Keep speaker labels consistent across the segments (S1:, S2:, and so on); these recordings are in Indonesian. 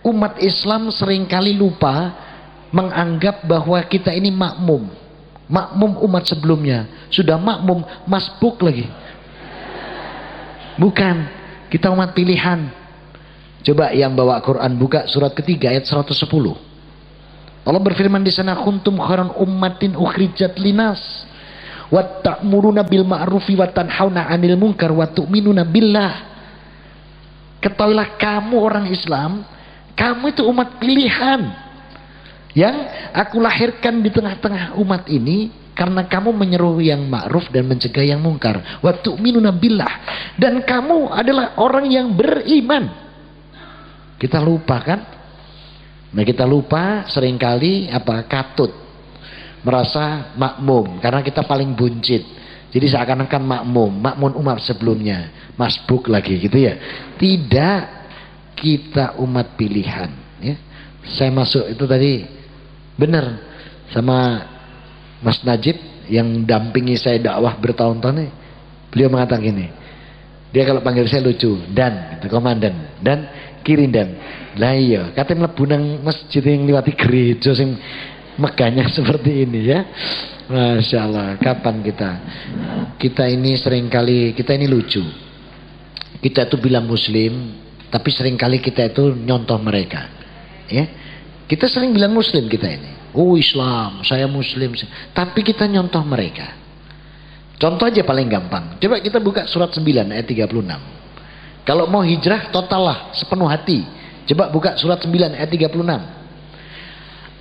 S1: Umat Islam seringkali lupa menganggap bahwa kita ini makmum umat sebelumnya. Sudah makmum, masbuk lagi. Bukan, kita umat pilihan. Coba yang bawa Quran buka surat ketiga ayat 110. Allah berfirman di sana, kuntum khairan ummatin ukhrijat linas wa ta'muruna bil ma'rufi wa tanhauna 'anil munkar wa tu'minuna billah. Ketahuilah kamu orang Islam, kamu itu umat pilihan yang aku lahirkan di tengah-tengah umat ini karena kamu menyeru yang ma'ruf dan mencegah yang mungkar. Wa tu'minuna billah, dan kamu adalah orang yang beriman. Kita lupa kan? Nah, kita lupa seringkali katut merasa makmum karena kita paling buncit. Jadi seakan-akan makmum umat sebelumnya, masbuk lagi gitu ya. Tidak, kita umat pilihan ya. Saya masuk itu tadi benar sama Mas Najib yang dampingi saya dakwah bertahun-tahun nih. Beliau mengatakan gini, dia kalau panggil saya lucu, dan gitu, komandan, dan kiri dan lah iya katanya mlebu nang masjid yang liwati gereja sing megahnya seperti ini ya. Masya Allah, kapan kita ini seringkali kita ini lucu. Kita itu bilang muslim, tapi seringkali kita itu nyontoh mereka ya. Kita sering bilang muslim kita ini, oh Islam, saya muslim, tapi kita nyontoh mereka. Contoh aja paling gampang, coba kita buka surat 9 ayat 36. Kalau mau hijrah total lah, sepenuh hati, coba buka surat 9 ayat 36.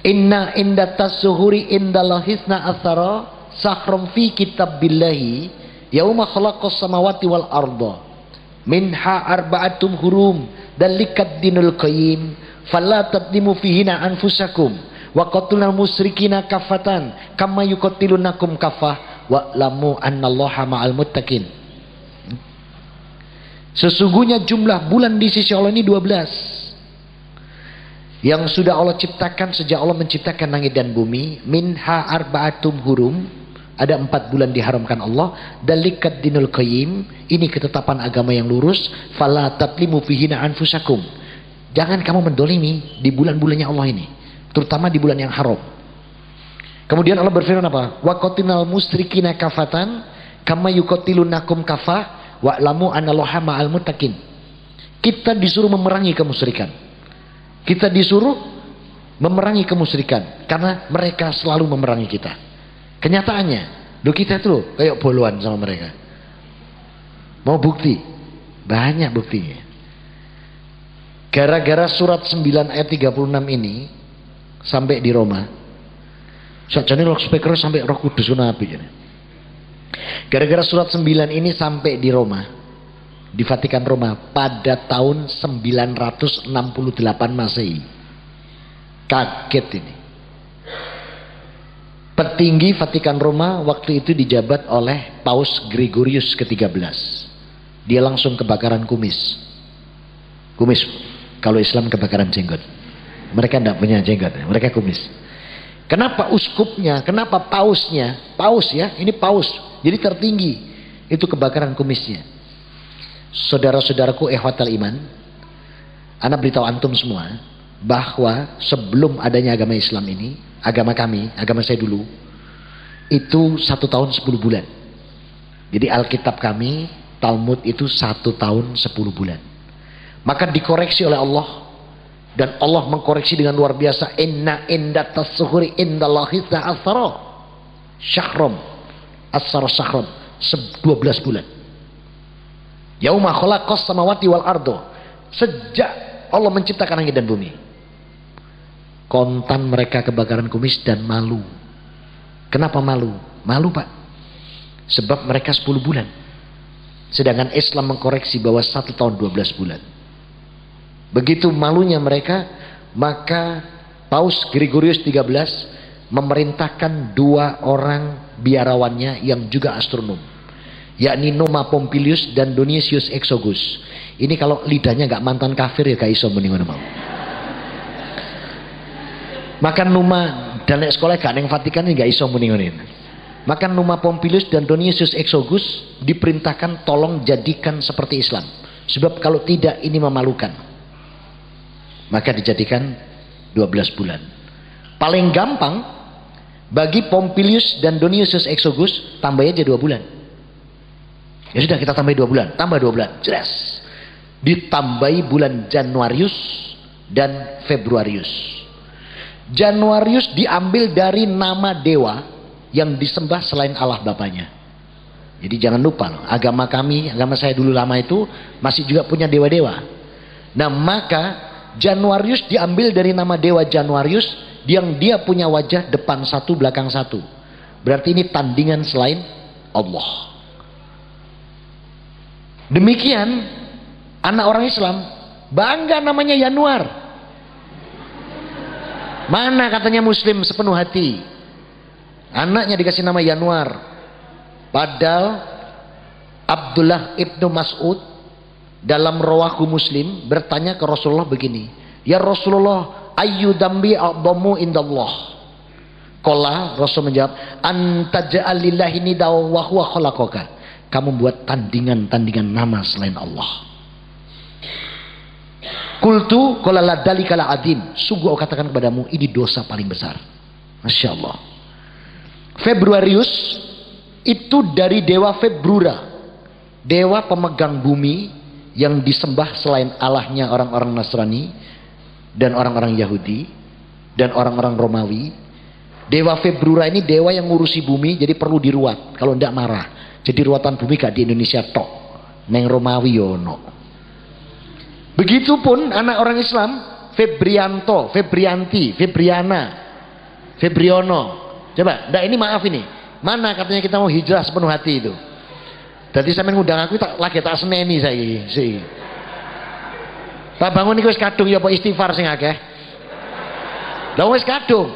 S1: Inna indatas suhuri indallahisna athara sakhrum fi kitabillahi yauma khalaqas samawati wal arda minha arba'atum hurum dalikat dinul qayyim fala tadlimu fihina anfusakum wa qatilul musyrikina kafatan kama yuqatilunakum kafah wa lamu annallaha ma'al muttaqin. Sesungguhnya jumlah bulan di sisi Allah ini 12 yang sudah Allah ciptakan sejak Allah menciptakan langit dan bumi. Minha arba'atum hurum, ada 4 bulan diharamkan Allah. Dalikat dinul qayyim, ini ketetapan agama yang lurus. Fala tatlimu fihina anfusakum, jangan kamu mendolimi di bulan-bulannya Allah ini, terutama di bulan yang haram. Kemudian Allah berfirman apa? Wa qatilnal musyrikina kafatan kama yuqatilunakum kafah wa lamu anallaha ma'al muttaqin. Kita disuruh memerangi kemusyrikan, kita disuruh memerangi kemusyrikan karena mereka selalu memerangi kita. Kenyataannya, kita tuh kayak boloan sama mereka. Mau bukti? Banyak buktinya. Gara-gara surat 9 ayat 36 ini sampai di Roma. Sajane rock speaker sampai Roh Kudus Nabi. Gara-gara surat 9 ini sampai di Roma, di Vatikan Roma pada tahun 968 Masehi. Kaget ini. Petinggi Vatikan Roma waktu itu dijabat oleh Paus Gregorius ke-13. Dia langsung kebakaran kumis. Kumis, kalau Islam kebakaran jenggot. Mereka tidak punya jenggot, mereka kumis. Kenapa uskupnya, kenapa pausnya? Paus ya, ini paus. Jadi tertinggi itu kebakaran kumisnya. Saudara-saudaraku ikhwatal iman, ana beritahu antum semua bahwa sebelum adanya agama Islam ini, agama kami, agama saya dulu, itu 1 tahun 10 bulan. Jadi Alkitab kami, Talmud itu 1 tahun 10 bulan. Maka dikoreksi oleh Allah, dan Allah mengkoreksi dengan luar biasa. Inna indatas suhuri indallahi ta'athara syahram asar syahram, 12 bulan. Yauma khalaqas samawati wal ardo, sejak Allah menciptakan langit dan bumi. Kontan mereka kebakaran kumis dan malu. Kenapa malu? Malu Pak, sebab mereka 10 bulan, sedangkan Islam mengkoreksi bahwa 1 tahun 12 bulan. Begitu malunya mereka, maka Paus Gregorius 13 memerintahkan 2 orang biarawannya yang juga astronom, yakni Numa Pompilius dan Dionysius Exogus. Ini kalau lidahnya gak mantan kafir ya gak iso muni ngono mau. Maka Numa dan sekolah gak neng Vatikan ini gak iso muni ngono. Maka Numa Pompilius dan Dionysius Exogus diperintahkan tolong jadikan seperti Islam, sebab kalau tidak ini memalukan. Maka dijadikan 12 bulan. Paling gampang bagi Pompilius dan Dionysius Exiguus, tambah aja 2 bulan. Ya sudah, kita tambah 2 bulan, tambah 2 bulan, jelas. Ditambahi bulan Januarius dan Februarius. Januarius diambil dari nama dewa yang disembah selain Allah Bapaknya. Jadi jangan lupa loh, agama kami, agama saya dulu lama itu masih juga punya dewa-dewa. Nah maka Januarius diambil dari nama dewa Januarius yang dia punya wajah depan satu belakang satu. Berarti ini tandingan selain Allah. Demikian anak orang Islam bangga namanya Januar. Mana katanya Muslim sepenuh hati anaknya dikasih nama Januar. Padahal Abdullah ibnu Mas'ud dalam Rawahu Muslim bertanya ke Rasulullah begini, ya Rasulullah, ayyu dambi a'dhamu indallah? Qala, Rasul menjawab, antaja'al lillahi nida wa huwa khalaqaka. Kamu buat tandingan-tandingan nama selain Allah. Qultu qala la dalika la adim. Sungguh aku katakan kepadamu, ini dosa paling besar. Masya Allah. Februarius itu dari dewa Februra, dewa pemegang bumi yang disembah selain Allahnya orang-orang Nasrani dan orang-orang Yahudi dan orang-orang Romawi. Dewa Februra ini dewa yang ngurusi bumi, jadi perlu diruat, kalau tidak marah. Jadi ruatan bumi gak di Indonesia tok, neng Romawi yono. Begitupun anak orang Islam, Febrianto, Febrianti, Febriana, Febriono. Coba, ndak ini maaf ini. Mana katanya kita mau hijrah sepenuh hati itu? Jadi sampean ngundang aku lagi tak seneni saiki, sih. Pak bangun iki wis kadung ya apa istighfar sing akeh. Lah wis kadung.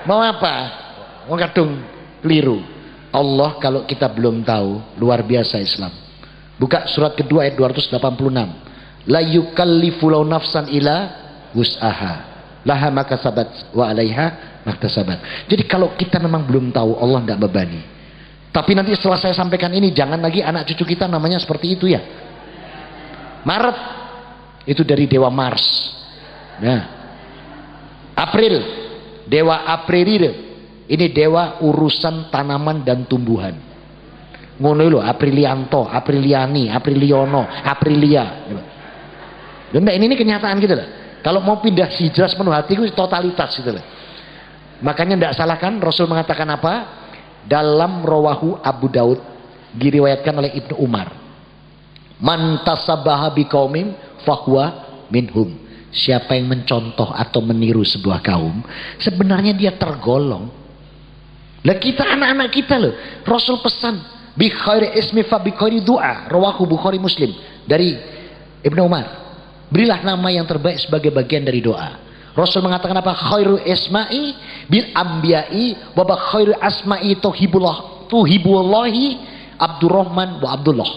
S1: Mau apa? Wong kadung keliru. Allah kalau kita belum tahu, luar biasa Islam. Buka surat kedua ayat 286. La yukallifu law nafsan ila wus'aha. Laha makasabat wa 'alaiha maktasabat. Jadi kalau kita memang belum tahu, Allah tidak bebani. Tapi nanti setelah saya sampaikan ini, jangan lagi anak cucu kita namanya seperti itu ya. Maret itu dari dewa Mars. Nah, April dewa Aprilir. Ini dewa urusan tanaman dan tumbuhan. Ngono lho, Aprilianto, Apriliani, Apriliono, Aprilia. Dan ini kenyataan gitu loh. Kalau mau pindah hijrah sepenuh hati itu totalitas gitu loh. Makanya tidak salahkan Rasul mengatakan apa? Dalam Rawahu Abu Daud diriwayatkan oleh Ibnu Umar. Man tasabbaha biqaumin fahuwa minhum. Siapa yang mencontoh atau meniru sebuah kaum, sebenarnya dia tergolong. Lah kita anak-anak kita loh, Rasul pesan bi khairi ismi fa bi khairi du'a, rawahu Bukhari Muslim dari Ibnu Umar. Berilah nama yang terbaik sebagai bagian dari doa. Rasul mengatakan apa? Khairu isma'i bil anbiya'i wa khairu asma'i tuhibullahi Abdurrahman wa Abdullah.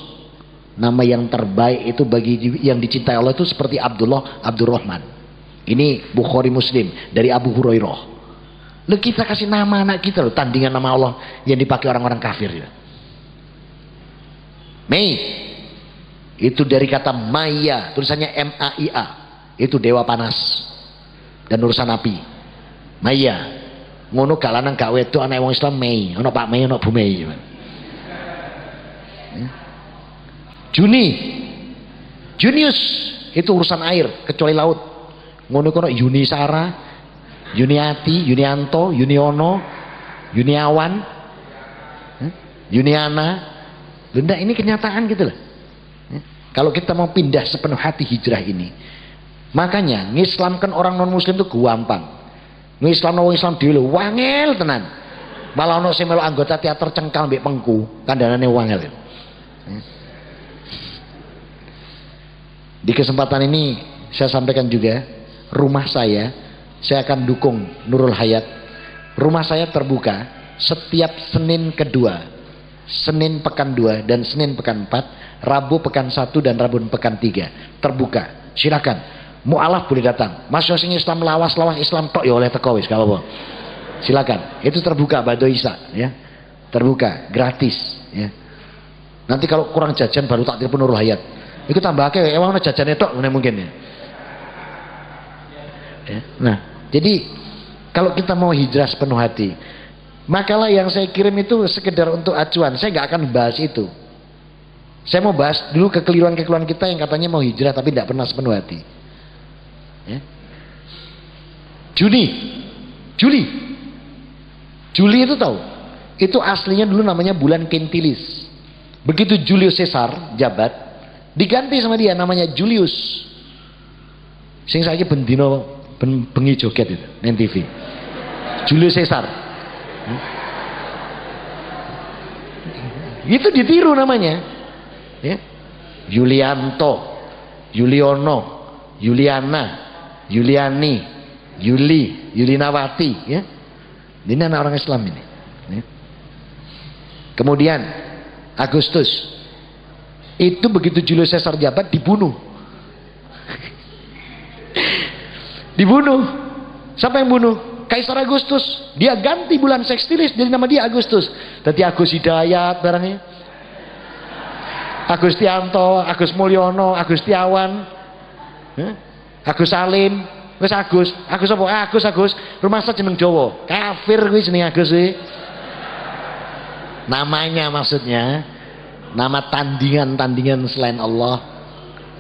S1: Nama yang terbaik itu bagi yang dicintai Allah itu seperti Abdullah, Abdurrahman. Ini Bukhari Muslim dari Abu Hurairah. Lalu kita kasih nama anak kita loh, tandingan nama Allah yang dipakai orang-orang kafir ya. Mei itu dari kata Maya, tulisannya M-A-I-A. Itu dewa panas dan urusan api. Maya. Ngono gak lanang gak wedok anak wong Islam Mei, ono Pak Mei, ono Bu Mei. Juni, Junius itu urusan air kecuali laut. Ngono kono Yuni Sara, Yuniati, Yunianto, Yuniono, Yuniawan, Yuniana. Benda ini kenyataan gitu loh. Kalau kita mau pindah sepenuh hati hijrah ini, makanya ngislamkan orang non muslim itu gampang. Ngislam orang Islam dulu wangel tenan. Malah ono sing melu anggota teater cengkal mbek pengku, kandhanane wangel. Di kesempatan ini saya sampaikan juga, rumah saya akan dukung Nurul Hayat. Rumah saya terbuka setiap Senin kedua, Senin pekan 2 dan Senin pekan 4, Rabu pekan 1 dan Rabu pekan 3. Terbuka. Silakan. Mu'alaf boleh datang. Masuk sing Islam lawas Islam tok ya oleh teko wis gak apa-apa. Silakan. Itu terbuka Bado Isa ya. Terbuka, gratis ya. Nanti kalau kurang jajan baru tak telepon Nurul Hayat. Iku tambahke emang ana jajane tok mungkin ya. Ya. Nah, jadi kalau kita mau hijrah sepenuh hati, makalah yang saya kirim itu sekedar untuk acuan. Saya nggak akan bahas itu. Saya mau bahas dulu kekeliruan-kekeliruan kita yang katanya mau hijrah tapi tidak pernah sepenuh hati. Ya. Juli itu tahu? Itu aslinya dulu namanya bulan Quintilis. Begitu Julius Caesar jabat, diganti sama dia namanya Julius. Sing saiki bendino bengi joget itu nang TV. Julius Caesar. Itu ditiru namanya. Ya. Yulianto, Yuliono, Yuliana, Yuliani, Yulinawati, ya. Ini anak orang Islam ini. Ya. Kemudian Agustus. Itu begitu Julius Caesar jabat dibunuh. Dibunuh. Siapa yang bunuh? Kaisar Agustus. Dia ganti bulan Sextilis jadi nama dia Agustus. Tadi Agus Hidayat barangnya. Agustianto, Agus Mulyono, Agustiawan, Agus Salim, wis Agus apa? Agus. Rumah saya jeneng Jawa. Kafir kuwi jeneng Agus kuwi. Namanya maksudnya nama tandingan selain Allah.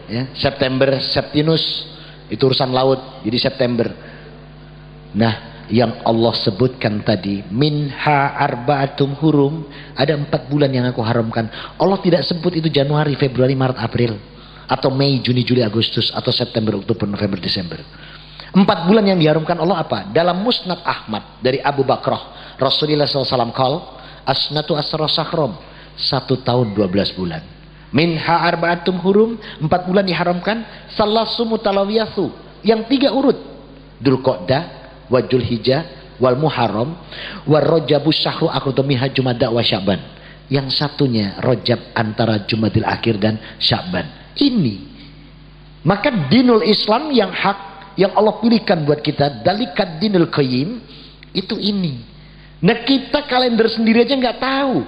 S1: Ya, September, Septinus itu urusan laut, jadi September. Nah, yang Allah sebutkan tadi minha arba'atum hurum, ada 4 bulan yang aku haramkan. Allah tidak sebut itu Januari, Februari, Maret, April, atau Mei, Juni, Juli, Agustus, atau September, Oktober, November, Desember. 4 bulan yang diharamkan Allah apa? Dalam Musnad Ahmad dari Abu Bakrah, Rasulullah SAW call asnatu asra sahram, 1 tahun 12 bulan. Minha arba'atum hurum, 4 bulan diharamkan. Salasu mutalawiyathu, yang 3 urut, Dzulqa'dah, wa Dzulhijjah, wal Muharram, wa Rajabus syahru aqradu minha Jumada wa Sya'ban. Yang satunya Rajab antara Jumadil Akhir dan Sya'ban. Ini. Maka dinul Islam yang hak, yang Allah pilihkan buat kita, dalikat dinul qayyim, itu ini. Nah, kita kalender sendiri aja nggak tahu.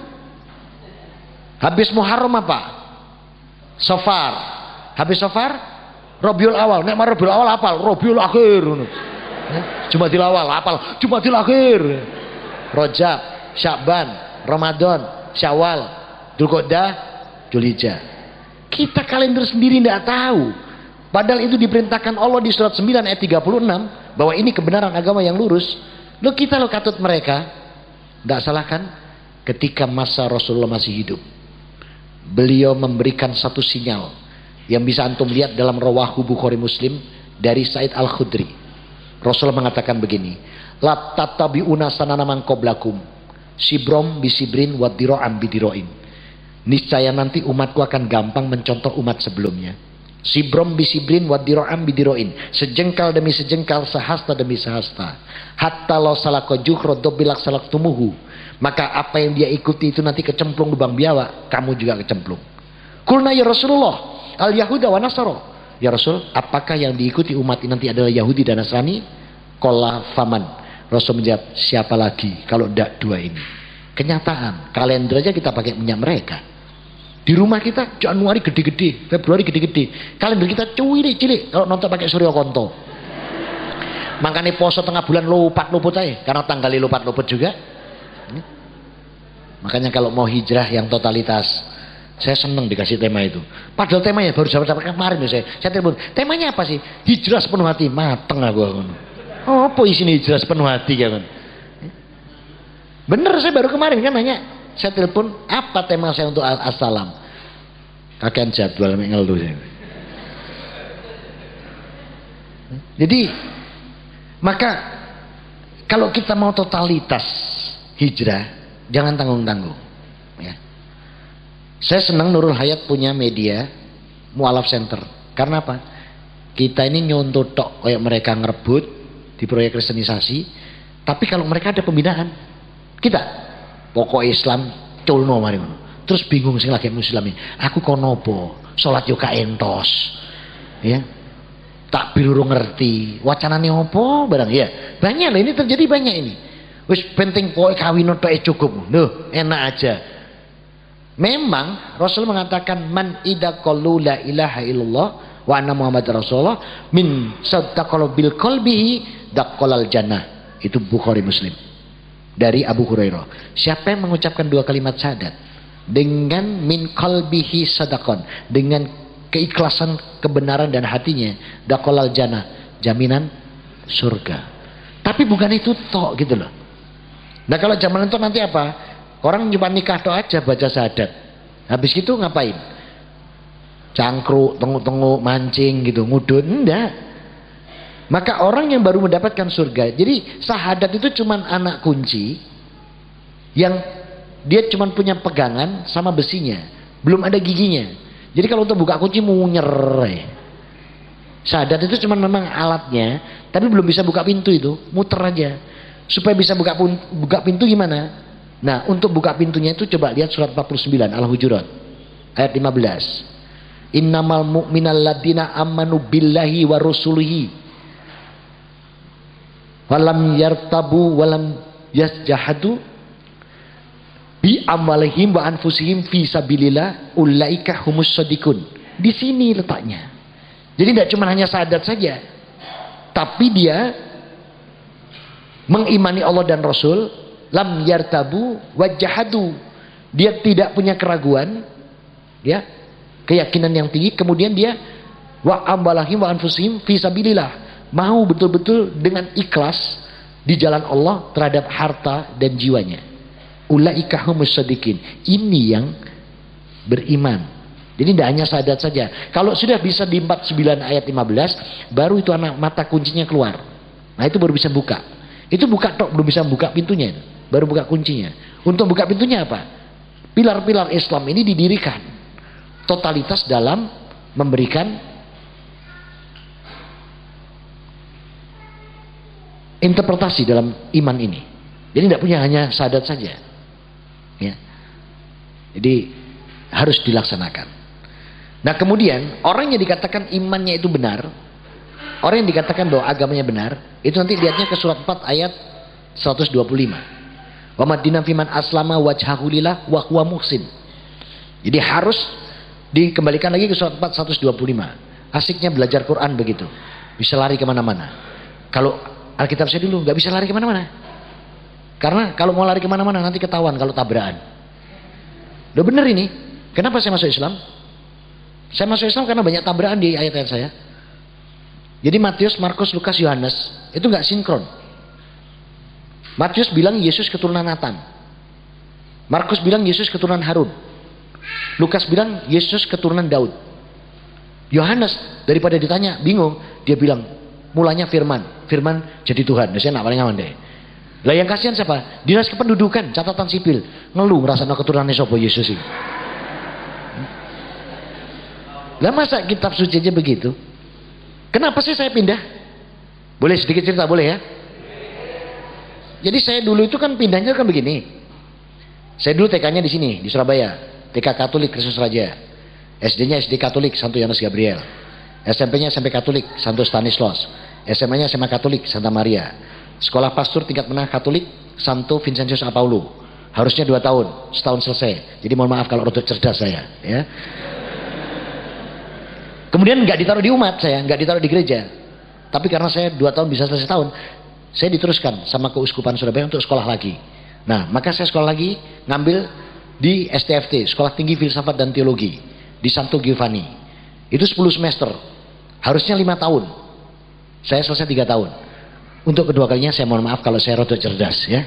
S1: Habis Muharram apa? Safar. Habis Safar Rabiul Awal. Nek Rabiul Awal apal, Rabiul Akhir. Jumadil Awal apal, Jumadil Akhir. Rajab, Sya'ban, Ramadan, Syawal, Dzulqa'dah, Dzulhijjah. Kita kalender sendiri tidak tahu. Padahal itu diperintahkan Allah di surat 9 ayat 36 bahwa ini kebenaran agama yang lurus. Lo kita lo katut mereka. Tidak salah kan? Ketika masa Rasulullah masih hidup, beliau memberikan satu sinyal yang bisa antum lihat dalam Rawahu Bukhari Muslim dari Said Al-Khudri. Rasulullah mengatakan begini, la tatabi'una sanana man qablakum sibrom bisibrin wa dira'am bidiroin. Niscaya nanti umatku akan gampang mencontoh umat sebelumnya. Sibrom bisibrin wa dira'am bidiroin, sejengkal demi sejengkal, sehasta demi sehasta. Hatta lo salako juhro dobilak salak tumuhu, maka apa yang dia ikuti itu nanti kecemplung lubang biawak, kamu juga kecemplung. Kulna ya Rasulullah al Yahuda wa Nasara. Ya Rasul, apakah yang diikuti umat ini nanti adalah Yahudi dan Nasrani? Qala faman. Rasul menjawab, siapa lagi kalau tidak 2 ini. Kenyataan kalender aja kita pakai minyak mereka. Di rumah kita Januari gede-gede, Februari gede-gede, kalender kita cilik-cilik kalau nonton pakai Surya Konto. Makanya poso tengah bulan luput aja karena tanggal luput juga. Makanya kalau mau hijrah yang totalitas, saya senang dikasih tema itu. Padahal temanya baru dapat kemarin saya telepon. Temanya apa sih? Hijrah sepenuh hati. Mateng aku. Oh, apa isinya hijrah sepenuh hati kan? Bener, saya baru kemarin kan nanya. Saya telepon, apa tema saya untuk Assalam? Kakean jadwal mengeluh saya. Jadi, maka kalau kita mau totalitas hijrah, jangan tanggung-tanggung. Ya. Saya senang Nurul Hayat punya media Mu'alaf Center. Karena apa? Kita ini nyontoh tok kayak mereka ngerebut di proyek kristenisasi, tapi kalau mereka ada pembinaan, kita pokok Islam culno mari ngono. Terus bingung sing lagi Muslim. Aku kono apa? Salat yo gak entos. Ya. Takbir urung ngerti. Wacanane apa barang ya. Banyak loh, ini terjadi banyak ini. Wis penting pokoke kawin tok cukup. Loh, enak aja. Memang Rasul mengatakan man idza qallu la ilaha illallah wa anna Muhammad Rasulullah min saddaqala bil qalbihi daqalal jannah. Itu Bukhari Muslim. Dari Abu Hurairah. Siapa yang mengucapkan dua kalimat syahadat dengan min qalbihi sadaqan, dengan keikhlasan, kebenaran dan hatinya, daqalal jannah, jaminan surga. Tapi bukan itu tok gitu loh. Nah kalau jaminan itu nanti apa? Orang cuma nikah tok aja baca syahadat. Habis itu ngapain? Cangkruk, tenguk-tenguk, mancing gitu, ngudun, enggak. Maka orang yang baru mendapatkan surga. Jadi syahadat itu cuma anak kunci yang dia cuma punya pegangan sama besinya, belum ada giginya. Jadi kalau untuk buka kunci munyer. Syahadat itu cuma memang alatnya, tapi belum bisa buka pintu itu, muter aja. Supaya bisa buka pintu gimana? Nah, untuk buka pintunya itu coba lihat surat 49 Al-Hujurat ayat 15. Innamal mu'minal ladina amanu billahi wa rusulihi walam yartabu walam yasjahadu bi amalihim wa anfusihim fi sabilillah ulaika humus shadiqun. Di sini letaknya. Jadi tidak cuma hanya syahadat saja, tapi dia mengimani Allah dan Rasul, lam yartabu wajahadu, dia tidak punya keraguan, ya, keyakinan yang tinggi. Kemudian dia wa amalihim wa anfusihim fi sabilillah, mau betul-betul dengan ikhlas di jalan Allah terhadap harta dan jiwanya. Ulaika humus shadiqin. Ini yang beriman. Jadi tidak hanya syahadat saja. Kalau sudah bisa di 49 ayat 15, baru itu anak mata kuncinya keluar. Nah itu baru bisa buka. Itu buka tok, belum bisa buka pintunya. Baru buka kuncinya. Untuk buka pintunya apa? Pilar-pilar Islam ini didirikan. Totalitas dalam memberikan interpretasi dalam iman ini. Jadi tidak punya hanya syahadat saja. Ya. Jadi harus dilaksanakan. Nah kemudian orang yang dikatakan imannya itu benar, orang yang dikatakan bahwa agamanya benar, itu nanti lihatnya ke surat 4 ayat 125. Wa madina fiman aslama wajhahu lillah wa huwa muhsin. Jadi harus dikembalikan lagi ke surat 4 125. Asiknya belajar Quran begitu. Bisa lari kemana-mana. Kalau Alkitab saya dulu nggak bisa lari kemana-mana. Karena kalau mau lari kemana-mana nanti ketahuan kalau tabrakan. Udah bener ini. Kenapa saya masuk Islam? Saya masuk Islam karena banyak tabrakan di ayat-ayat saya. Jadi Matius, Markus, Lukas, Yohanes itu nggak sinkron. Matius bilang Yesus keturunan Nathan. Markus bilang Yesus keturunan Harun. Lukas bilang Yesus keturunan Daud. Yohanes daripada ditanya bingung, dia bilang mulanya Firman. Firman jadi Tuhan. Saya nak paling aman deh. Lah yang kasihan siapa? Dinas kependudukan, catatan sipil. Ngeluh ngerasana keturunan sapa Yesus ini. Lah masa kitab suci aja begitu? Kenapa sih saya pindah? Boleh sedikit cerita, boleh ya? Jadi saya dulu itu kan pindahnya kan begini. Saya dulu TK-nya di sini, di Surabaya. TK Katolik Kristus Raja. SD-nya SD Katolik Santo Yohanes Gabriel. SMP-nya SMP Katolik Santo Stanislaus. SMA-nya SMA Katolik Santa Maria. Sekolah pastor tingkat menengah Katolik Santo Vincentius Apaulo. Harusnya 2 tahun, setahun selesai. Jadi mohon maaf kalau rotok cerdas saya, ya. Kemudian nggak ditaruh di umat saya, nggak ditaruh di gereja. Tapi karena saya 2 tahun bisa selesai tahun, saya diteruskan sama Keuskupan Surabaya untuk sekolah lagi. Nah, maka saya sekolah lagi, ngambil di STFT, Sekolah Tinggi Filsafat dan Teologi, di Santo Giovanni. Itu 10 semester, harusnya 5 tahun. Saya selesai 3 tahun. Untuk kedua kalinya saya mohon maaf kalau saya rada cerdas, ya.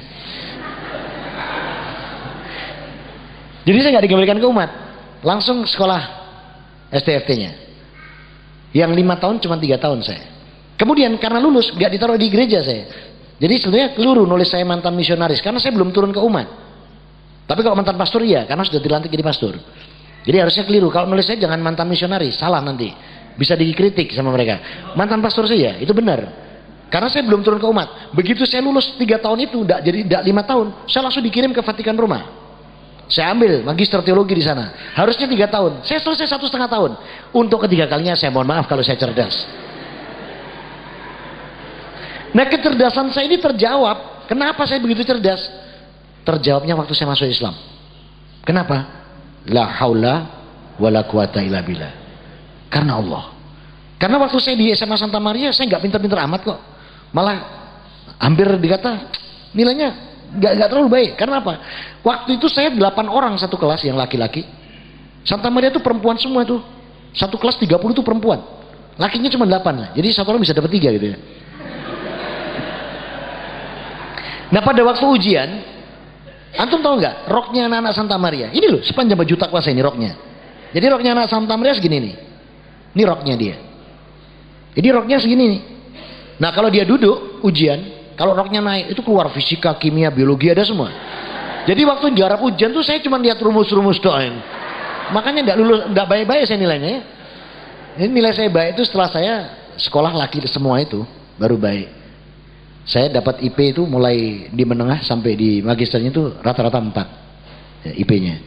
S1: Jadi saya nggak dikembalikan ke umat, langsung sekolah STFT-nya. Yang 5 tahun cuma 3 tahun saya. Kemudian karena lulus nggak ditaruh di gereja saya. Jadi sebenarnya keliru nulis saya mantan misionaris karena saya belum turun ke umat. Tapi kalau mantan pastor iya, karena sudah dilantik jadi pastor. Jadi harusnya keliru. Kalau nulis saya jangan mantan misionaris, salah nanti. Bisa dikritik sama mereka. Mantan pastor saya itu benar. Karena saya belum turun ke umat. Begitu saya lulus 3 tahun itu, tidak 5 tahun, saya langsung dikirim ke Vatikan Roma. Saya ambil magister teologi di sana. Harusnya 3 tahun. Saya selesai 1,5 tahun. Untuk ketiga kalinya saya mohon maaf kalau saya cerdas. Nah kecerdasan saya ini terjawab. Kenapa saya begitu cerdas? Terjawabnya waktu saya masuk Islam. Kenapa? La haula wala quwata illa billah. Karena Allah. Karena waktu saya di SMA Santa Maria, saya nggak pinter-pinter amat kok. Malah hampir dikata nilainya nggak terlalu baik. Karena apa? Waktu itu saya 8 orang satu kelas yang laki-laki. Santa Maria itu perempuan semua tuh. Satu kelas 30 itu perempuan. Lakinya cuma 8 lah. Jadi satu orang bisa dapat 3 gitu ya. Nah pada waktu ujian, antum tahu nggak roknya anak-anak Santa Maria? Ini loh sepanjang baju takwa saya ini roknya. Jadi roknya anak Santa Maria segini nih. Ini roknya dia. Jadi roknya segini nih. Nah kalau dia duduk ujian, kalau roknya naik itu keluar fisika, kimia, biologi ada semua. Jadi waktu garap ujian tuh saya cuma lihat rumus-rumus doang. Makanya nggak lulus, nggak baik-baik saya nilainya. Ya. Ini nilai saya baik itu setelah saya sekolah laki semua itu baru baik. Saya dapat IP itu mulai di menengah sampai di magisternya itu rata-rata 4 ya, IP-nya.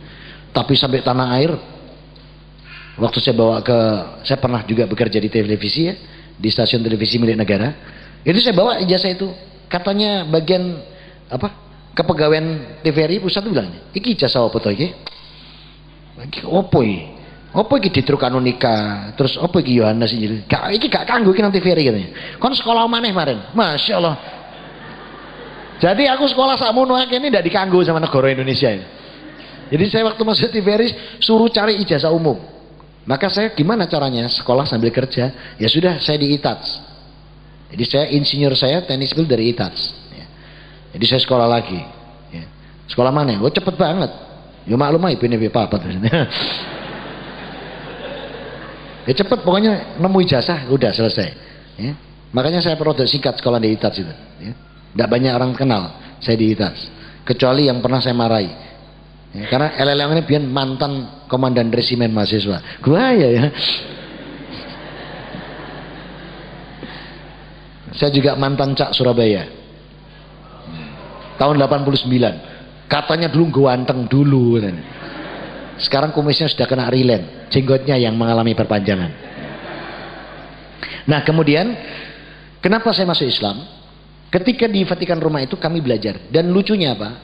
S1: Tapi sampai tanah air, waktu saya bawa ke, saya pernah juga bekerja di televisi ya, di stasiun televisi milik negara. Itu saya bawa ijazah itu, katanya bagian apa kepegawaian TVRI pusat itu bilang, iki ijazah apa tuh iki? Iki opo iki? Opo iki Ditruk Anonika, terus opo iki Yohanes iki? Iki gak kanggo iki nang TVRI katanya. Kon sekolah maneh kemarin. Masya Allah. Jadi aku sekolah sakmono akeh ini ndak dikanggo sama negara Indonesia ini. Jadi saya waktu masuk TVRI suruh cari ijazah umum. Maka saya gimana caranya sekolah sambil kerja? Ya sudah saya di ITATS. Jadi saya insinyur saya teknik sipil dari ITATS. Ya. Jadi saya sekolah lagi. Ya. Sekolah mana? Oh cepet banget. Ya maklum aja ini apa ya cepet pokoknya nemu ijazah udah selesai ya. Makanya saya produk singkat sekolah di ITATS itu ya. Nggak banyak orang kenal saya di ITATS kecuali yang pernah saya marahi ya, karena LLM ini biar mantan komandan resimen mahasiswa gua ya. Saya juga mantan Cak Surabaya tahun 89 katanya dulu ganteng dulu. Sekarang kumisnya sudah kena rilen, jenggotnya yang mengalami perpanjangan. Nah kemudian, kenapa saya masuk Islam? Ketika di Vatikan Roma itu kami belajar. Dan lucunya apa?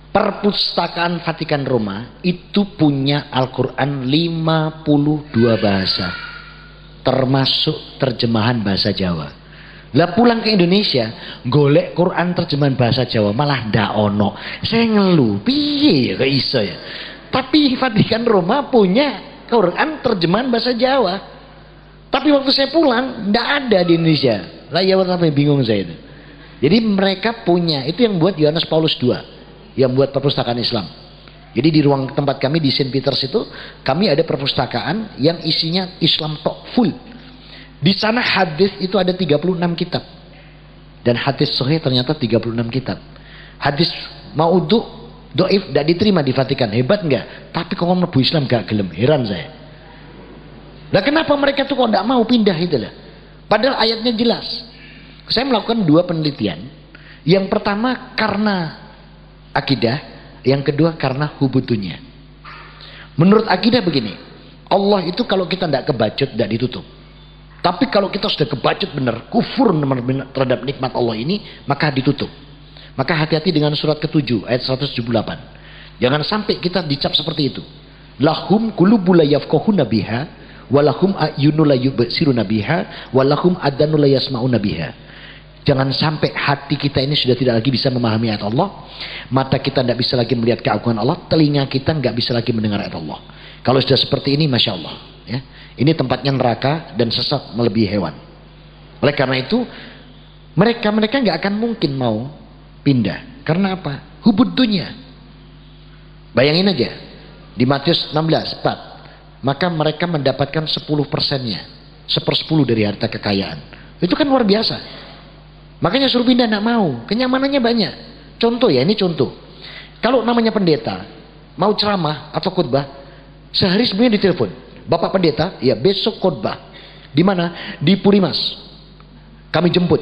S1: Perpustakaan Vatikan Roma itu punya Al-Quran 52 bahasa. Termasuk terjemahan bahasa Jawa. Lah pulang ke Indonesia, golek Quran terjemahan bahasa Jawa malah ndak ono. Saya ngeluh, piye ya kok iso ya? Tapi Vatikan Roma punya Quran terjemahan bahasa Jawa. Tapi waktu saya pulang, tidak ada di Indonesia. Lah ya sampai bingung saya itu. Jadi mereka punya, itu yang buat Yohanes Paulus II, yang buat perpustakaan Islam. Jadi di ruang tempat kami di Saint Peters itu, kami ada perpustakaan yang isinya Islam tok full. Di sana hadis itu ada 36 kitab. Dan hadis sahih ternyata 36 kitab. Hadis maudhu doif tidak diterima di Vatikan, hebat enggak? Tapi kalau mlebu Islam gak gelem, heran saya. Nah kenapa mereka tuh kok tidak mau pindah itu lah? Padahal ayatnya jelas. Saya melakukan 2 penelitian. Yang pertama karena akidah, yang kedua karena hubutunya. Menurut akidah begini, Allah itu kalau kita tidak kebacut tidak ditutup. Tapi kalau kita sudah kebacut benar, kufur terhadap nikmat Allah ini, maka ditutup. Maka hati-hati dengan surat ke-7 ayat 178. Jangan sampai kita dicap seperti itu. Lahum qulubun la yafqahuna biha walahum a'yunun la yubsiruna biha walahum adhanun la yasma'una biha. Jangan sampai hati kita ini sudah tidak lagi bisa memahami ayat Allah, mata kita tidak bisa lagi melihat keagungan Allah, telinga kita tidak bisa lagi mendengar ayat Allah. Kalau sudah seperti ini, Masya Allah ya. Ini tempatnya neraka dan sesat melebihi hewan. Oleh karena itu mereka nggak akan mungkin mau pindah. Karena apa? Hubud dunia. Bayangin aja. Di Matius 16:4. Maka mereka mendapatkan 10%-nya. 1/10 dari harta kekayaan. Itu kan luar biasa. Makanya suruh pindah enggak mau. Kenyamanannya banyak. Contoh ya, ini contoh. Kalau namanya pendeta, mau ceramah atau khotbah, sehari sebelumnya ditelepon. Bapak pendeta, ya besok khotbah. Di mana? Di Purimas. Kami jemput.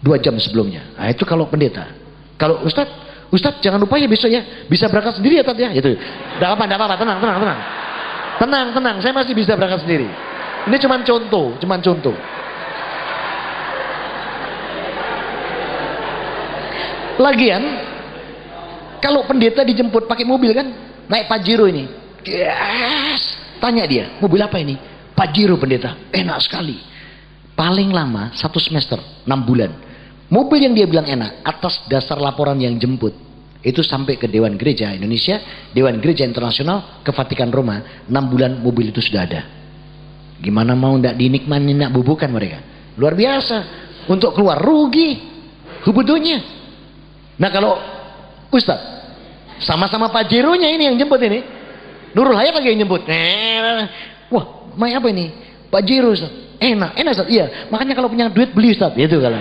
S1: 2 jam sebelumnya. Nah itu kalau pendeta. Kalau Ustadz jangan lupa ya besok ya bisa berangkat sendiri ya Tat ya. Itu. Enggak apa-apa, tenang. Tenang, saya masih bisa berangkat sendiri. Ini cuman contoh. Lagian kalau pendeta dijemput pakai mobil kan, naik Pajero ini. Yes. Tanya dia, mobil apa ini? Pajero pendeta, enak sekali. Paling lama 1 semester, 6 bulan. Mobil yang dia bilang enak, atas dasar laporan yang jemput. Itu sampai ke Dewan Gereja Indonesia, Dewan Gereja Internasional, ke Vatikan Roma. 6 bulan mobil itu sudah ada. Gimana mau ndak dinikmati, nak bubukan mereka. Luar biasa. Untuk keluar rugi hubungannya. Nah kalau Ustaz sama-sama Pajeronya ini yang jemput ini, Nurul Hayat lagi yang jemput. Wah, main apa ini? Pajero Ustaz. Enak Ustaz. Iya, makanya kalau punya duit beli Ustaz, gitu kalau.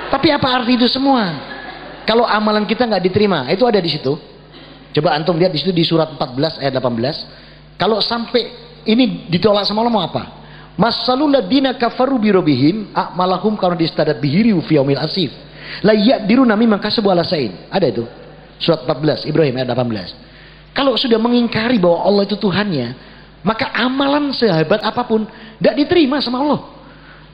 S1: Tapi apa arti itu semua? Kalau amalan kita nggak diterima, itu ada di situ. Coba antum lihat di situ di surat 14 ayat 18. Kalau sampai ini ditolak sama Allah mau apa? Masalul ladina kafaru birobihim a'malahum karena distadat bihiri fi yaumil asif. La yaqdiruna mimma kasabu ala sain. Ada itu. Surat 14 Ibrahim ayat 18. Kalau sudah mengingkari bahwa Allah itu Tuhannya, maka amalan sehebat apapun tidak diterima sama Allah.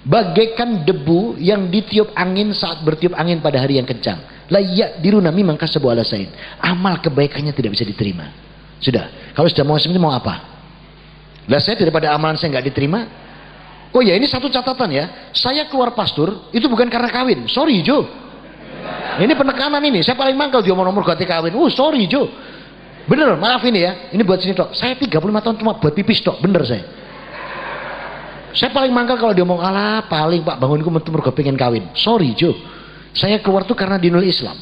S1: Bagaikan debu yang ditiup angin saat bertiup angin pada hari yang kencang. La yaqdiruna mimma kasabu ala sain. Amal kebaikannya tidak bisa diterima. Sudah. Kalau sudah mau seperti mau apa? Lah saya daripada amalan saya nggak diterima. Oh ya, ini satu catatan ya. Saya keluar pastor itu bukan karena kawin. Sorry Jo. Ini penekanan ini. Saya paling mangkal dia mau nomor ganti kawin. Sorry Jo. Bener, maaf ini ya. Ini buat sini tok. Saya 35 tahun cuma buat pipis tok. Bener saya. Saya paling mangkal kalau dia mau alah paling Pak bangunku mergo pengen kawin. Sorry Jo. Saya keluar tuh karena dinul Islam.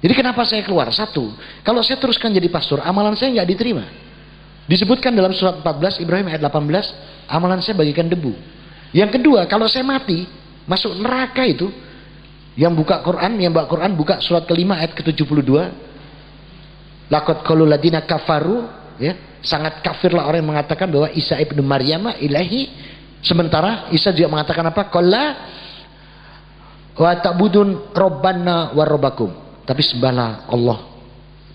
S1: Jadi kenapa saya keluar? Satu, kalau saya teruskan jadi pastor, amalan saya nggak diterima. Disebutkan dalam surat 14 Ibrahim ayat 18, amalan saya bagikan debu. Yang kedua, kalau saya mati masuk neraka itu, yang buka Quran, yang baca Quran buka surat kelima ayat ke-72. Laqad qalul ladina kafaru, ya, sangat kafirlah orang yang mengatakan bahwa Isa ibnu Maryam ilahi. Sementara Isa juga mengatakan apa? Qala wa ta'budun rabbana wa rabbakum. Tapi sembahlah Allah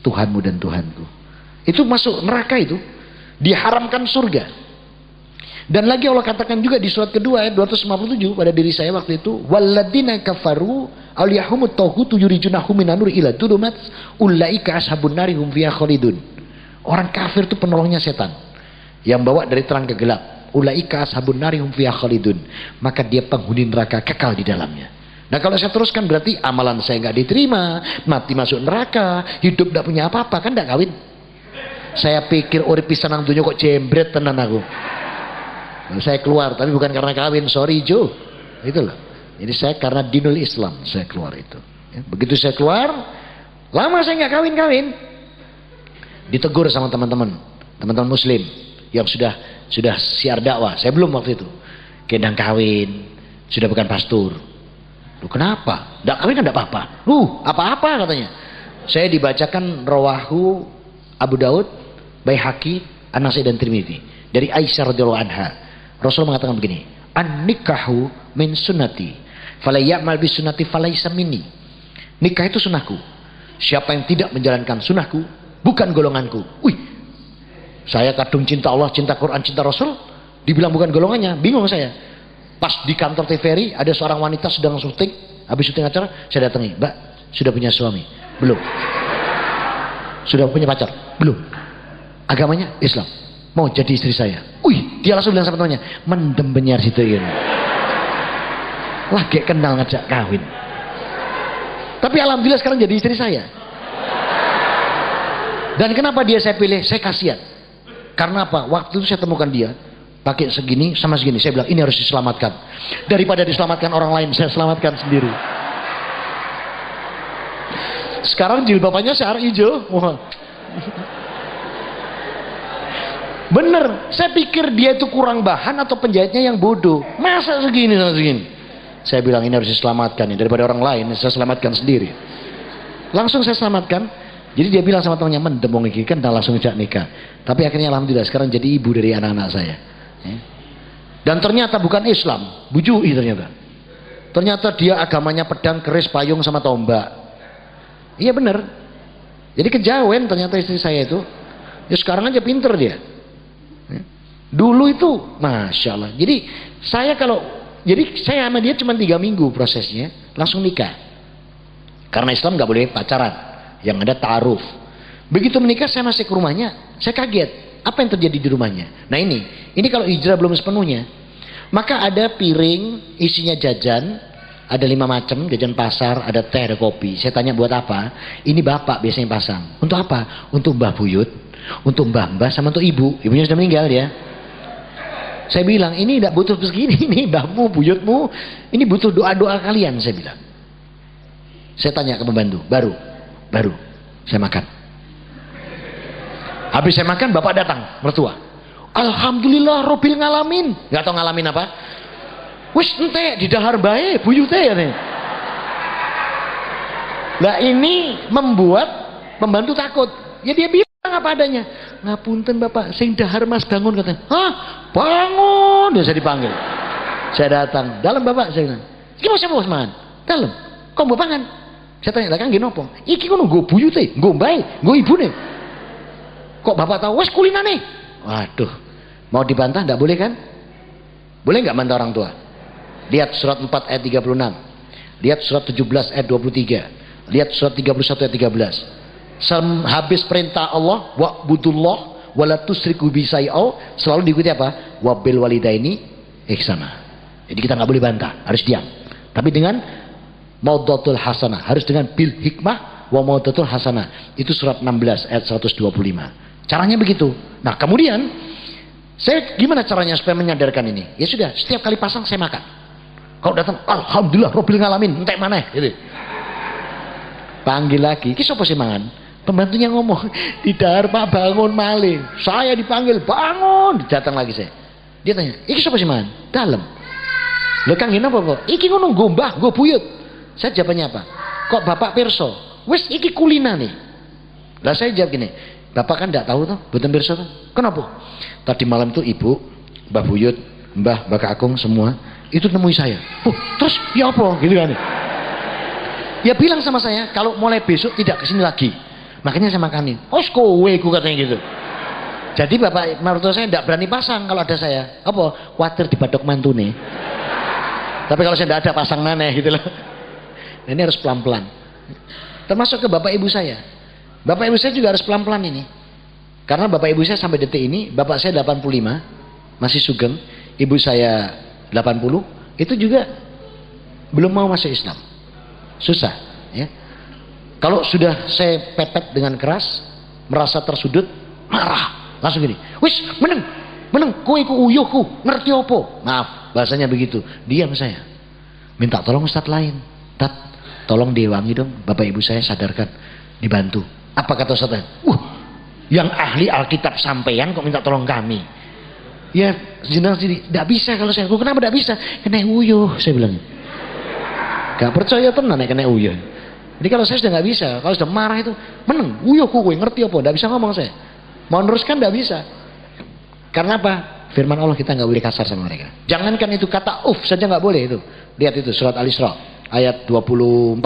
S1: Tuhanmu dan Tuhanku. Itu masuk neraka itu. Diharamkan surga. Dan lagi Allah katakan juga di surat kedua ayat 257 pada diri saya waktu itu, walladzina kafaru auliyahumut taghutu yurijunahum minan nur ila dulumat ulaika ashabun nari hum fiha khalidun. Orang kafir itu penolongnya setan yang bawa dari terang ke gelap. Ulaika ashabun nari hum fiha khalidun. Maka dia penghuni neraka kekal di dalamnya. Nah kalau saya teruskan berarti amalan saya nggak diterima, mati masuk neraka, hidup tidak punya apa-apa, kan tidak kawin. Saya pikir urip pisan nang donya kok jembret tenan aku. Nah, saya keluar tapi bukan karena kawin, sorry Jo. Itu loh. Jadi saya karena dinul Islam saya keluar itu. Ya, begitu saya keluar, lama saya nggak kawin-kawin. Ditegur sama teman-teman Muslim yang sudah siar dakwah. Saya belum waktu itu. Kendang kawin, sudah bukan pastor. Loh, kenapa? Nggak kawin kan nggak apa-apa. Apa-apa katanya. Saya dibacakan rawahu Abu Daud, Baihaqi, An-Nasai dan Tirmidzi dari Aisyah radhiyallahu anha. Rasul mengatakan begini, an-nikahu min sunnati fala ya'mal bi sunnati falaysa minni. Nikah itu sunnahku. Siapa yang tidak menjalankan sunnahku bukan golonganku. Wih. Saya kadung cinta Allah, cinta Quran, cinta Rasul, dibilang bukan golongannya, bingung saya. Pas di kantor TVRI ada seorang wanita sedang syuting, habis syuting acara, saya datangi, "Mbak, sudah punya suami?" "Belum." "Sudah punya pacar?" "Belum." "Agamanya Islam?" "Mau jadi istri saya." Wih, dia langsung bilang sama temannya, "Mendem benyar situ ini." Lagi kenal ngajak kawin. Tapi alhamdulillah sekarang jadi istri saya. Dan kenapa dia saya pilih? Saya kasihan. Karena apa? Waktu itu saya temukan dia pakai segini sama segini. Saya bilang ini harus diselamatkan. Daripada diselamatkan orang lain, saya selamatkan sendiri. Sekarang jilbabannya syar'i hijau. Bener, saya pikir dia itu kurang bahan atau penjahitnya yang bodoh. Masa segini sama segini? Saya bilang ini harus diselamatkan nih. Daripada orang lain, saya selamatkan sendiri. Langsung saya selamatkan. Jadi dia bilang sama temannya, mendemong iki kan langsung ajak nikah. Tapi akhirnya alhamdulillah sekarang jadi ibu dari anak-anak saya. Dan ternyata bukan Islam, bujui ternyata. Ternyata dia agamanya pedang, keris, payung sama tombak. Iya bener. Jadi kejauhan ternyata istri saya itu. Ya sekarang aja pinter dia. Dulu itu, masya Allah. Jadi saya sama dia cuma 3 minggu prosesnya, langsung nikah. Karena Islam nggak boleh pacaran, yang ada ta'aruf. Begitu menikah saya masih ke rumahnya, saya kaget. Apa yang terjadi di rumahnya? Nah ini kalau hijrah belum sepenuhnya. Maka ada piring isinya jajan, ada 5 macam, jajan pasar, ada teh, ada kopi. Saya tanya buat apa? Ini bapak biasanya pasang. Untuk apa? Untuk Mbah Buyut, untuk Mbah, sama untuk ibu. Ibunya sudah meninggal ya. Saya bilang, ini tidak butuh begini, ini mbahmu, buyutmu, ini butuh doa-doa kalian, saya bilang. Saya tanya ke pembantu, baru, saya makan. Habis saya makan, bapak datang, mertua. Alhamdulillah, Robil ngalamin. Gak tau ngalamin apa? Wis ente di dahar bae, buyute ya nih. Nah ini membuat pembantu takut. Ya dia bilang apa adanya. Ngapunten bapak, sing dahar mas bangun katanya. Hah? Bangun! Dia saya dipanggil. Saya datang. Dalam bapak, saya bilang. Iki mau siapa man? Dalam. Kok mau pangan? Saya tanya, lah kan gini opo? Iki kono nggo buyute, nggo mbae, nggo ibune. Kok bapak tahu? Wes kulinane. Waduh. Mau dibantah enggak boleh kan? Boleh enggak bantah orang tua? Lihat surat 4 ayat 36. Lihat surat 17 ayat 23. Lihat surat 31 ayat 13. Habis perintah Allah, wa'budullah wala tusyriku bi syai'au, selalu diikuti apa? Wabil walidaini ihsana. Jadi kita enggak boleh bantah, harus diam. Tapi dengan maudatul hasanah, harus dengan bil hikmah wa maudatul hasanah. Itu surat 16 ayat 125. Caranya begitu. Nah, kemudian saya gimana caranya supaya menyadarkan ini? Ya sudah, setiap kali pasang saya makan. Kalau datang, alhamdulillah Robil ngalamin, entek maneh gitu. Panggil lagi, iki sapa sih mangan? Pembantunya ngomong, "Tidak, Pak, bangun maling." Saya dipanggil, "Bangun." Datang lagi saya. Dia tanya, "Iki sapa sih mangan?" Dalam. Lho Kang ngene apa kok? Iki ngono nggo Mbah, nggo buyut. Saya jawabannya apa? Kok Bapak pirsa? Wis iki kulinane. Lah saya jawab gini, Bapak kan enggak tahu tuh, mboten pirsa tuh. Kenapa? Tadi malam tuh Ibu, Mbah Buyut, Mbah Kakung semua itu nemui saya. Terus ya apa? Gitu kan. Ya bilang sama saya, kalau mulai besok tidak kesini lagi. Makanya saya makanin. Kowe ku katanya gitu. Jadi Bapak mertua saya tidak berani pasang kalau ada saya. Apa? Khawatir dibadok mantune. Tapi kalau saya tidak ada pasang maneh gitu loh. Nah, ini harus pelan-pelan. Termasuk ke Bapak Ibu saya. Bapak Ibu saya juga harus pelan-pelan ini. Karena Bapak Ibu saya sampai detik ini, Bapak saya 85, masih sugeng. Ibu saya 80, itu juga belum mau masuk Islam. Susah, ya. Kalau sudah saya pepet dengan keras, merasa tersudut, marah, langsung gini. Wis, meneng, kowe iku uyuhku, ngerti apa? Maaf, bahasanya begitu. Diam saya. Minta tolong ustadz lain. Tat, tolong diwangi dong, Bapak Ibu saya sadarkan, dibantu. Apa kata ustadz? Yang ahli Alkitab sampeyan kok minta tolong kami? Ya, jenengan sendiri, tidak bisa kalau saya. Kenapa tidak bisa? Kena uyuh, saya bilang. Gak percaya tenan nek kena uyuh. Jadi kalau saya sudah nggak bisa, kalau sudah marah itu, meneng, uyuh kowe ngerti apa? Tidak bisa ngomong saya. Mau meneruskan tidak bisa. Karena apa? Firman Allah kita nggak boleh kasar sama mereka. Jangankan itu kata saja nggak boleh itu. Lihat itu surat Al-Isra ayat 24.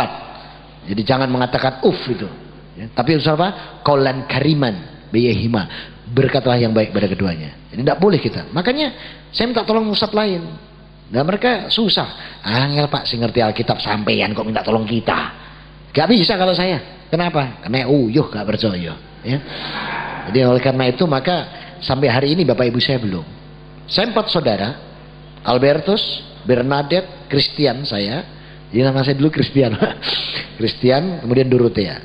S1: Jadi jangan mengatakan itu. Ya, tapi usaha apa? Qaulan kariman biyahima. Berkatalah yang baik pada keduanya. Jadi tidak boleh kita. Makanya saya minta tolong ustadz lain. Nah mereka susah. Angel Pak, sing ngerti Alkitab sampeyan kok minta tolong kita. Gak bisa kalau saya. Kenapa? Karena uyuh gak percaya. Ya. Jadi oleh karena itu maka sampai hari ini Bapak Ibu saya belum. Saya 4 saudara. Albertus, Bernadette, Christian saya. Jadi nama saya dulu Christian. Christian, kemudian Dorothea.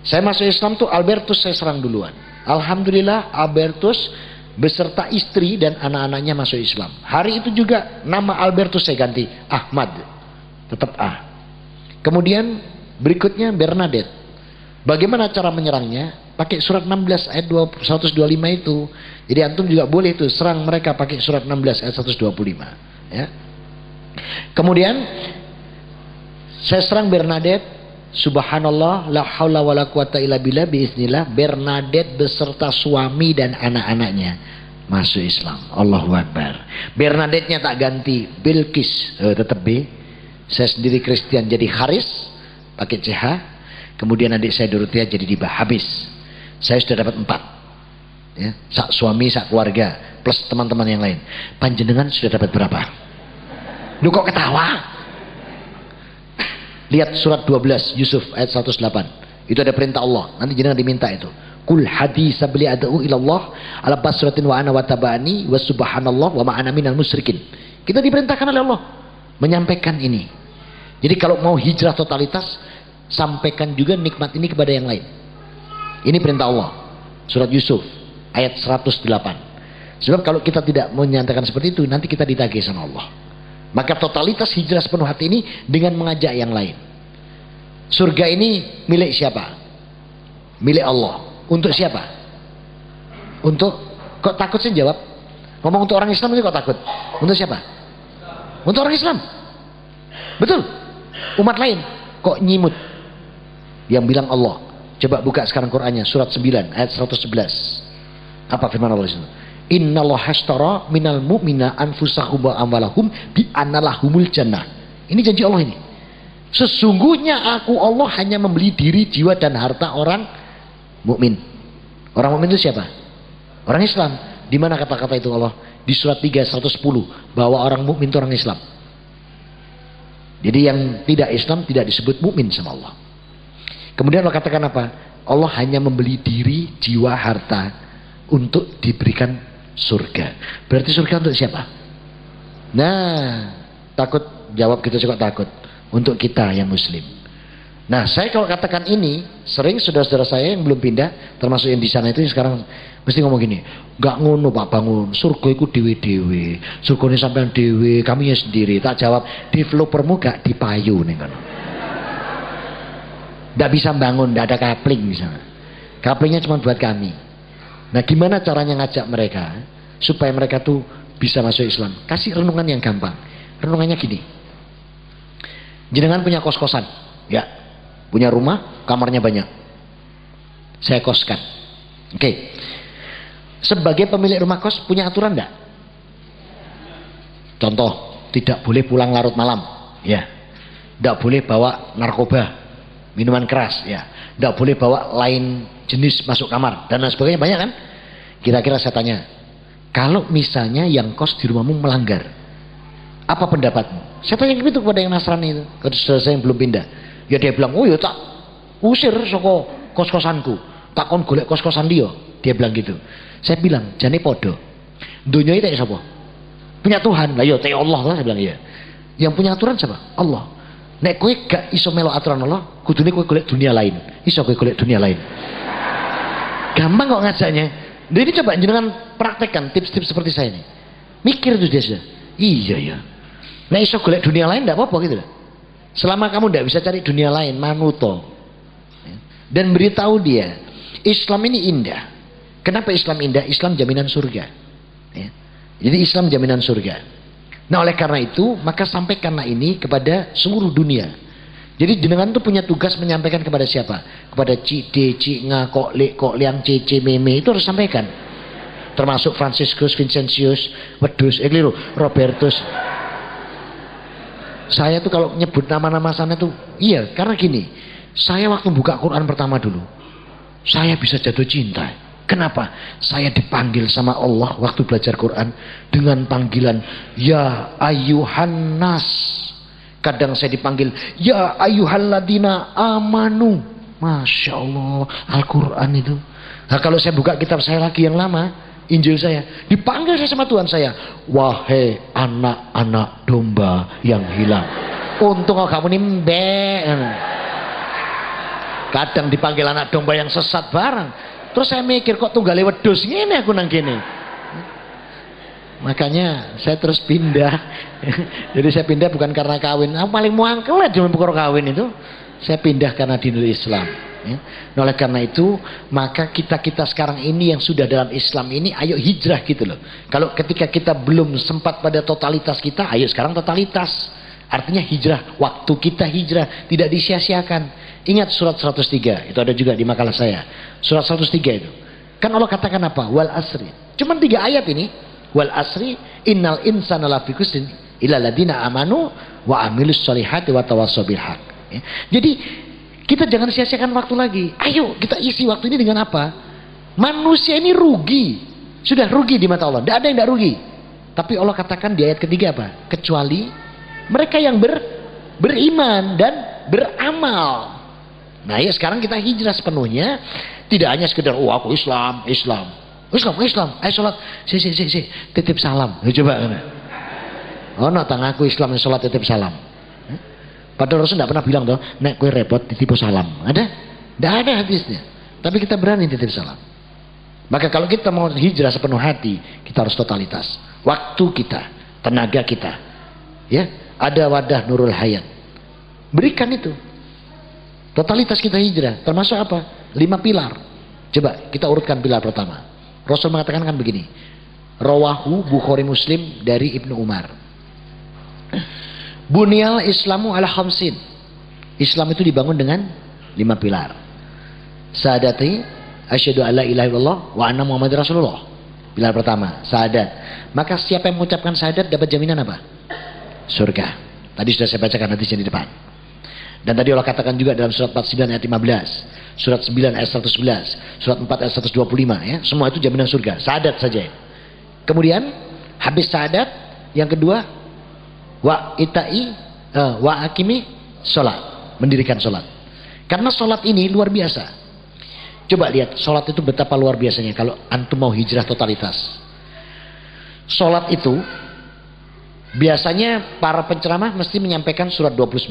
S1: Saya masuk Islam tuh Albertus saya serang duluan. Alhamdulillah Albertus beserta istri dan anak-anaknya masuk Islam. Hari itu juga nama Albertus saya ganti Ahmad. Tetap A. Kemudian berikutnya Bernadette. Bagaimana cara menyerangnya? Pakai surat 16 ayat 125 itu. Jadi antum juga boleh itu serang mereka pakai surat 16 ayat 125. Ya. Kemudian saya serang Bernadette. Subhanallah, la haula wala quwata illa billah, biiznillah Bernadette beserta suami dan anak-anaknya masuk Islam. Allahu Akbar. Bernadette-nya tak ganti Bilqis, tetap B. Saya sendiri Christian jadi Haris pakai CH. Kemudian adik saya Dorothea jadi Dibah. Habis. Saya sudah dapat 4. Ya, sak suami, sak keluarga plus teman-teman yang lain. Panjenengan sudah dapat berapa? Lu kok ketawa? Lihat surat 12 Yusuf ayat 108. Itu ada perintah Allah. Nanti jenengan diminta itu. Kul hadis sabli ad'u ilallah ala basratin wa ana wa tabani wa subhanallah wa ma'ana minal musyrikin. Kita diperintahkan oleh Allah menyampaikan ini. Jadi kalau mau hijrah totalitas, sampaikan juga nikmat ini kepada yang lain. Ini perintah Allah. Surat Yusuf ayat 108. Sebab kalau kita tidak menyatakan seperti itu, nanti kita ditagih sama Allah. Maka totalitas hijrah sepenuh hati ini dengan mengajak yang lain. Surga ini milik siapa? Milik Allah. Untuk siapa? Untuk, kok takut sih jawab? Ngomong untuk orang Islam itu kok takut? Untuk siapa? Untuk orang Islam. Betul. Umat lain kok nyimut? Yang bilang Allah. Coba buka sekarang Qur'annya, surat 9 ayat 111. Apa firman Allah di situ? Innallaha hashtara minal mu'mina anfusahum wa amwalahum bi annalahumul jannah. Ini janji Allah ini. Sesungguhnya aku Allah hanya membeli diri, jiwa dan harta orang mukmin. Orang mukmin itu siapa? Orang Islam. Di mana kata-kata itu Allah? Di surat 3 110 bahwa orang mukmin itu orang Islam. Jadi yang tidak Islam tidak disebut mukmin sama Allah. Kemudian Allah katakan apa? Allah hanya membeli diri, jiwa, harta untuk diberikan surga. Berarti surga untuk siapa? Nah, takut jawab gitu juga takut. Untuk kita yang muslim. Nah, saya kalau katakan ini, sering saudara-saudara saya yang belum pindah, termasuk yang di sana itu sekarang mesti ngomong gini, gak ngono Pak Bangun, surga itu dewe-dewe, surga ini sampean dewe, kami ya sendiri. Tak jawab, developermu gak dipayu nih kan. Gak bisa bangun, gak ada kapling misalnya. Kaplingnya cuma buat kami. Nah, gimana caranya ngajak mereka supaya mereka tuh bisa masuk Islam? Kasih renungan yang gampang. Renungannya gini. Jenengan punya kos-kosan, ya. Punya rumah, kamarnya banyak. Saya koskan. Oke. Sebagai pemilik rumah kos punya aturan enggak? Contoh, tidak boleh pulang larut malam, ya. Tidak boleh bawa narkoba, minuman keras, ya. Tidak boleh bawa lain jenis masuk kamar dan lain sebagainya, banyak kan? Kira-kira saya tanya, kalau misalnya yang kos di rumahmu melanggar, apa pendapatmu? Saya tanya gitu kepada yang Nasrani itu, ke saudara saya yang belum pindah. Ya dia bilang, oh ya tak usir soko kos-kosanku, tak kon golek kos-kosan dia. Dia bilang gitu. Saya bilang, jane podo. Dunia itu siapa? Punya Tuhan. Lah ya teh Allah lah, saya bilang iya. Yang punya aturan siapa? Allah. Nek kowe gak iso melok aturan Allah, kudune kowe golek dunia lain. Iso kowe golek dunia lain. Gampang kok ngajaknya. Nah, ini coba jenengan praktekkan tips-tips seperti saya ini. Mikir tuh dia sudah. Iya ya. Nek iso golek dunia lain enggak apa-apa gitu lah. Selama kamu tidak bisa cari dunia lain, manuto. Dan beritahu dia, Islam ini indah. Kenapa Islam indah? Islam jaminan surga. Ya. Jadi Islam jaminan surga. Nah oleh karena itu, maka sampaikanlah ini kepada seluruh dunia. Jadi jenengan tuh punya tugas menyampaikan kepada siapa? Kepada Cik D, Cik Nga, Kok Liang, Cece, Meme, itu harus sampaikan. Termasuk Franciscus, Vincentius, Wedus, Robertus. Saya tuh kalau nyebut nama-nama sana tuh, iya, karena gini, saya waktu buka Quran pertama dulu, saya bisa jatuh cinta. Kenapa? Saya dipanggil sama Allah waktu belajar Quran dengan panggilan Ya Ayyuhan Nas. Kadang saya dipanggil Ya Ayyuhalladina Amanu. Masya Allah, Al-Quran itu. Nah kalau saya buka kitab saya lagi yang lama, Injil saya, dipanggil saya sama Tuhan saya, wahai anak-anak domba yang hilang. Untung kamu nimbe. Kadang dipanggil anak domba yang sesat bareng. Terus saya mikir kok tunggale wedhus ngene aku nang kene. Makanya saya terus pindah. Jadi saya pindah bukan karena kawin. Aku paling muangkel aja perkara kawin itu. Saya pindah karena dinul Islam. Ya. Nah, oleh karena itu maka kita sekarang ini yang sudah dalam Islam ini ayo hijrah gitu loh. Kalau ketika kita belum sempat pada totalitas kita, ayo sekarang totalitas. Artinya hijrah, waktu kita hijrah tidak disia-siakan. Ingat surat 103, itu ada juga di makalah saya. Surat 103 itu. Kan Allah katakan apa? Wal asri. Cuman 3 ayat ini. Wal asri innal insana lafi khusrin illa ladina amanu wa amilus solihati wa tawassaw bil haq. Ya. Jadi kita jangan sia-siakan waktu lagi. Ayo kita isi waktu ini dengan apa? Manusia ini rugi. Sudah rugi di mata Allah. Tidak ada yang tidak rugi. Tapi Allah katakan di ayat ketiga apa? Kecuali mereka yang beriman dan beramal. Nah ya sekarang kita hijrah sepenuhnya, tidak hanya sekedar oh aku Islam, ayo sholat, si, titip salam, ya, coba. Oh no, tangaku Islam sholat titip salam. Padahal Rasul tidak pernah bilang toh, nek kue repot titip salam, ada? Tidak ada hadisnya. Tapi kita berani titip salam. Maka kalau kita mau hijrah sepenuh hati, kita harus totalitas. Waktu kita, tenaga kita, ya ada wadah Nurul Hayat. Berikan itu. Totalitas kita hijrah, termasuk apa? 5 pilar. Coba kita urutkan pilar pertama. Rasul mengatakan kan begini. Rawahu Bukhari Muslim dari Ibnu Umar. Bunyal Islamu ala khamsin. Islam itu dibangun dengan 5 pilar. Sahadati asyhadu alla ilaha illallah wa anna muhammadar rasulullah. Pilar pertama, syahadat. Maka siapa yang mengucapkan syahadat dapat jaminan apa? Surga. Tadi sudah saya bacakan hadisnya di depan. Dan tadi Allah katakan juga dalam surat 49 ayat 15, surat 9 ayat 111, surat 4 ayat 125 ya. Semua itu jaminan surga. Syahadat saja. Kemudian habis syahadat, yang kedua wa akimi sholat, mendirikan sholat. Karena sholat ini luar biasa. Coba lihat sholat itu betapa luar biasanya kalau antum mau hijrah totalitas. Sholat itu biasanya para penceramah mesti menyampaikan surat 29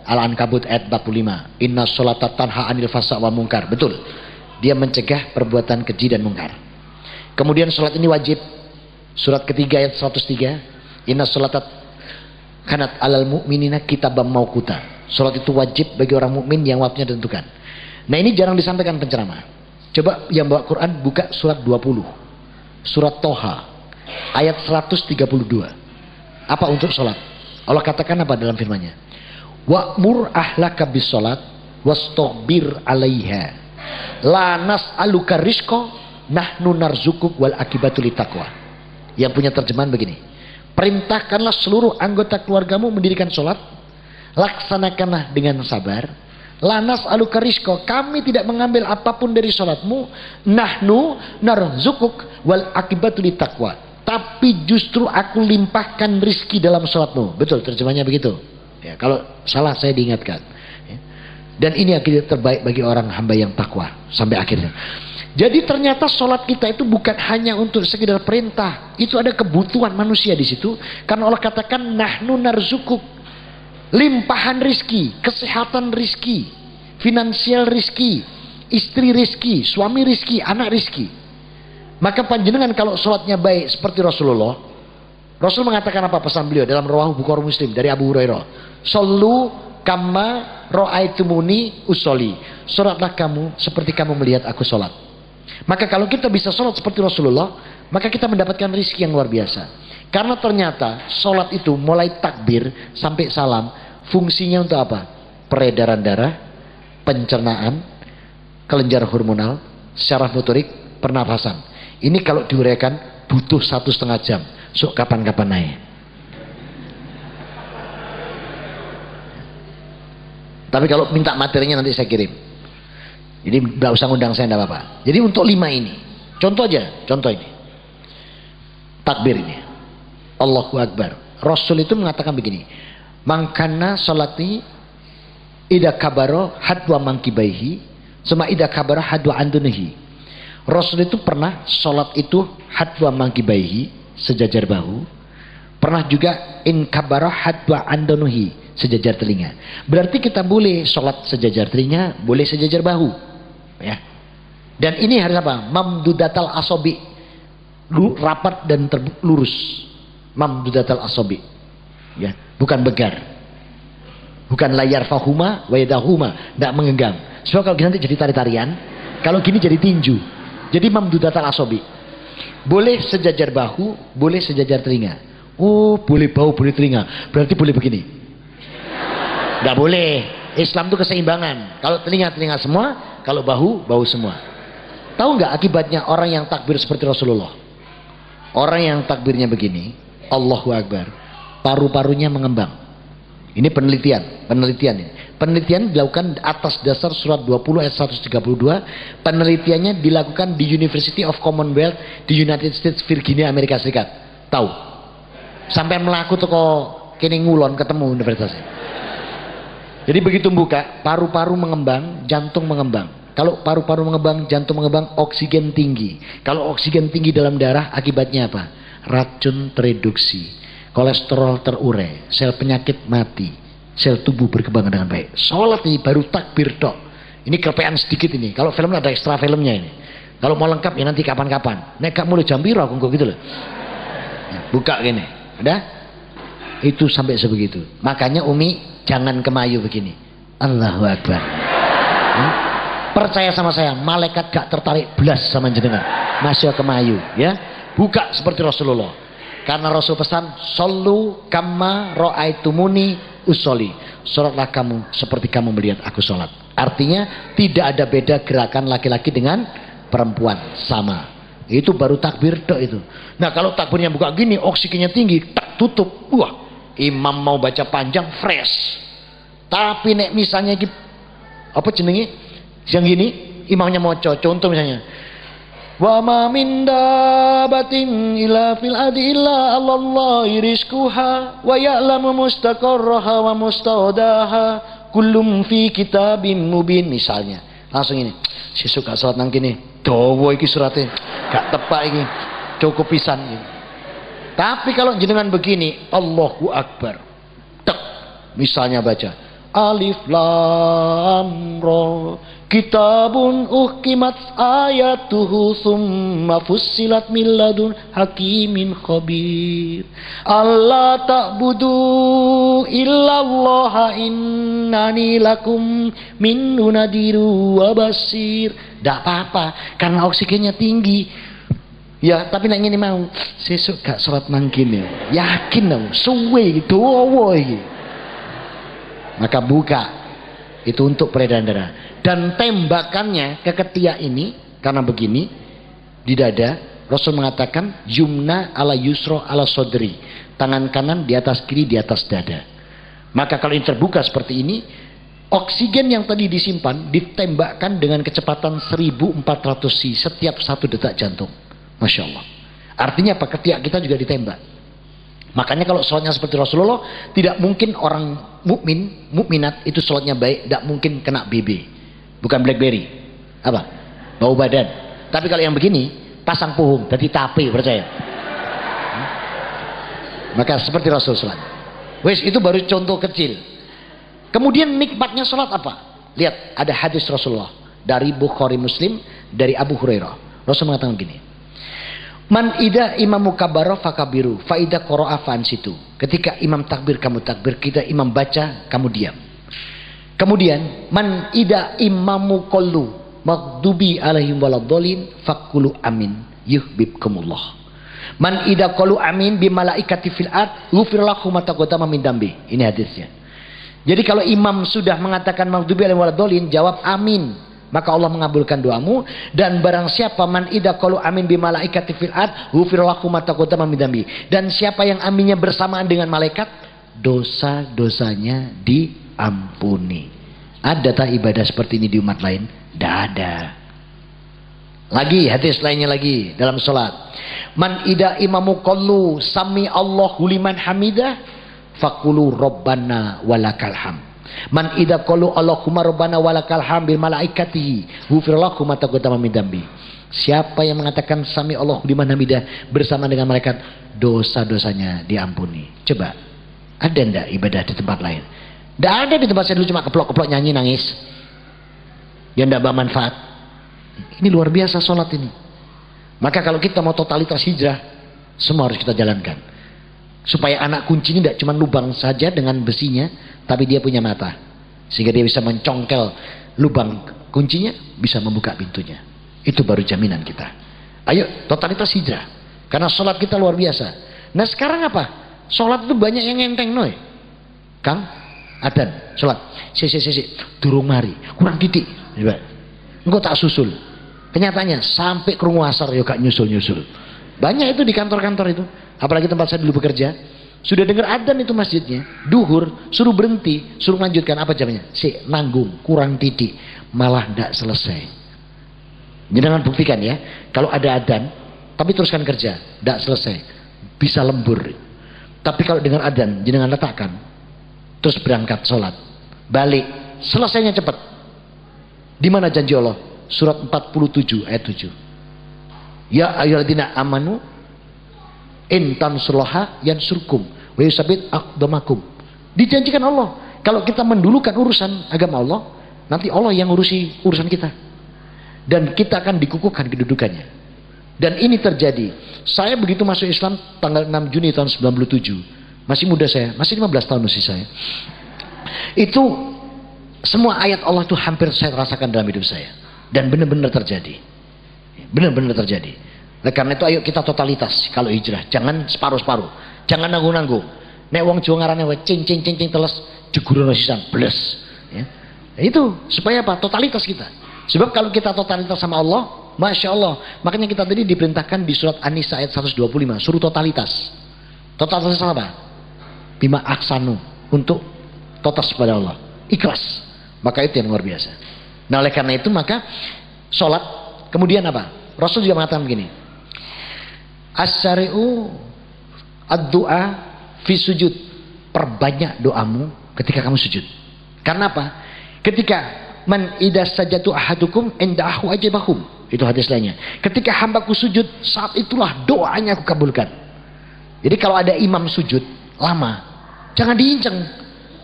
S1: Al-Ankabut ayat 45. Inna sholata tanha anil fasa wa mungkar. Betul. Dia mencegah perbuatan keji dan mungkar. Kemudian sholat ini wajib. Surat ketiga ayat 103. Inna sholata kanat alal mu'minina kitabam mauquta. Sholat itu wajib bagi orang mukmin yang waktunya ditentukan. Nah ini jarang disampaikan penceramah. Coba yang bawa Quran buka surat 20. Surat Toha ayat 132. Apa untuk sholat? Allah katakan apa dalam firman-Nya? Wa'mur ahlaka bis sholat wastaghbir 'alaiha. La nas'aluka rizqa nahnu narzukuk wal akibatu litaqwa. Yang punya terjemahan begini. Perintahkanlah seluruh anggota keluargamu mendirikan sholat, laksanakanlah dengan sabar. La nas'aluka rizqa, kami tidak mengambil apapun dari sholatmu. Nahnu narzukuk wal akibatu litaqwa. Tapi justru aku limpahkan rizki dalam sholatmu. Betul terjemahnya begitu. Ya, kalau salah saya diingatkan. Ya. Dan ini akidah terbaik bagi orang hamba yang takwa sampai akhirnya. Jadi ternyata sholat kita itu bukan hanya untuk sekedar perintah. Itu ada kebutuhan manusia di situ. Karena Allah katakan nahnu narzukuk. Limpahan rizki, kesehatan rizki, finansial rizki, istri rizki, suami rizki, anak rizki. Maka panjenengan kalau sholatnya baik seperti Rasulullah, Rasul mengatakan apa pesan beliau dalam Rawahu Bukhari Muslim dari Abu Hurairah? Sallu kama ra'aitumuni usolli. Sholatlah kamu seperti kamu melihat aku sholat. Maka kalau kita bisa sholat seperti Rasulullah, maka kita mendapatkan rizki yang luar biasa. Karena ternyata sholat itu mulai takbir sampai salam fungsinya untuk apa? Peredaran darah, pencernaan, kelenjar hormonal, syaraf motorik, pernafasan. Ini kalau diuraikan butuh 1,5 jam. So kapan-kapan naik. Tapi kalau minta materinya nanti saya kirim. Jadi nggak usah ngundang saya, nggak apa-apa. Jadi untuk 5 ini, contoh aja, contoh ini. Takbir ini. Allahu Akbar. Rasul itu mengatakan begini. Mangkana sholati ida kabaro hadwa mangkibaihi sama ida kabaro hadwa andunihi. Rasul itu pernah sholat itu hadwa mangkibaihi, sejajar bahu. Pernah juga in kabaro hadwa andonuhi, sejajar telinga. Berarti kita boleh sholat sejajar telinga, boleh sejajar bahu, ya. Dan ini harus apa? Mamdudatal asobi, rapat dan lurus. Mamdudatal asobi, ya, bukan begar, bukan layar fahuma wayadahuma, tidak menggenggam. Sebab kalau nanti jadi tari-tarian, kalau gini jadi tinju. Jadi mamdudatal asobi, boleh sejajar bahu, boleh sejajar telinga. Oh, boleh bahu, boleh telinga. Berarti boleh begini. Nggak boleh. Islam itu keseimbangan. Kalau telinga semua, kalau bahu semua. Tahu nggak akibatnya orang yang takbir seperti Rasulullah? Orang yang takbirnya begini, Allahu Akbar, paru-parunya mengembang. Ini penelitian ini. Penelitian dilakukan atas dasar surat 20 ayat 132. Penelitiannya dilakukan di University of Commonwealth di United States Virginia, Amerika Serikat. Tahu? Sampai melaku toko kene ngulon ketemu universitasnya. Jadi begitu buka, paru-paru mengembang, jantung mengembang. Kalau paru-paru mengembang, jantung mengembang, oksigen tinggi. Kalau oksigen tinggi dalam darah, akibatnya apa? Racun tereduksi, kolesterol terurai, sel penyakit mati, sel tubuh berkembang dengan baik. Sholat ini baru takbir tok. Ini kepean sedikit ini. Kalau film ada ekstra filmnya ini. Kalau mau lengkap ya nanti kapan-kapan. Nek gak mulai jam piro aku gitu loh. Buka gini, udah? Itu sampai sebegitu. Makanya Umi jangan kemayu begini. Allahu Akbar. Percaya sama saya, malaikat gak tertarik belas sama jenengan. Masih kemayu, ya. Buka seperti Rasulullah. Karena Rasul pesan, "Shollu kama ra'aitumuni usolli." Salatlah kamu seperti kamu melihat aku salat. Artinya tidak ada beda gerakan laki-laki dengan perempuan, sama. Itu baru takbir tok itu. Nah, kalau takbirnya buka gini, oksigennya tinggi, tak tutup. Wah, imam mau baca panjang fresh. Tapi nek misalnya apa jenenge? Yang gini, imamnya mau contoh misalnya. Wa ma min dabatin illa fil ardi illa Allahi rizquha wa ya'lamu mustaqarraha wa mustawdaha kullum fi kitabim mubin misalnya. Langsung ini. Si suka salat nang kene. Dawa iki surate. Gak tepak iki. Cukup pisan iki. Tapi kalau jenengan begini, Allahu Akbar. Tek. Misalnya baca Alif Lam Ra Kitabun uhkimat ayatuhu summa fussilat min ladun hakimin khabir. Allah ta'budu illallah innani lakum minhu nadiru wa basir. Tidak apa-apa karena oksigennya tinggi. Ya, tapi nek ngene mau sesuk gak salat mangkin ya. Yakin dong, suwe dawa iki. Maka buka itu untuk peredaran darah. Dan tembakannya ke ketiak ini karena begini di dada, Rasul mengatakan yumna ala yusro ala sodri, tangan kanan di atas kiri di atas dada. Maka kalau ini terbuka seperti ini, oksigen yang tadi disimpan ditembakkan dengan kecepatan 1400 c setiap 1 detak jantung. Masya Allah. Artinya apa? Ketiak kita juga ditembak. Makanya kalau sholatnya seperti Rasulullah, tidak mungkin orang mukminat itu sholatnya baik, tidak mungkin kena BB, bukan BlackBerry, apa? Bau badan. Tapi kalau yang begini, pasang puhung, jadi tape, percaya. Maka seperti Rasul sholat. Wes itu baru contoh kecil. Kemudian nikmatnya sholat apa? Lihat, ada hadis Rasulullah dari Bukhari Muslim dari Abu Hurairah. Rasul mengatakan begini. Man ida imamu kabaro fakabiru faida qara'a fansitu. Ketika imam takbir kamu takbir, kita imam baca kamu diam. Kemudian man ida imamu qallu maghdubi alaihim waladhdallin faqulu amin yuhibbukumullah. Man ida qalu amin bi malaikati fil ard ghufir lahum ma taqaddama min dambi. Ini hadisnya. Jadi kalau imam sudah mengatakan maghdubi alaihim waladhdallin, jawab amin. Maka Allah mengabulkan doamu. Dan barang siapa man ida qalu amin bi malaikati fil ard ghufir lahum ma taqaddama min dambi. Dan siapa yang aminnya bersamaan dengan malaikat, dosa-dosanya diampuni. Ada tak ibadah seperti ini di umat lain? Tidak ada. Lagi hadis lainnya lagi dalam salat. Man ida imamu qallu sami Allahu liman hamidah faqulu rabbana walakal hamd. Man idza qalu Allahumma rabbana walakal hamd bil malaikatihi ghufir lahum ma taqaddama min dambi. Siapa yang mengatakan sami Allahu liman hamidah bersama dengan malaikat, dosa-dosanya diampuni. Coba, ada ndak ibadah di tempat lain? Ndak ada. Di tempat saya dulu cuma keplok-keplok nyanyi nangis. Ya ndak bermanfaat. Ini luar biasa sholat ini. Maka kalau kita mau totalitas hijrah, semua harus kita jalankan. Supaya anak kunci ini tidak cuma lubang saja dengan besinya, tapi dia punya mata. Sehingga dia bisa mencongkel lubang kuncinya, bisa membuka pintunya. Itu baru jaminan kita. Ayo totalitas hijrah. Karena sholat kita luar biasa. Nah sekarang apa? Sholat itu banyak yang ngenteng noy. Kang, adan, sholat. Si, durung mari, kurang titik. Engkau tak susul. Kenyataannya sampai kerungu asar ya gak nyusul. Banyak itu di kantor-kantor itu. Apalagi tempat saya dulu bekerja. Sudah dengar adzan itu masjidnya, duhur, suruh berhenti, suruh lanjutkan. Apa jamnya? Si nanggung, kurang titik, malah tidak selesai. Jangan buktikan ya, kalau ada adzan, tapi teruskan kerja, tidak selesai, bisa lembur. Tapi kalau dengar adzan, jangan letakkan, terus berangkat sholat, balik, selesainya cepat. Di mana janji Allah? Surat 47 ayat 7. Ya ayyuhalladzina amanu in tansurullaha yansurkum wa yusabbit aqdamakum. Dijanjikan Allah, kalau kita mendulukan urusan agama Allah, nanti Allah yang ngurusi urusan kita. Dan kita akan dikukuhkan kedudukannya. Dan ini terjadi. Saya begitu masuk Islam tanggal 6 Juni tahun 97. Masih muda saya, masih 15 tahun usia saya. Itu semua ayat Allah itu hampir saya rasakan dalam hidup saya. Dan benar-benar terjadi. Benar-benar terjadi. Oleh karena itu ayo kita totalitas kalau hijrah. Jangan separuh-separuh. Jangan nanggung-nanggung. Nek wong Jawa ngarane wae cing teles jegurono sisan bles. Ya. Itu supaya apa? Totalitas kita. Sebab kalau kita totalitas sama Allah, Masya Allah. Makanya kita tadi diperintahkan di surat An-Nisa ayat 125. Suruh totalitas. Totalitas apa? Bima aksanu. Untuk totas kepada Allah. Ikhlas. Maka itu yang luar biasa. Nah oleh karena itu maka sholat. Kemudian apa? Rasul juga mengatakan begini. As-syari'u ad-du'a fi sujud. Perbanyak doamu ketika kamu sujud. Karena apa? Ketika man idas sajatu ahadukum indahu ajabahum. Itu hadis lainnya. Ketika hambaku sujud, saat itulah doanya aku kabulkan. Jadi kalau ada imam sujud lama, jangan diinceng.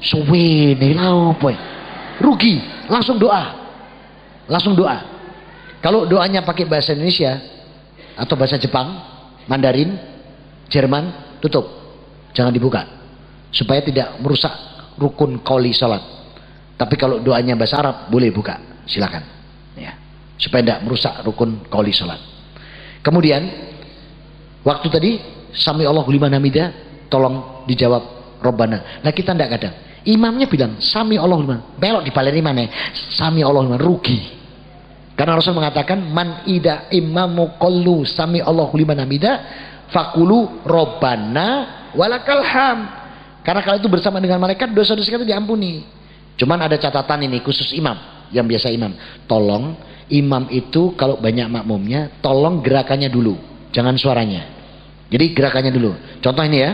S1: Suwe apa? Rugi, langsung doa. Langsung doa. Kalau doanya pakai bahasa Indonesia atau bahasa Jepang, Mandarin, Jerman, tutup. Jangan dibuka. Supaya tidak merusak rukun qauli salat. Tapi kalau doanya bahasa Arab boleh buka, silakan. Ya. Supaya tidak merusak rukun qauli salat. Kemudian waktu tadi sami Allahu liman hamidah, tolong dijawab Rabbana. Nah kita tidak kadang. Imamnya bilang sami Allahu liman, belok dibaleri mana? Sami Allahu liman, rugi. Karena Rasul mengatakan man ida imamu qallu sami Allahu liman hamidah fakulu Rabbana walakal ham. Karena kalau itu bersama dengan malaikat dosa-dosa kita diampuni. Cuman ada catatan ini khusus imam, yang biasa imam. Tolong imam itu kalau banyak makmumnya, tolong gerakannya dulu, jangan suaranya. Jadi gerakannya dulu. Contoh ini ya.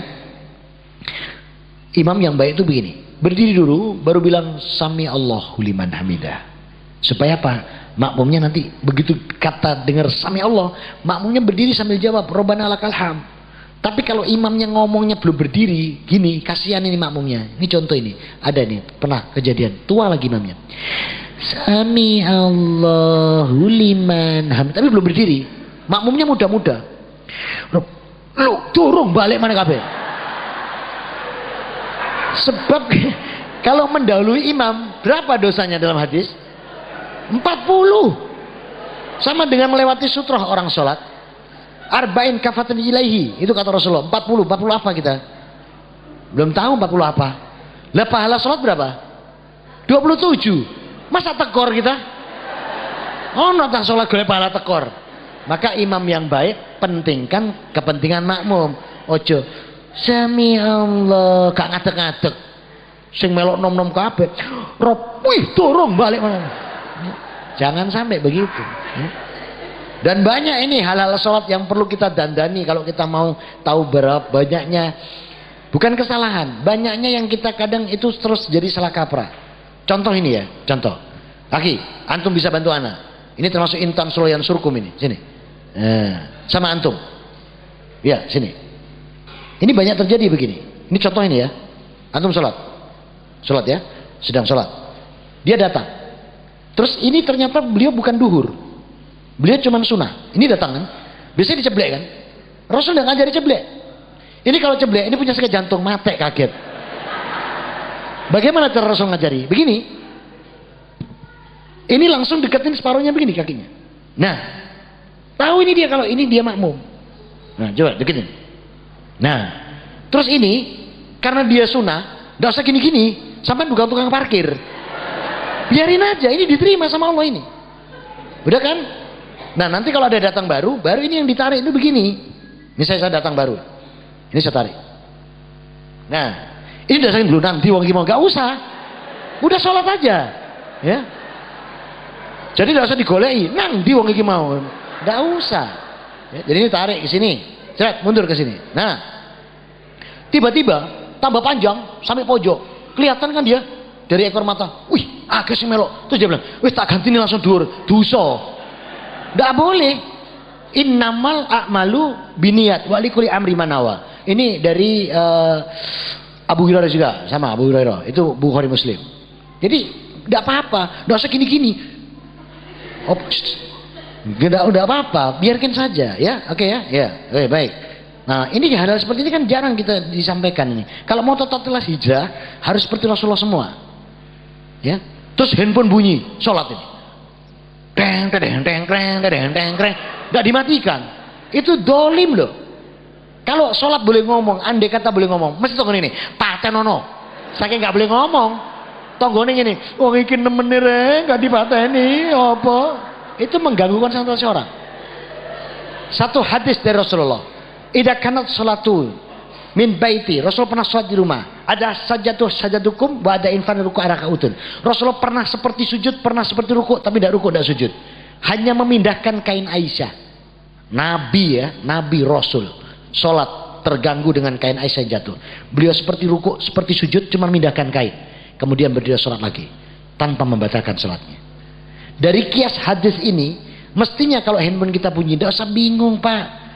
S1: Imam yang baik itu begini. Berdiri dulu, baru bilang sami Allahu liman hamidah. Supaya apa? Makmumnya nanti begitu kata dengar sami Allah, makmumnya berdiri sambil jawab Rabbana lakal ham. Tapi kalau imamnya ngomongnya belum berdiri, gini, kasihan ini makmumnya. Ini contoh ini, ada nih, pernah kejadian, tua lagi imamnya. Sami Allahu liman hamidah, tapi belum berdiri. Makmumnya muda-muda. Lu turun balik mana kabeh? Sebab kalau mendahului imam, berapa dosanya dalam hadis? 40. Sama dengan melewati sutroh orang sholat. Arba'in kafatan ilaihi. Itu kata Rasulullah. 40 apa kita? Belum tahu 40 apa. Lah pahala sholat berapa? 27. Masa tekor kita? Oh notah sholat gue pahala tekor. Maka imam yang baik pentingkan kepentingan makmum. Ojo sami Allah gak ngadeg-ngadeg. Sing melok nom-nom kabeh. Rob, wih turun balik mana. Jangan sampai begitu. Dan banyak ini hal-hal sholat yang perlu kita dandani kalau kita mau tahu berapa banyaknya. Bukan kesalahan, banyaknya yang kita kadang itu terus jadi salah kaprah. Contoh ini ya, contoh. Kaki, antum bisa bantu anak. Ini termasuk intan sulayan surkum ini. Sini. Sama antum. Ya, sini. Ini banyak terjadi begini. Ini contoh ini ya. Antum sholat. Sholat ya. Sedang sholat. Dia datang. Terus ini ternyata beliau bukan duhur. Beliau cuma sunnah. Ini datang kan. Biasanya diceblek kan. Rasul udah ngajari ceblek. Ini kalau ceblek, ini punya sakit jantung. Mate kaget. Bagaimana cara Rasul ngajari? Begini. Ini langsung deketin separuhnya begini kakinya. Nah. Tahu ini dia kalau ini dia makmum. Nah coba deketin. Nah. Terus ini. Karena dia sunnah. Gak usah gini-gini. Sampai bukan tukang parkir. Biarin aja, ini diterima sama Allah ini. Udah kan? Nah nanti kalau ada datang baru ini yang ditarik itu begini. Misalnya saya datang baru. Ini saya tarik. Nah, ini udah saya dulu nanti wong mau gak usah. Udah sholat aja. Ya. Jadi gak usah digolei. Nanti wong iki mau. Gak usah. Ya, jadi ini tarik ke sini. Seret, mundur ke sini. Nah. Tiba-tiba tambah panjang sampai pojok. Kelihatan kan dia? dari ekor mata. Wih, agak sing melok. Terus dia bilang, wis tak ganti ini langsung dhuwur. Dosa. Ndak boleh. Innamal a'malu biniat wa likulli amri manawa. Ini dari Abu Hurairah juga, sama Abu Hurairah. Itu Bukhari Muslim. Jadi ndak apa-apa, ndak usah gini-gini. Oh, udah apa-apa, biarkan saja ya. Oke ya. Ya, oke, baik. Nah, ini hal-hal seperti ini kan jarang kita disampaikan ini. Kalau mau totalitas hijrah harus seperti Rasulullah semua. Ya. Terus handphone bunyi, sholat ini. Teng teng teng teng teng teng teng. Enggak dimatikan. Itu dolim loh. Kalau sholat boleh ngomong, andai kata boleh ngomong, mesti tonggone ini, patenono. Saking nggak boleh ngomong, tonggone ini, wong iki nemen re, nggak dipateni, apa? Itu mengganggu konsentrasi orang. Satu hadis dari Rasulullah, idza kanat sholatu min baiti, Rasul pernah sholat di rumah, ada sajadukum wa ada infan ruku' rakaatun. Rasulullah pernah seperti sujud, pernah seperti ruku', tapi tidak ruku' tidak sujud. Hanya memindahkan kain Aisyah. Nabi ya, Nabi Rasul sholat terganggu dengan kain Aisyah jatuh. Beliau seperti ruku', seperti sujud, cuma memindahkan kain. Kemudian berdiri sholat lagi tanpa membatalkan sholatnya. Dari kias hadis ini, mestinya kalau handphone kita bunyi, tidak usah bingung Pak.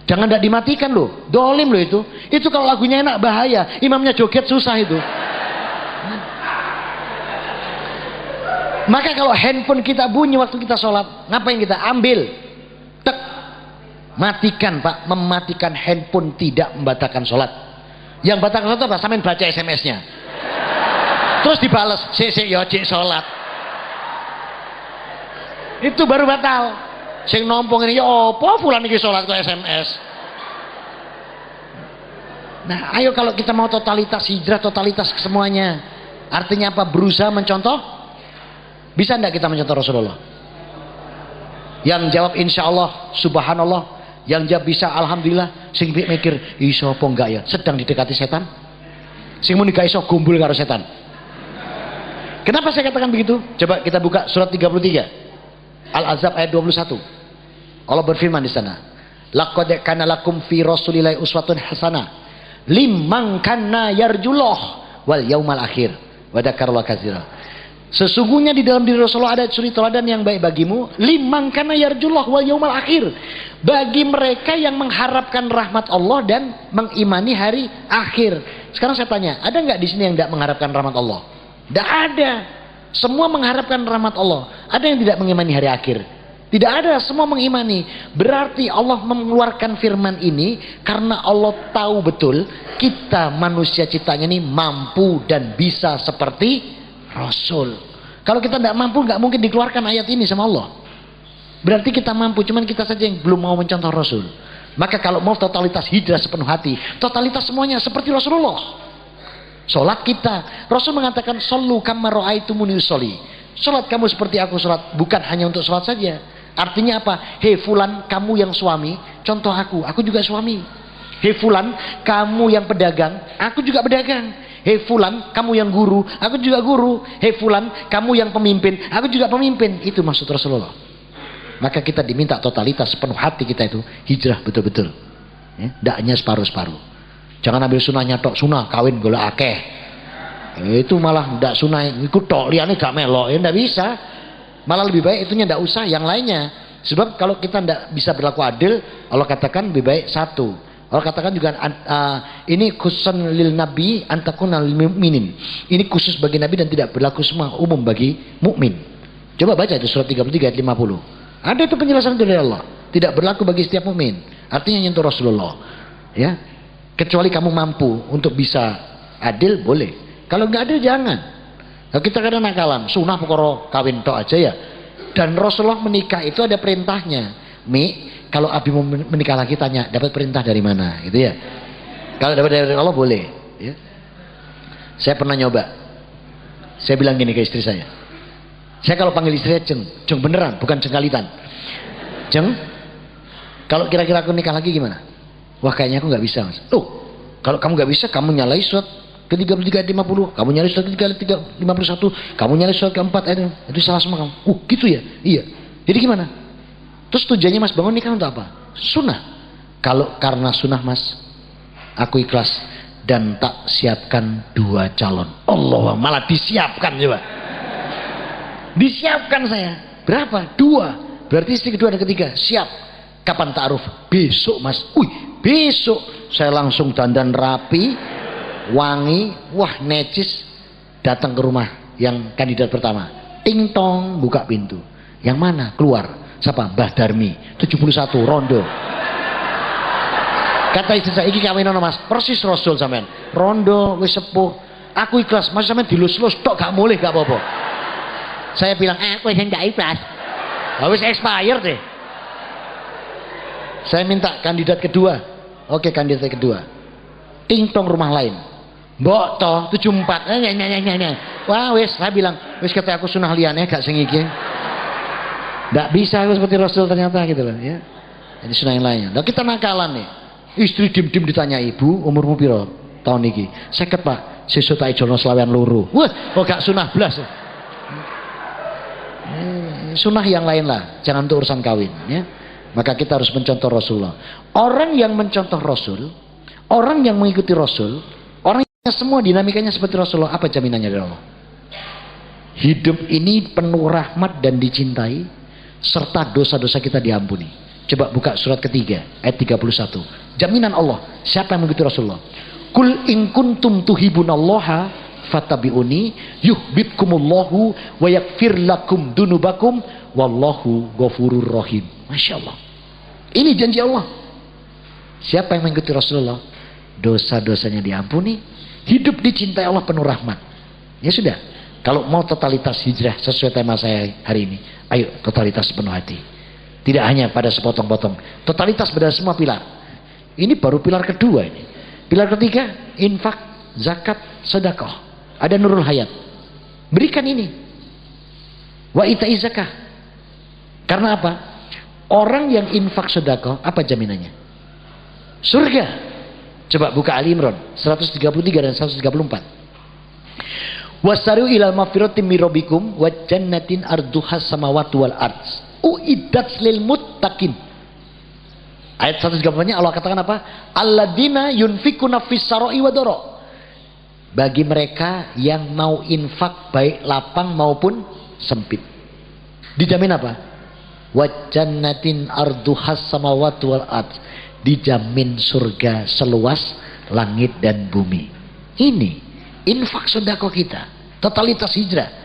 S1: Jangan tidak dimatikan loh, dolim loh itu. Itu kalau lagunya enak bahaya, imamnya joget susah itu. Maka kalau handphone kita bunyi waktu kita sholat, ngapain kita? Ambil, tek, matikan Pak. Mematikan handphone tidak membatalkan sholat. Yang batalkan sholat apa? Sampai baca SMS-nya. Terus dibales, sik ya cik sholat. Itu baru batal. Sing nompong ini ya apa fulan iki sholat ke SMS. Nah, ayo kalau kita mau totalitas hijrah, totalitas semuanya. Artinya apa? Berusaha mencontoh. Bisa enggak kita mencontoh Rasulullah? Yang jawab insya Allah, subhanallah. Yang jawab bisa alhamdulillah. Sing mikir iso apa enggak ya? Sedang didekati setan. Sing muni gak iso gumbul karo setan. Kenapa saya katakan begitu? Coba kita buka surat 33. Al-Ahzab ayat 21. Allah berfirman di sana, laqad kana lakum fi rasulillahi uswatun hasanah liman kana yarjullah wal yaumal akhir wa dzakarallaha katsira. Sesungguhnya di dalam diri Rasulullah ada suri teladan yang baik bagimu, liman kana yarjullah wal yaumal akhir. Bagi mereka yang mengharapkan rahmat Allah dan mengimani hari akhir. Sekarang saya tanya, ada enggak di sini yang tidak mengharapkan rahmat Allah? Tidak ada. Semua mengharapkan rahmat Allah. Ada yang tidak mengimani hari akhir? Tidak ada, semua mengimani. Berarti Allah mengeluarkan firman ini karena Allah tahu betul kita manusia ciptanya ini mampu dan bisa seperti Rasul. Kalau kita tidak mampu, nggak mungkin dikeluarkan ayat ini sama Allah. Berarti kita mampu, cuman kita saja yang belum mau mencontoh Rasul. Maka kalau mau totalitas hijrah sepenuh hati, totalitas semuanya seperti Rasulullah. Sholat kita, Rasul mengatakan sallu kama ra'aitumuni usolli. Sholat kamu seperti aku sholat, bukan hanya untuk sholat saja. Artinya apa? Hei fulan, kamu yang suami, contoh aku juga suami. Hei fulan, kamu yang pedagang, aku juga pedagang. Hei fulan, kamu yang guru, aku juga guru. Hei fulan, kamu yang pemimpin, aku juga pemimpin. Itu maksud Rasulullah. Maka kita diminta totalitas sepenuh hati kita itu hijrah betul-betul. Ya, tidak hanya separuh-separuh. Jangan ambil sunahnya tok, sunah kawin golek akeh. Itu malah ndak sunah ikut tok, liyane gak melok, ya ndak bisa. Malah lebih baik itunya ndak usah, yang lainnya. Sebab kalau kita ndak bisa berlaku adil, Allah katakan lebih baik satu. Allah katakan juga ini khususan lil nabi antakuna lil mu'minin. Ini khusus bagi nabi dan tidak berlaku semua, umum bagi mukmin. Coba baca itu surat 33 ayat 50. Ada itu penjelasan dari Allah. Tidak berlaku bagi setiap mukmin. Artinya nyentuh Rasulullah. Ya. Kecuali kamu mampu untuk bisa adil, boleh. Kalau nggak adil, jangan. Nah, kita kadang nakalan, sunah pokoknya kawin tok aja ya. Dan Rasulullah menikah itu ada perintahnya. Kalau Abi mau menikah lagi tanya, dapat perintah dari mana? Gitu ya. Kalau dapat dari Allah boleh. Ya. Saya pernah nyoba. Saya bilang gini ke istri saya. Saya kalau panggil istri saya Jeng beneran, bukan cengkalitan. Jeng, kalau kira-kira aku nikah lagi gimana? Wah kayaknya aku nggak bisa mas. Tuh, kalau kamu nggak bisa, kamu nyalai surat ke-33 ayat 50, kamu nyalai surat ke-51, kamu nyalai surat ke-4 ayat itu salah semua kamu. Gitu ya? Iya. Jadi gimana? Terus tujuannya mas bangun nikah untuk apa? Sunnah. Kalau karena sunnah mas, aku ikhlas dan tak siapkan 2 calon. Allah, malah disiapkan coba. Disiapkan saya. Berapa? 2. Berarti istri kedua dan ketiga siap. Kapan ta'aruf? Besok mas. Besok. Saya langsung dandan rapi, wangi, wah necis, datang ke rumah yang kandidat pertama. Ting tong, buka pintu. Yang mana? Keluar. Siapa? Mbah Darmi 71 rondo. Kata istri saya, iki kawinono mas, persis Rasul sampean. Rondo wis sepuh. Aku ikhlas, mas sampean dilus-lus tok gak boleh gak apa-apa. Saya bilang, aku yang gak ikhlas. Habis expired deh. Saya minta kandidat kedua. Oke, kandidat kedua. Ting tong rumah lain. Mbok toh 74. Wah wis, saya bilang, wis kata aku sunah liyane gak sing iki. Nggak bisa aku seperti Rasul ternyata gitu loh ya. Jadi sunah yang lainnya. Nah kita nakalan nih. Istri dim-dim ditanya, ibu umurmu piro tahun ini? 50 pak. Sesuk tak ijono selawian loro. Wah, kok gak sunah blas. Sunah yang lain lah, jangan untuk urusan kawin ya. Maka kita harus mencontoh Rasulullah. Orang yang mencontoh Rasul, orang yang mengikuti Rasul, orang yang semua dinamikanya seperti Rasulullah, apa jaminannya dari Allah? Hidup ini penuh rahmat dan dicintai, serta dosa-dosa kita diampuni. Coba buka surat ketiga ayat 31. Jaminan Allah, siapa yang mengikuti Rasulullah? Kul in kuntum tuhibunallaha fattabi'uni yuhibbukumullahu wa yaghfir lakum dunubakum wallahu ghafurur rahim. Masya Allah. Ini janji Allah. Siapa yang mengikuti Rasulullah, dosa-dosanya diampuni, hidup dicintai Allah penuh rahmat. Ya sudah. Kalau mau totalitas hijrah sesuai tema saya hari ini, ayo totalitas penuh hati. Tidak hanya pada sepotong-potong, totalitas pada semua pilar. Ini baru pilar kedua ini. Pilar ketiga, infak, zakat, sedekah. Ada Nurul Hayat. Berikan ini. Wa itai zakah. Karena apa? Orang yang infak sedekah, apa jaminannya? Surga. Coba buka Ali Imran 133 dan 134. Wasari'u ilal maghfiratin min rabbikum wa jannatin arduhas samawati wal ardh uiddat lil muttaqin. Ayat 134-nya Allah katakan apa? Alladzina yunfikuna fis sarai wa dara. Bagi mereka yang mau infak baik lapang maupun sempit. Dijamin apa? Wa jannatin arduhas samawati wal ardh. Dijamin surga seluas langit dan bumi. Ini infak sedekah kita, totalitas hijrah.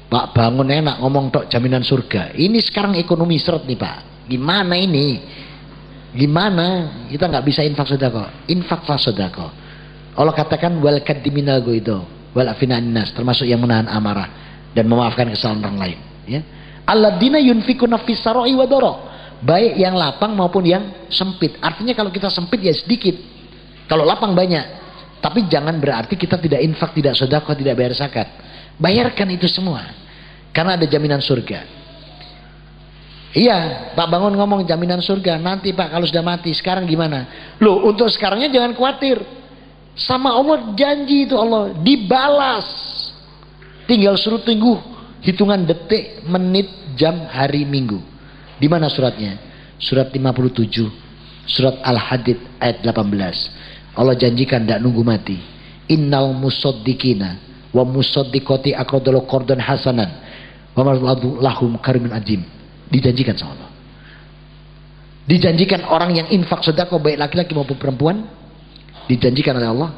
S1: Pak bangun enak ngomong tok jaminan surga. Ini sekarang ekonomi seret nih Pak. Gimana ini? Gimana kita nggak bisa infak sedekah? Infak sedekah. Allah katakan wal kadiminal itu, wal afinan nas, termasuk yang menahan amarah dan memaafkan kesalahan orang lain. Ya. Alladzina yunfikuna fis sarai wa dara. Baik yang lapang maupun yang sempit. Artinya kalau kita sempit ya sedikit. Kalau lapang banyak. Tapi jangan berarti kita tidak infak, tidak sedekah, tidak bayar zakat. Bayarkan itu semua. Karena ada jaminan surga. Iya, Pak Bangun ngomong jaminan surga. Nanti Pak kalau sudah mati, sekarang gimana? Loh, untuk sekarangnya jangan khawatir. Sama Allah janji itu Allah dibalas. Tinggal suruh tunggu hitungan detik, menit, jam, hari, minggu. Di mana suratnya? Surat 57. Surat Al-Hadid ayat 18. Allah janjikan tidak nunggu mati. Innal musaddiqina wa musaddiqati aqradul qardan hasanan wa maradu lahum karimin ajim. Dijanjikan sama Allah. Dijanjikan orang yang infak sedekah baik laki-laki maupun perempuan, dijanjikan oleh Allah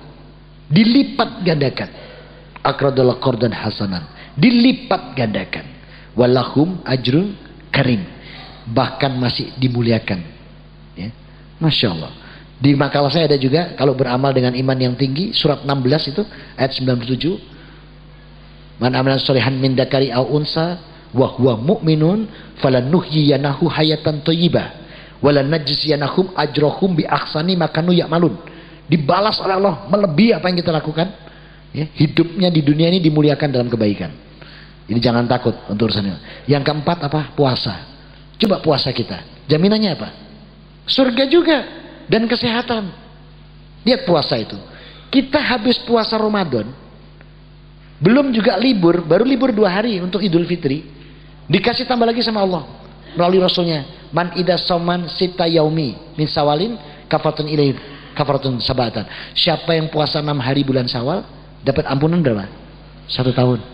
S1: dilipat gandakan. Aqradul qardan hasanan, dilipat gandakan. Walahum ajrun karim, bahkan masih dimuliakan. Ya. Masya Allah. Di makalah saya ada juga, kalau beramal dengan iman yang tinggi, surat 16 itu ayat 97. Man amila sholihan min dzakari aw unsa wa huwa mu'minun falanuhyiyanahu hayatan thayyibah wa lanajziyanahum ajrahum bi ahsani ma kanu ya'malun. Dibalas oleh Allah melebihi apa yang kita lakukan. Ya, hidupnya di dunia ini dimuliakan dalam kebaikan. Ini jangan takut untuk urusan ini. Yang keempat apa? Puasa. Coba puasa kita. Jaminannya apa? Surga juga. Dan kesehatan. Lihat puasa itu. Kita habis puasa Ramadan, belum juga libur, baru libur 2 hari untuk Idul Fitri, dikasih tambah lagi sama Allah melalui Rasulnya. Man idas soman sita yaumi min sawalin kafatun ilaih kafaratun sabatan. Siapa yang puasa 6 hari bulan Syawal dapat ampunan berapa? 1 tahun.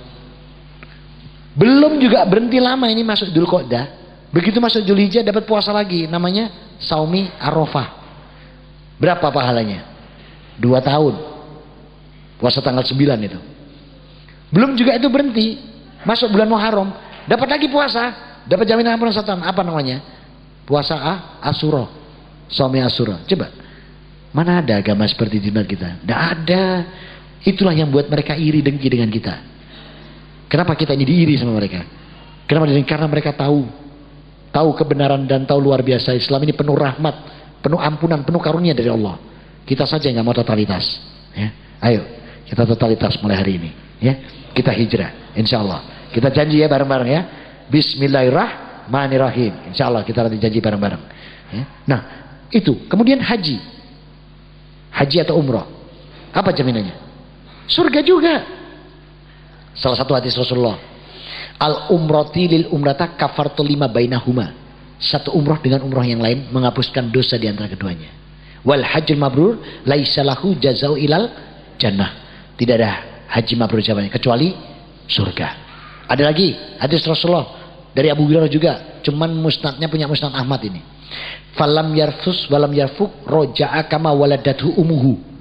S1: Belum juga berhenti lama ini masuk Dzulqa'dah. Begitu masuk Dzulhijjah dapat puasa lagi, namanya Saumi Arafah. Berapa pahalanya? 2 tahun. Puasa tanggal 9 itu. Belum juga itu berhenti, masuk bulan Muharram, dapat lagi puasa, dapat jaminan ampunan 1 tahun. Apa namanya? Puasa Asyura. Saumi Asyura. Coba. Mana ada agama seperti di negeri kita? Tidak ada. Itulah yang buat mereka iri dengki dengan kita. Kenapa kita ini diiri sama mereka? Kenapa? Karena mereka tahu kebenaran dan tahu luar biasa Islam ini penuh rahmat, penuh ampunan, penuh karunia dari Allah. Kita saja yang nggak mau totalitas. Ya. Ayo kita totalitas mulai hari ini. Ya, kita hijrah. Insya Allah. Kita janji ya bareng-bareng ya. Bismillahirrahmanirrahim. Insya Allah kita nanti janji bareng-bareng. Ya. Nah itu. Kemudian haji. Haji atau umroh. Apa jaminannya? Surga juga. Salah satu hadis Rasulullah. Al umrati lil umrata kafartu lima bainahuma. Satu umroh dengan umroh yang lain menghapuskan dosa di antara keduanya. Wal hajjul mabrur laisa lahu jazau ilal jannah. Tidak ada haji mabrur jawabannya kecuali surga. Ada lagi hadis Rasulullah dari Abu Hurairah juga. Cuman musnadnya punya musnad Ahmad ini. Falam yarfus walam yarfuk roja'a kama waladathu umuhu.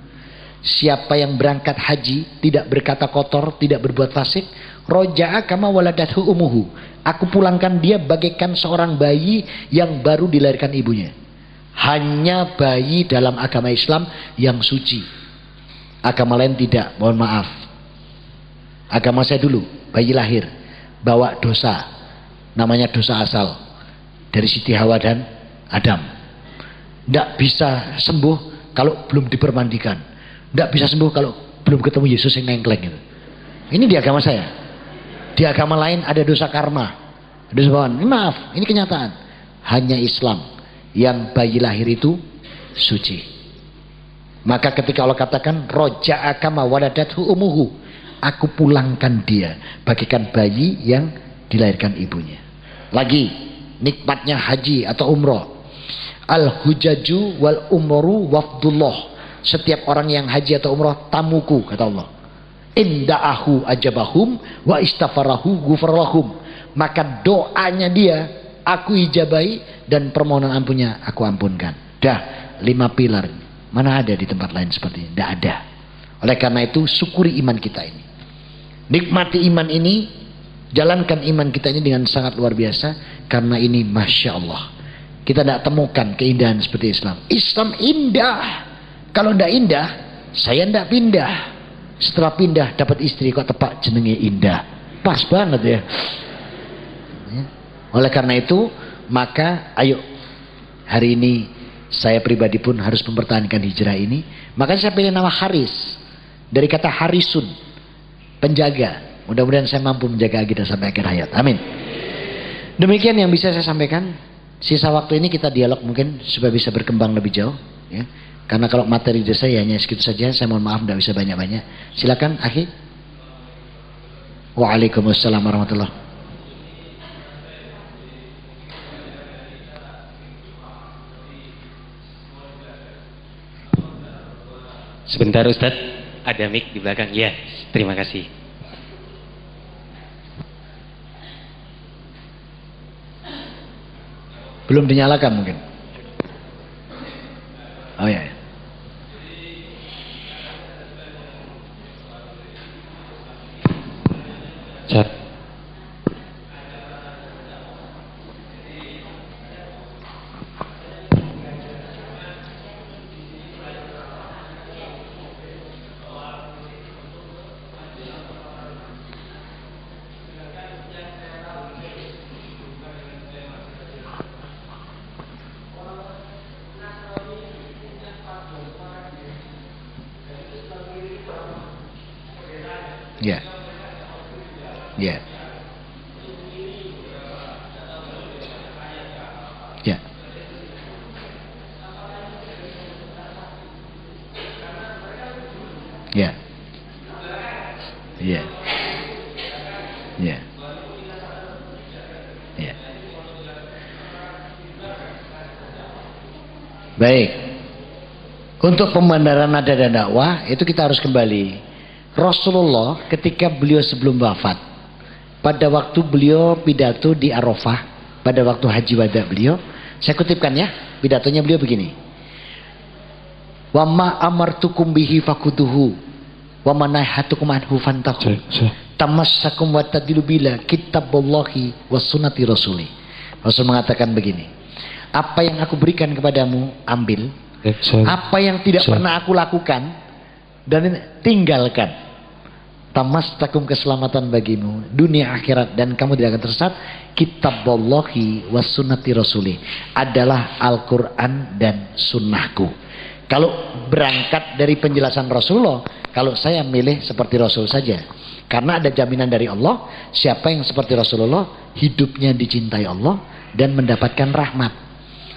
S1: Siapa yang berangkat haji tidak berkata kotor, tidak berbuat fasik, roja'a kama waladathu umuhu. Aku pulangkan dia bagaikan seorang bayi yang baru dilahirkan ibunya. Hanya bayi dalam agama Islam yang suci. Agama lain tidak, mohon maaf. Agama saya dulu, bayi lahir bawa dosa, namanya dosa asal dari Siti Hawa dan Adam. Tidak bisa sembuh kalau belum dipermandikan. Tidak bisa sembuh kalau belum ketemu Yesus yang nengkleng itu. Ini di agama saya. Di agama lain ada dosa karma. Dosa bawaan. Maaf, ini kenyataan. Hanya Islam yang bayi lahir itu suci. Maka ketika Allah katakan roja'a kama waladathu umuhu, aku pulangkan dia bagaikan bayi yang dilahirkan ibunya. Lagi nikmatnya haji atau umroh. Al-hujaju wal umru wafdullah. Setiap orang yang haji atau umrah tamuku, kata Allah. Inda'ahu ajabahum wa istafarahu gufarlahum. Maka doanya dia aku ijabai dan permohonan ampunnya aku ampunkan. Dah 5 pilar. Mana ada di tempat lain seperti ini? Tidak ada. Oleh karena itu syukuri iman kita ini. Nikmati iman ini. Jalankan iman kita ini dengan sangat luar biasa. Karena ini Masya Allah. Kita tidak temukan keindahan seperti Islam. Islam indah. Kalau tidak indah, saya tidak pindah. Setelah pindah dapat istri kok tepak jenenge indah. Pas banget ya. Oleh karena itu, maka ayo hari ini saya pribadi pun harus mempertahankan hijrah ini. Makanya saya pilih nama Haris. Dari kata harisun, penjaga. Mudah-mudahan saya mampu menjaga kita sampai akhir hayat. Amin. Demikian yang bisa saya sampaikan. Sisa waktu ini kita dialog mungkin supaya bisa berkembang lebih jauh. Ya. Karena kalau materi saya hanya segitu saja, saya mohon maaf tidak bisa banyak-banyak. Silakan, akhi. Waalaikumsalam warahmatullahi.
S2: Sebentar Ustadz, ada mic di belakang. Ya, terima kasih.
S1: Belum dinyalakan mungkin. Oh ya.
S2: Chat.
S1: Ya. Ya. Ya. Ya. Ya. Ya. Ya. Baik. Untuk pembenaran nada dan dakwah itu kita harus kembali. Rasulullah ketika beliau sebelum wafat, pada waktu beliau pidato di Arafah, pada waktu haji wada beliau, saya kutipkan ya, pidatonya beliau begini. Wa ma amartukum bihi fakutuhu wa ma nahatukum anhu fantahu. Tamassakum wa tadilu bila kitaballahi wa sunnati rasuli. Rasul mengatakan begini. Apa yang aku berikan kepadamu, ambil. Apa yang tidak pernah aku lakukan, dan tinggalkan. Tamassakum, keselamatan bagimu dunia akhirat, dan kamu tidak akan tersesat. Kitaballahi wa sunnati rasuli, adalah Al-Quran dan sunnahku. Kalau berangkat dari penjelasan Rasulullah, kalau saya milih seperti Rasul saja, karena ada jaminan dari Allah, siapa yang seperti Rasulullah, hidupnya dicintai Allah dan mendapatkan rahmat.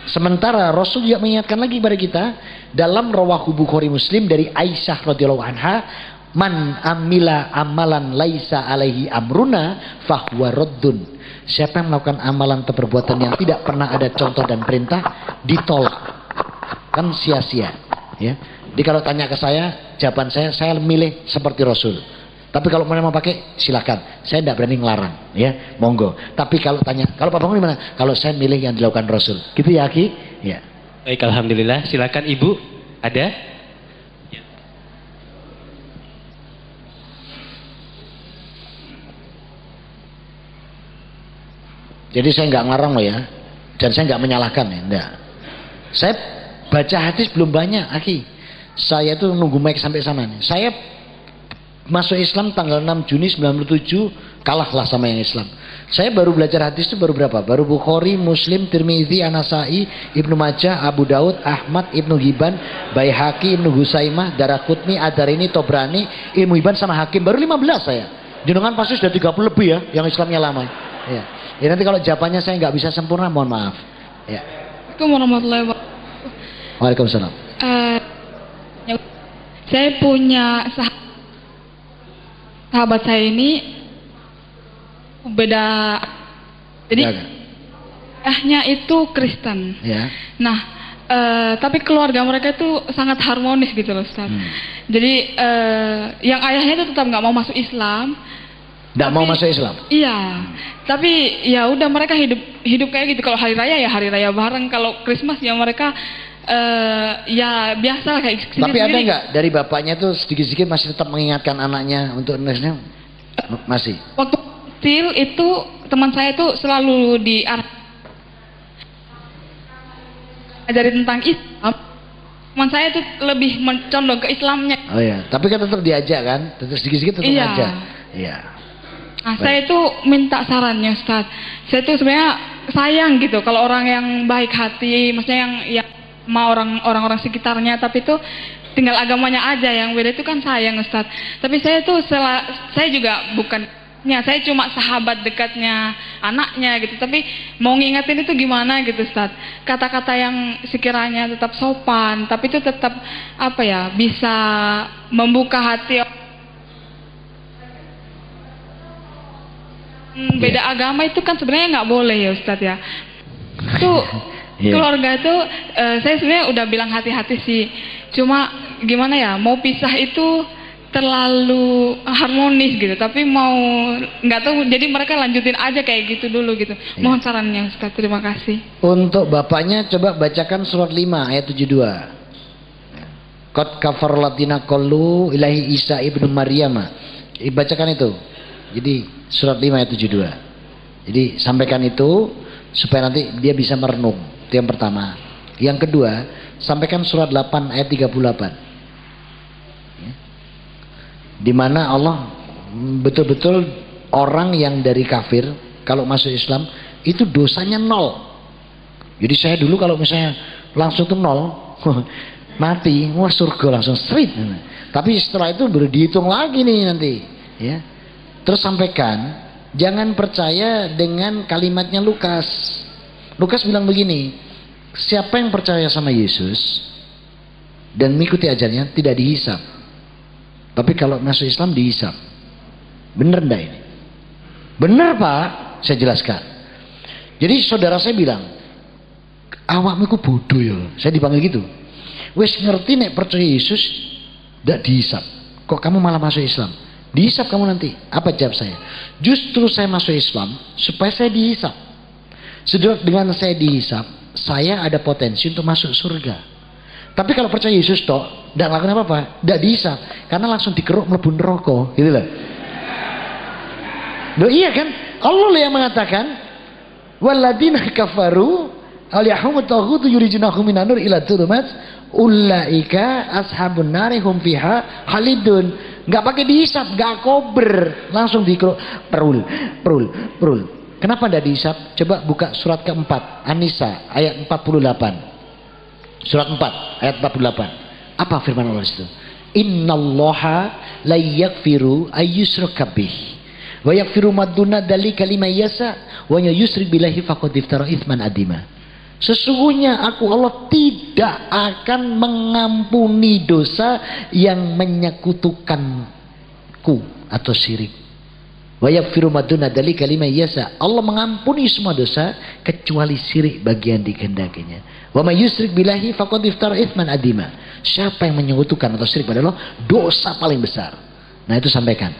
S1: Sementara Rasul juga mengingatkan lagi kepada kita dalam Rawahu Bukhari Muslim dari Aisyah radhiyallahu anha, man amila amalan laisa alaihi amruna fahuwa raddun. Siapa yang melakukan amalan atau perbuatan yang tidak pernah ada contoh dan perintah, ditolak, kan sia-sia, ya. Jadi kalau tanya ke saya, jawaban saya milih seperti Rasul. Tapi kalau mau pakai silakan, saya tidak berani ngelarang, ya, monggo. Tapi kalau tanya, kalau Pak Bangun gimana? Kalau saya milih yang dilakukan Rasul, gitu ya, Ki? Ya.
S2: Baik, alhamdulillah. Silakan Ibu, ada?
S1: Jadi saya nggak ngelarang loh ya, dan saya nggak menyalahkan ya, enggak. Saya baca hadis belum banyak, Aki. Saya tuh nunggu mic sampai sana nih. Saya masuk Islam tanggal 6 Juni 97, kalahlah sama yang Islam. Saya baru belajar hadis itu baru berapa? Baru Bukhari, Muslim, Tirmizi, An-Nasai, Ibnu Majah, Abu Daud, Ahmad, Ibnu Hibban, Baihaqi, Ibnu Husaimah, Daraqutni, Ad-Darimi, Tobrani, Ibnu Hibban sama Hakim. Baru 15 saya. Jenengan pasti sudah 30 lebih ya, yang Islamnya lama. Ya. Ya nanti kalau jawabannya saya nggak bisa sempurna, mohon maaf. Ya.
S3: Assalamualaikum warahmatullahi wabarakatuh.
S1: Waalaikumsalam.
S3: Saya punya sahabat saya ini beda, jadi ayahnya itu Kristen.
S1: Ya.
S3: Nah, tapi keluarga mereka itu sangat harmonis gitu loh, Ustaz. Jadi yang ayahnya itu tetap nggak mau masuk Islam.
S1: Nggak mau masuk Islam?
S3: Iya. Tapi ya udah, mereka hidup kayak gitu. Kalau hari raya ya hari raya bareng. Kalau Christmas ya mereka ya biasa lah kayak sendiri.
S1: Tapi ada nggak dari bapaknya tuh sedikit-sedikit masih tetap mengingatkan anaknya untuk Indonesia? Masih. Waktu
S3: kecil itu teman saya tuh selalu ajarin tentang Islam. Teman saya tuh lebih condong ke Islamnya.
S1: Oh ya, tapi kan tetap diajak kan? Tetap sedikit-sedikit tetap ngajak. Iya.
S3: Nah, saya itu minta sarannya, Ustaz. Saya tuh sebenarnya sayang gitu kalau orang yang baik hati, maksudnya yang mau orang-orang sekitarnya, tapi itu tinggal agamanya aja yang beda, itu kan sayang, Ustaz. Tapi saya tuh saya juga bukannya, saya cuma sahabat dekatnya anaknya gitu. Tapi mau ngingetin itu gimana gitu, Ustaz. Kata-kata yang sekiranya tetap sopan, tapi itu tetap apa ya, bisa membuka hati. Beda agama itu kan sebenarnya nggak boleh ya, Ustadz ya. Itu keluarga itu saya sebenarnya udah bilang hati-hati sih. Cuma gimana ya, mau pisah itu terlalu harmonis gitu. Tapi mau nggak tahu, jadi mereka lanjutin aja kayak gitu dulu gitu. Mohon sarannya, Ustadz. Terima kasih. Untuk bapaknya coba bacakan surat 5 ayat 72. Qad kafar ladina qalu ilahi Isa ibnu Maryam. Bacakan itu. Jadi surat 5 ayat 72. Jadi sampaikan itu supaya nanti dia bisa merenung. Itu yang pertama. Yang kedua, sampaikan surat 8 ayat 38. Di mana Allah betul-betul orang yang dari kafir kalau masuk Islam itu dosanya 0. Jadi saya dulu kalau misalnya langsung tuh 0 mati, wah surga langsung straight. Tapi setelah itu baru dihitung lagi nih nanti, ya. Terus sampaikan, jangan percaya dengan kalimatnya Lukas. Lukas bilang begini, siapa yang percaya sama Yesus dan mengikuti ajarannya tidak dihisap. Tapi kalau masuk Islam dihisap. Bener enggak ini? Bener Pak, saya jelaskan. Jadi saudara saya bilang, awakmu itu bodoh ya. Saya dipanggil gitu.
S1: Wis ngerti nek percaya Yesus ndak dihisap. Kok kamu malah masuk Islam? Dihisap kamu nanti. Apa jawab saya? Justru saya masuk Islam supaya saya dihisap. Sedang dengan saya dihisap, saya ada potensi untuk masuk surga. Tapi kalau percaya Yesus toh, ndak lakukan apa-apa, ndak dihisap, karena langsung dikeruk mlebu neraka, gitu loh. Loh iya kan? Allah yang mengatakan, "Walladzina kafaru al-yahum at-taghut yurijunahum minan nur ila dhulumat ulaika ashabun nari hum fiha khalidun." Enggak pakai dihisap, enggak kober, langsung dikeruk perul. Kenapa enggak dihisap? Coba buka surat keempat An-Nisa ayat 48. Surat 4 ayat 48. Apa firman Allah itu? Innallaha la yaghfiru ayyushraka bih wa yaghfiru ma duna dzalika liman yasha wa yusyrik billahi faqad iftara itsman adima. Sesungguhnya aku Allah tidak akan mengampuni dosa yang menyekutukanku atau syirik. Wa yaghfiru ma duna dzalika liman yasha. Allah mengampuni semua dosa kecuali syirik bagi yang dikehendakinya. Wa may yusyrik billahi faqad iftara itsman adima. Siapa yang menyekutukan atau syirik pada Allah, dosa paling besar. Nah itu sampaikan,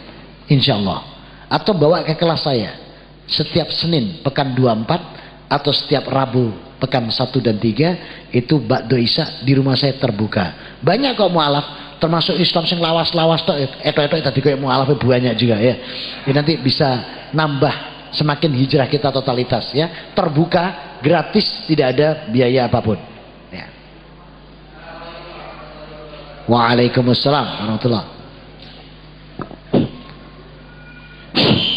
S1: insyaallah. Atau bawa ke kelas saya setiap Senin pekan 24 atau setiap Rabu pekan 1 dan 3 itu Ba'da Isya di rumah saya terbuka. Banyak kok mualaf, termasuk Islam sing lawas-lawas tok etok-etok tadi koyo mualaf banyak juga ya. Ini nanti bisa nambah semakin hijrah kita totalitas ya. Terbuka, gratis, tidak ada biaya apapun. Ya. Waalaikumsalam warahmatullahi.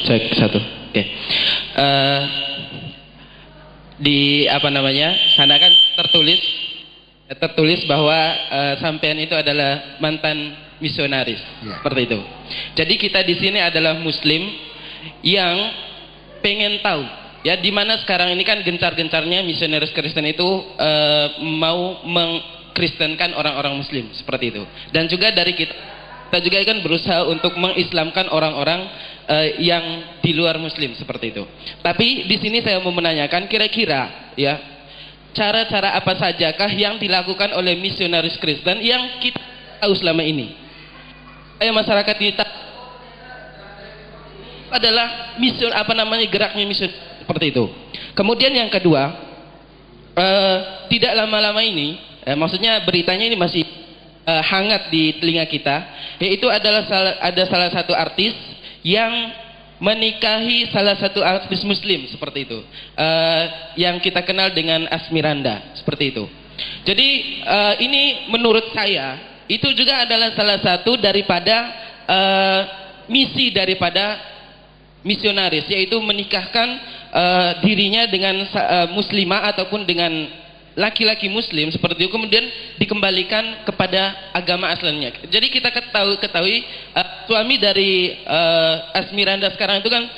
S4: Cek satu. Oke. Di apa namanya? Sana kan tertulis bahwa sampean itu adalah mantan misionaris, ya. Seperti itu. Jadi kita di sini adalah Muslim yang pengen tahu, ya, di mana sekarang ini kan gencar-gencarnya misionaris Kristen itu mau mengkristenkan orang-orang Muslim, seperti itu. Dan juga dari kita juga kan berusaha untuk mengislamkan orang-orang yang di luar Muslim, seperti itu. Tapi di sini saya mau menanyakan, kira-kira ya cara-cara apa sajakah yang dilakukan oleh misionaris Kristen yang kita tahu selama ini? Masyarakat kita adalah mision, apa namanya, geraknya mision, seperti itu. Kemudian yang kedua, tidak lama-lama ini, maksudnya beritanya ini masih hangat di telinga kita, yaitu adalah ada salah satu artis yang menikahi salah satu artis Muslim, seperti itu, yang kita kenal dengan Asmiranda, seperti itu. Jadi ini menurut saya itu juga adalah salah satu daripada misi daripada misionaris, yaitu menikahkan dirinya dengan muslimah ataupun dengan laki-laki Muslim, seperti itu, kemudian dikembalikan kepada agama asalnya. Jadi kita ketahui suami dari Asmiranda sekarang itu kan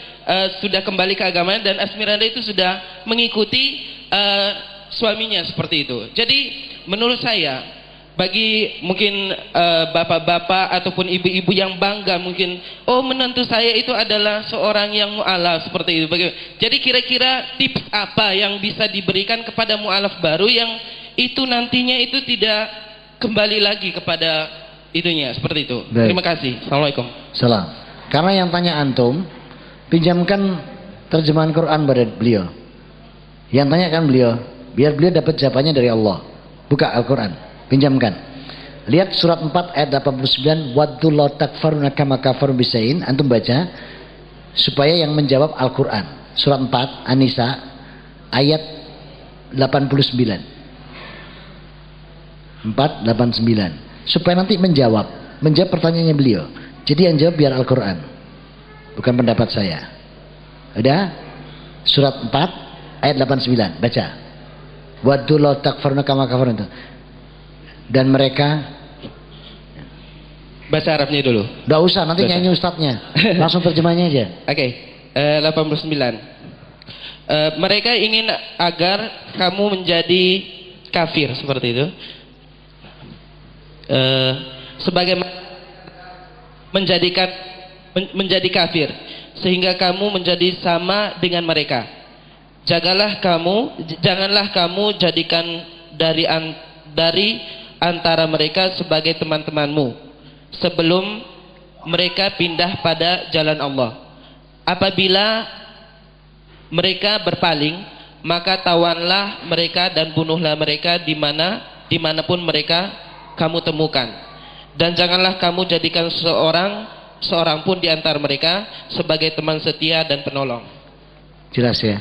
S4: sudah kembali ke agamanya, dan Asmiranda itu sudah mengikuti suaminya, seperti itu. Jadi menurut saya, bagi mungkin bapak-bapak ataupun ibu-ibu yang bangga, mungkin menantu saya itu adalah seorang yang mu'alaf, seperti itu. Jadi kira-kira tips apa yang bisa diberikan kepada mu'alaf baru yang itu nantinya itu tidak kembali lagi kepada itunya, seperti itu. Baik. Terima kasih. Assalamualaikum.
S1: Salam. Karena yang tanya antum, pinjamkan terjemahan Quran pada beliau. Yang tanya kan beliau, biar beliau dapat jawabannya dari Allah. Buka Al-Quran, pinjamkan. Lihat surat 4 ayat 89, waddu la takfaruna kama kafaru bisain. Antum baca supaya yang menjawab Al-Quran. Surat 4 An-Nisa ayat 89. 489. Supaya nanti menjawab pertanyaannya beliau. Jadi yang jawab biar Al-Quran, bukan pendapat saya. Udah? Surat 4 ayat 89, baca. Waddu la takfaruna kama kafaru. Dan mereka,
S4: bahasa Arabnya dulu.
S1: Nggak usah, nanti nyanyi ustadznya. Langsung terjemahnya aja.
S4: Oke, 89. Mereka ingin agar kamu menjadi kafir, seperti itu. Sebagaimana menjadi kafir, sehingga kamu menjadi sama dengan mereka. Janganlah kamu jadikan dari antara mereka sebagai teman-temanmu sebelum mereka pindah pada jalan Allah. Apabila mereka berpaling, maka tawanlah mereka dan bunuhlah mereka dimanapun mereka kamu temukan. Dan janganlah kamu jadikan seorang pun di antara mereka sebagai teman setia dan penolong.
S1: Jelas ya.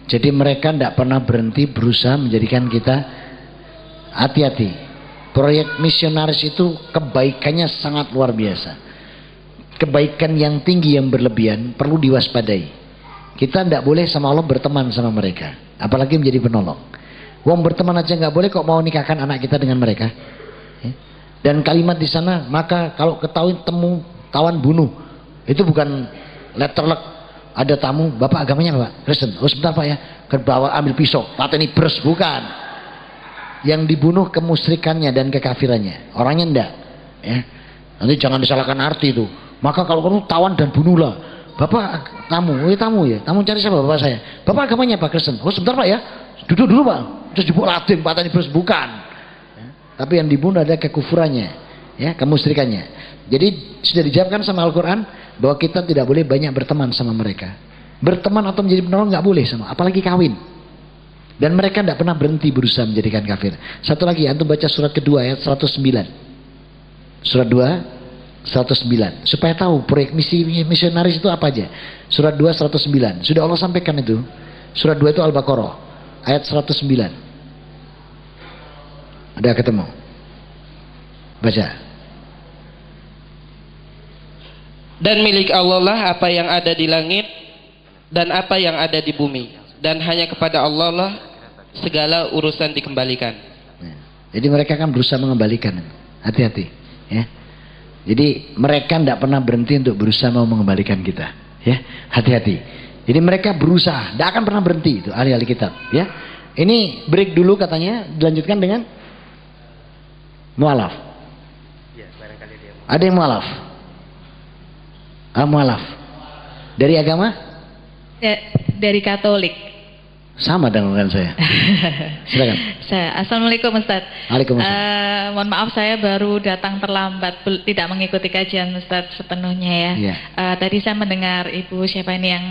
S1: Jadi mereka tidak pernah berhenti berusaha menjadikan kita hati-hati. Proyek misionaris itu kebaikannya sangat luar biasa. Kebaikan yang tinggi yang berlebihan perlu diwaspadai. Kita tidak boleh sama Allah berteman sama mereka, apalagi menjadi penolong. Wong berteman aja nggak boleh, kok mau nikahkan anak kita dengan mereka? Dan kalimat di sana, maka kalau ketahui temu tawan bunuh, itu bukan letterlek. Ada tamu, bapak agamanya apa, Pak? Kristen. Oh sebentar Pak ya, bawa ambil pisau, pateni bers, bukan. Yang dibunuh kemusyrikannya dan kekafirannya, orangnya enggak. Ya. Nanti jangan disalahkan arti itu. Maka kalau kamu tawan dan bunuhlah. Bapak tamu ya, tamu cari siapa bapak saya? Bapak agamanya Pak Kristen. Oh sebentar Pak ya, duduk dulu Pak. Terus jebuk lading, pateni bers, bukan. Ya. Tapi yang dibunuh adalah kekufurannya, ya, kemusyrikannya. Jadi sudah dijawabkan sama Al-Quran bahwa kita tidak boleh banyak berteman sama mereka. Berteman atau menjadi penolong nggak boleh sama, apalagi kawin. Dan mereka tidak pernah berhenti berusaha menjadikan kafir. Satu lagi, antum baca surat kedua ayat 109. Surat 2 109. Supaya tahu proyek misi misionaris itu apa aja. Surat 2 109. Sudah Allah sampaikan itu. Surat 2 itu Al-Baqarah ayat 109. Ada ketemu? Baca.
S4: Dan milik Allah lah apa yang ada di langit dan apa yang ada di bumi, dan hanya kepada Allah lah segala urusan dikembalikan.
S1: Jadi mereka kan berusaha mengembalikan. Hati-hati, ya. Jadi mereka tidak pernah berhenti untuk berusaha mau mengembalikan kita, ya. Hati-hati. Jadi mereka berusaha, tidak akan pernah berhenti, itu ahli-ahli kitab, ya. Ini break dulu katanya, dilanjutkan dengan mu'alaf. Ada yang mu'alaf? Mu'alaf dari agama?
S5: Dari Katolik.
S1: Sama dengan saya. Silakan.
S5: Assalamualaikum Ustaz.
S1: Waalaikumsalam.
S5: Mohon maaf saya baru datang terlambat, tidak mengikuti kajian Ustaz sepenuhnya ya.
S1: Ya.
S5: Tadi saya mendengar ibu siapa ini yang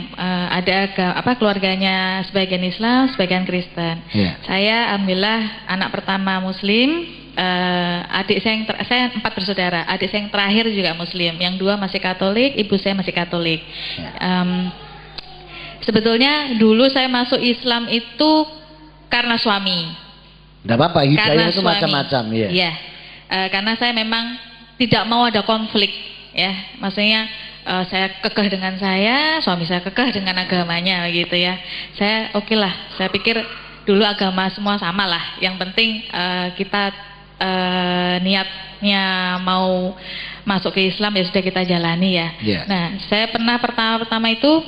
S5: ada keluarganya sebagian Islam, sebagian Kristen.
S1: Ya.
S5: Saya alhamdulillah anak pertama Muslim. Adik saya 4 bersaudara. Adik saya yang terakhir juga Muslim. Yang 2 masih Katolik, ibu saya masih Katolik. Ya. Sebetulnya dulu saya masuk Islam itu karena suami.
S1: Tidak apa-apa, hidayah itu macam-macam, ya.
S5: Iya. Karena saya memang tidak mau ada konflik, ya. Maksudnya saya kekeh dengan suami saya kekeh dengan agamanya, gitu ya. Saya oke lah. Saya pikir dulu agama semua sama lah. Yang penting kita niatnya mau masuk ke Islam ya sudah kita jalani ya.
S1: Yeah.
S5: Nah, saya pernah pertama itu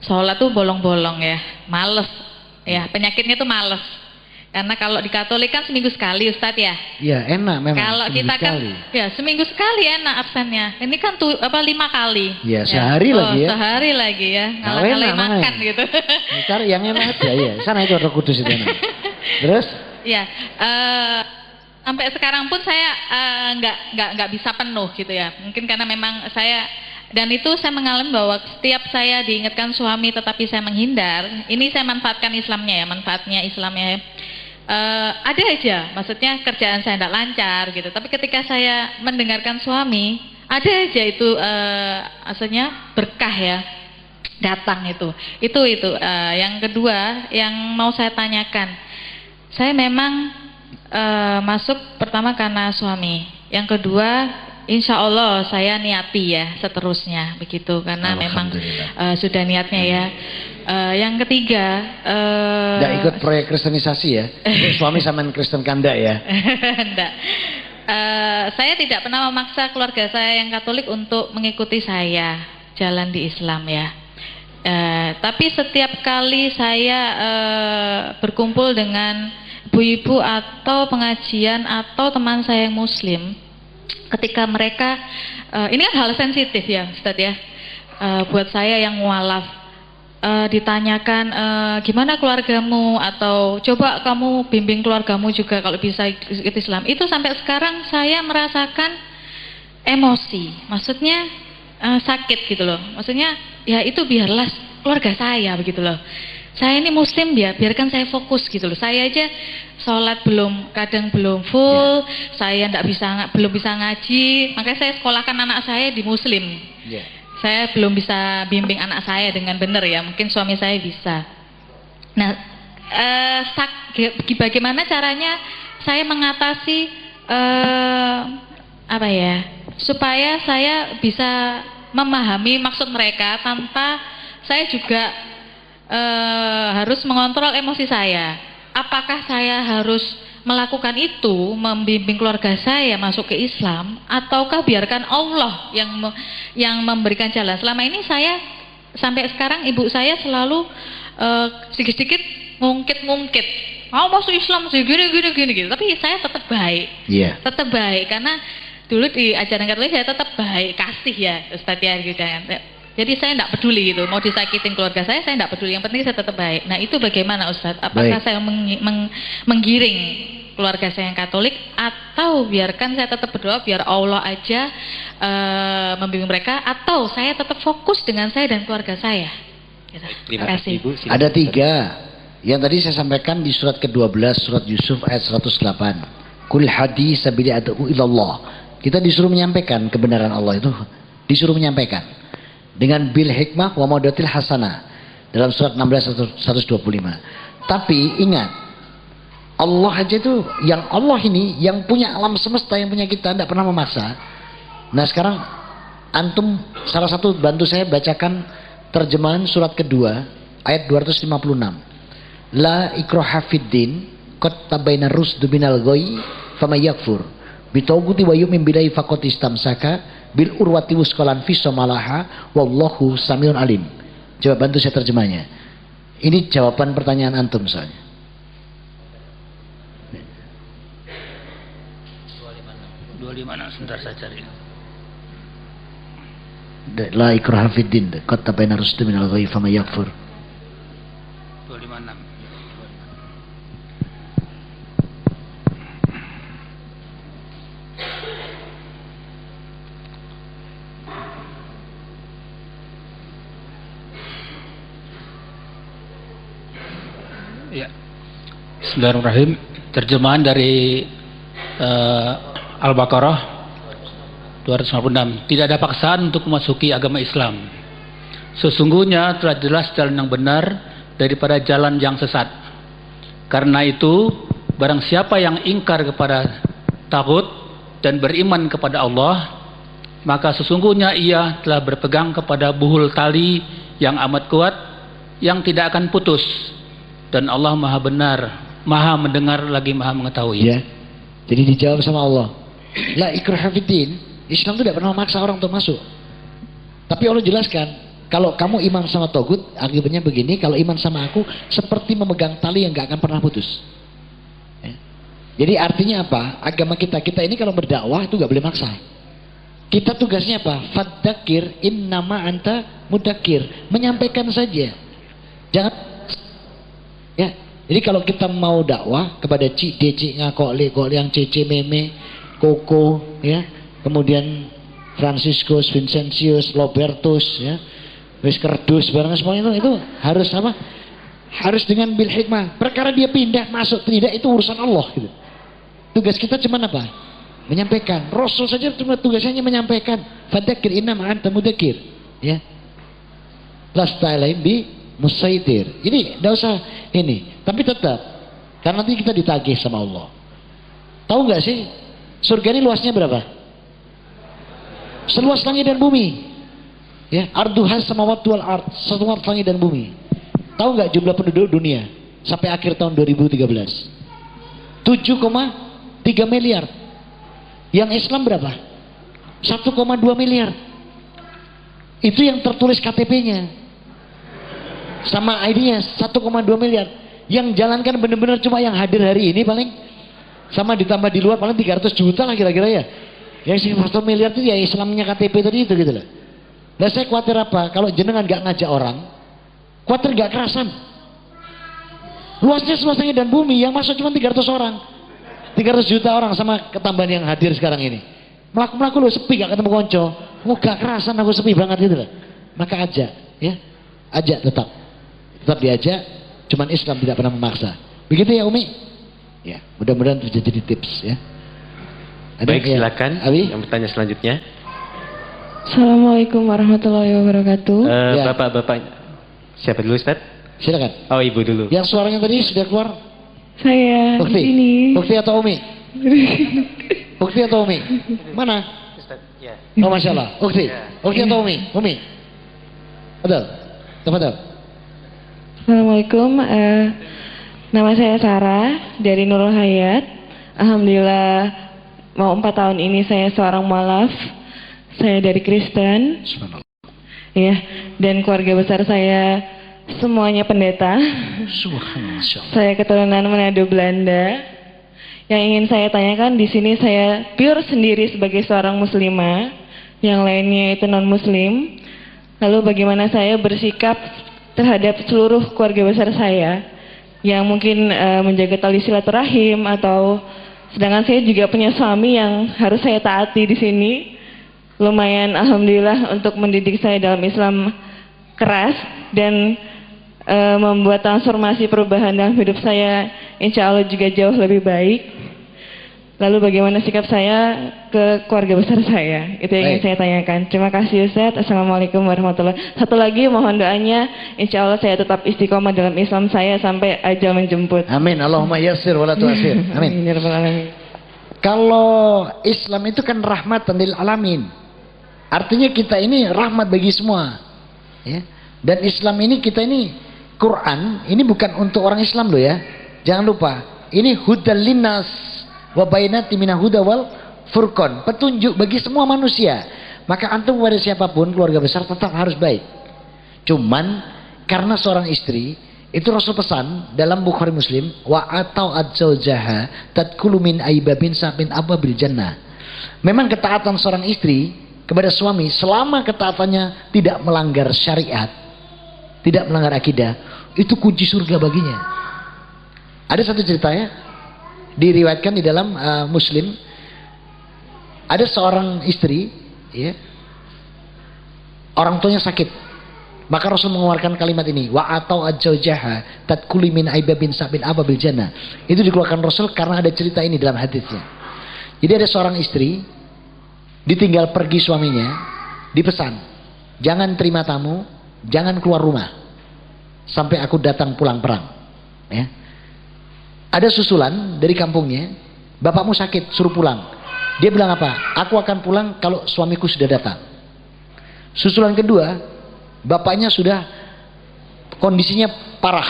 S5: sholat tuh bolong-bolong ya, males ya, penyakitnya tuh males. Karena kalau di Katolik kan seminggu sekali Ustadz ya.
S1: Iya enak memang.
S5: Kalau kita kan ya seminggu sekali enak absennya. Ini kan 5 kali.
S1: Ya sehari lagi ya.
S5: Sehari lagi ya. Ngalah-ngalahin makan gitu.
S1: Cari yang enak aja ya. Sana itu Roh Kudus itu enak. Terus?
S5: Ya, sampai sekarang pun saya nggak bisa penuh gitu ya. Mungkin karena memang saya dan itu saya mengalami bahwa setiap saya diingatkan suami tetapi saya menghindar. Ini saya manfaatkan Islamnya ya, manfaatnya Islamnya ya. Ada aja, maksudnya kerjaan saya tidak lancar gitu. Tapi ketika saya mendengarkan suami, ada aja itu maksudnya berkah ya datang itu. Yang kedua yang mau saya tanyakan, saya memang masuk pertama karena suami. Yang kedua, insya Allah saya niati ya seterusnya begitu karena memang sudah niatnya ya. Yang ketiga,
S1: nggak ikut proyek kristenisasi ya? Suami sama Kristen kanda ya?
S5: Enggak. Saya tidak pernah memaksa keluarga saya yang Katolik untuk mengikuti saya jalan di Islam ya. Tapi setiap kali saya berkumpul dengan ibu-ibu atau pengajian atau teman saya yang Muslim, ketika mereka ini kan hal sensitif ya Ustadz ya, buat saya yang mualaf, ditanyakan gimana keluargamu, atau coba kamu bimbing keluargamu juga kalau bisa ikut Islam, itu sampai sekarang saya merasakan emosi, maksudnya sakit gitu loh, maksudnya ya itu biarlah keluarga saya begitu loh. Saya ini muslim ya, biarkan saya fokus gitu loh. Saya aja sholat kadang belum full, saya belum bisa ngaji, makanya saya sekolahkan anak saya di muslim. Saya belum bisa bimbing anak saya dengan benar ya, mungkin suami saya bisa. Nah, bagaimana caranya saya mengatasi supaya saya bisa memahami maksud mereka tanpa saya juga harus mengontrol emosi saya. Apakah saya harus melakukan itu, membimbing keluarga saya masuk ke Islam, ataukah biarkan Allah yang memberikan jalan? Selama ini saya sampai sekarang ibu saya selalu sedikit-sedikit ngungkit. Masuk Islam sih gini gitu. Tapi saya tetap baik. Tetap baik karena dulu di ajaran Katolik saya tetap baik, kasih ya Ustaz ya gitu. Jadi saya tidak peduli gitu, mau disakitin keluarga saya tidak peduli, yang penting saya tetap baik. Nah itu bagaimana Ustaz? Apakah saya menggiring keluarga saya yang Katolik, atau biarkan saya tetap berdoa biar Allah aja membimbing mereka, atau saya tetap fokus dengan saya dan keluarga saya?
S2: Terima kasih Ibu.
S1: Ada 3 yang tadi saya sampaikan di surat ke-12 surat Yusuf ayat 108. Kul hadi sabili ad'u ilallah. Kita disuruh menyampaikan kebenaran Allah itu, disuruh menyampaikan dengan bil hikmah wa maudatil hasanah dalam surat 16 125. Tapi ingat, Allah aja itu, yang Allah ini yang punya alam semesta, yang punya kita, tidak pernah memaksa. Nah sekarang antum salah satu bantu saya bacakan terjemahan surat kedua ayat 256. La ikraha fiddin qad tabayyana rusdu minal ghayy faman yakfur bitawguti wa yu'min billahi faqad istamsaka bil urwati wuskolan fisomalaha wallahu samiun alim. Coba bantu saya terjemahnya. Ini jawaban pertanyaan antum soalnya.
S6: 256 sebentar saya cari.
S1: La ikraha fiddin qad tabayyana rusdu minal ghayy faman yakfur.
S6: 256. Ya. Bismillahirrahmanirrahim. Terjemahan dari Al-Baqarah 256. Tidak ada paksaan untuk memasuki agama Islam. Sesungguhnya telah jelas jalan yang benar daripada jalan yang sesat. Karena itu, barang siapa yang ingkar kepada taghut dan beriman kepada Allah, maka sesungguhnya ia telah berpegang kepada buhul tali yang amat kuat, yang tidak akan putus. Dan Allah maha benar, maha mendengar lagi maha mengetahui.
S1: Ya. Jadi dijawab sama Allah. La ikraha fiddin. Islam itu tidak pernah memaksa orang untuk masuk. Tapi Allah jelaskan, kalau kamu iman sama togut, akibatnya begini. Kalau iman sama aku, seperti memegang tali yang gak akan pernah putus. Ya. Jadi artinya apa? Agama kita ini kalau berdakwah itu gak boleh maksa. Kita tugasnya apa? Fadzakir innama anta mudakir. Menyampaikan saja. Jangan. Ya. Jadi kalau kita mau dakwah kepada Cik Deci ngakok yang Cece Meme, Koko, ya, kemudian Franciscus, Vincentius, Robertus, ya, wis kerdus, barang semuanya itu harus apa? Harus dengan bil hikmah. Perkara dia pindah masuk tidak itu urusan Allah. Gitu. Tugas kita cuma apa? Menyampaikan. Rasul saja cuma tugasnya menyampaikan. Fadzakir innama anta mudakir. Ya. Lasta alaihim bi musaitir. Jadi tidak usah ini. Tapi tetap, karena nanti kita ditagih sama Allah. Tahu nggak sih, surga ini luasnya berapa? Seluas langit dan bumi. Ya, arduhas samawati wal ard, seluas langit dan bumi. Tahu nggak jumlah penduduk dunia sampai akhir tahun 2013? 7,3 miliar. Yang Islam berapa? 1,2 miliar. Itu yang tertulis KTP-nya. Sama ID-nya 1,2 miliar. Yang jalankan benar-benar cuma yang hadir hari ini paling, sama ditambah di luar paling 300 juta lah kira-kira ya. Yang 1 miliar itu ya Islamnya KTP tadi itu gitu loh. Nah saya khawatir apa? Kalau jenengan gak ngajak orang, Khawatir gak kerasan. Luasnya semestanya dan bumi, yang masuk cuma 300 orang. 300 juta orang sama ketambahan yang hadir sekarang ini. Melaku-melaku lu sepi gak ketemu konco. Oh gak kerasan, aku sepi banget gitu loh. Maka ajak, ya. Ajak tetap. Tetap diajak, cuman Islam tidak pernah memaksa. Begitu ya Umi? Ya, mudah-mudahan itu jadi tips ya. Ada,
S2: Baik, silakan.
S1: Abi?
S2: Yang bertanya selanjutnya.
S7: Assalamualaikum warahmatullahi wabarakatuh.
S1: Ya.
S2: Bapak-bapak. Siapa dulu Ustaz?
S1: Silakan.
S2: Oh, Ibu dulu.
S1: Yang suaranya tadi sudah keluar?
S7: Saya
S1: Bukti.
S7: di sini.
S1: Bukti atau Umi? Bukti atau Umi? Mana?
S2: Ustaz, ya.
S1: Oh Masya Allah. Bukti. Bukti atau Umi? Umi. Betul. Betul.
S7: Assalamualaikum. Nama saya Sarah dari Nurul Hayat. Alhamdulillah mau 4 tahun ini saya seorang mualaf. Saya dari Kristen.
S1: Subhanallah.
S7: Ya, dan keluarga besar saya semuanya pendeta.
S1: Subhanallah.
S7: Saya keturunan Manado Belanda. Yang ingin saya tanyakan di sini saya pure sendiri sebagai seorang muslimah, yang lainnya itu non muslim. Lalu bagaimana saya bersikap terhadap seluruh keluarga besar saya yang mungkin menjaga tali silaturahim, atau sedangkan saya juga punya suami yang harus saya taati di sini. Lumayan alhamdulillah untuk mendidik saya dalam Islam keras dan membuat transformasi perubahan dalam hidup saya insya Allah juga jauh lebih baik. Lalu bagaimana sikap saya ke keluarga besar saya, itu yang ingin saya tanyakan. Terima kasih Ustaz. Assalamualaikum warahmatullahi wabarakatuh. Satu lagi mohon doanya, insya Allah saya tetap istiqomah dalam Islam saya sampai ajal menjemput.
S1: Amin. Allahumma yassir wala tu'assir. Amin.
S7: Ya Rabbal Alamin.
S1: Kalau Islam itu kan rahmatan lil alamin. Artinya kita ini rahmat bagi semua. Ya. Dan Islam ini kita ini Quran ini bukan untuk orang Islam loh ya. Jangan lupa. Ini hudal linnas wa bainati minal huda wal furqan. Petunjuk bagi semua manusia. Maka antum kepada siapapun keluarga besar tetap harus baik. Cuman karena seorang istri itu Rasul pesan dalam Bukhari Muslim wa atau adzaujaha tadkhulu min aibabin sabin ababil jannah. Memang ketaatan seorang istri kepada suami selama ketaatannya tidak melanggar syariat, tidak melanggar akidah, itu kunci surga baginya. Ada satu cerita ya, diriwayatkan di dalam Muslim, ada seorang istri ya, orang tuanya sakit, maka Rasul mengeluarkan kalimat ini wa atau adzaujaha tadkhulu min aibabin sabin ababil jannah. Itu dikeluarkan Rasul karena ada cerita ini dalam hadisnya. Jadi ada seorang istri ditinggal pergi suaminya, dipesan, jangan terima tamu, jangan keluar rumah sampai aku datang pulang perang. Ya. Ada susulan dari kampungnya, bapakmu sakit, suruh pulang. Dia bilang apa? Aku akan pulang kalau suamiku sudah datang. Susulan kedua, bapaknya sudah kondisinya parah.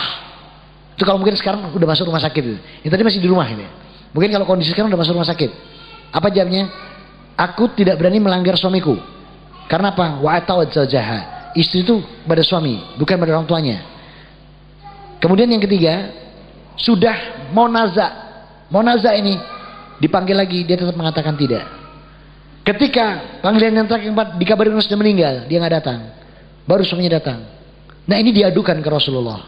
S1: Itu kalau mungkin sekarang udah masuk rumah sakit. Ini tadi masih di rumah ini. Mungkin kalau kondisi sekarang udah masuk rumah sakit. Apa jawabnya? Aku tidak berani melanggar suamiku. Karena apa? Wa atawadzaujaha. Istri itu pada suami, bukan pada orang tuanya. Kemudian yang ketiga, sudah mau naza ini dipanggil lagi, dia tetap mengatakan tidak. Ketika panggilan yang terakhir keempat dikabarin sudah meninggal, dia nggak datang. Baru suaminya datang. Nah ini diadukan ke Rasulullah.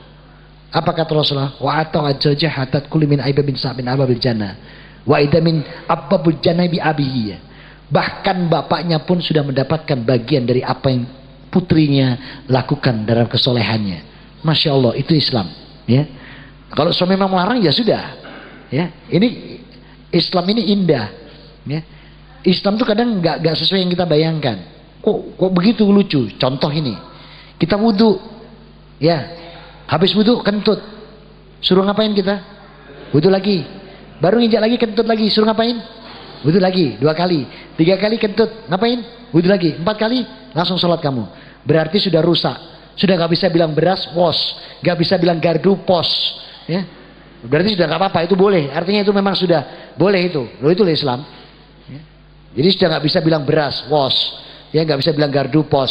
S1: Apa kata Rasulullah? Wa atawadzaujaha tadkhulu min aibabin sabin ababil jannah. Wa idamin ababil jannah bi abihi. Bahkan bapaknya pun sudah mendapatkan bagian dari apa yang putrinya lakukan dalam kesolehannya. Masya Allah, itu Islam. Ya. Kalau suami memang melarang ya sudah. Ya. Ini Islam ini indah. Ya. Islam itu kadang nggak sesuai yang kita bayangkan. Kok begitu lucu? Contoh ini, kita wudhu, ya, habis wudhu kentut, suruh ngapain kita? Wudhu lagi, baru nginjak lagi kentut lagi, suruh ngapain? Wudhu lagi 2 kali, 3 kali kentut, ngapain? Wudhu lagi, 4 kali, langsung sholat kamu. Berarti sudah rusak, sudah nggak bisa bilang beras pos, nggak bisa bilang gardu pos, ya. Berarti sudah nggak apa-apa, itu boleh. Artinya itu memang sudah boleh itu, loh itu Islam. Ya. Jadi sudah nggak bisa bilang beras pos, ya nggak bisa bilang gardu pos,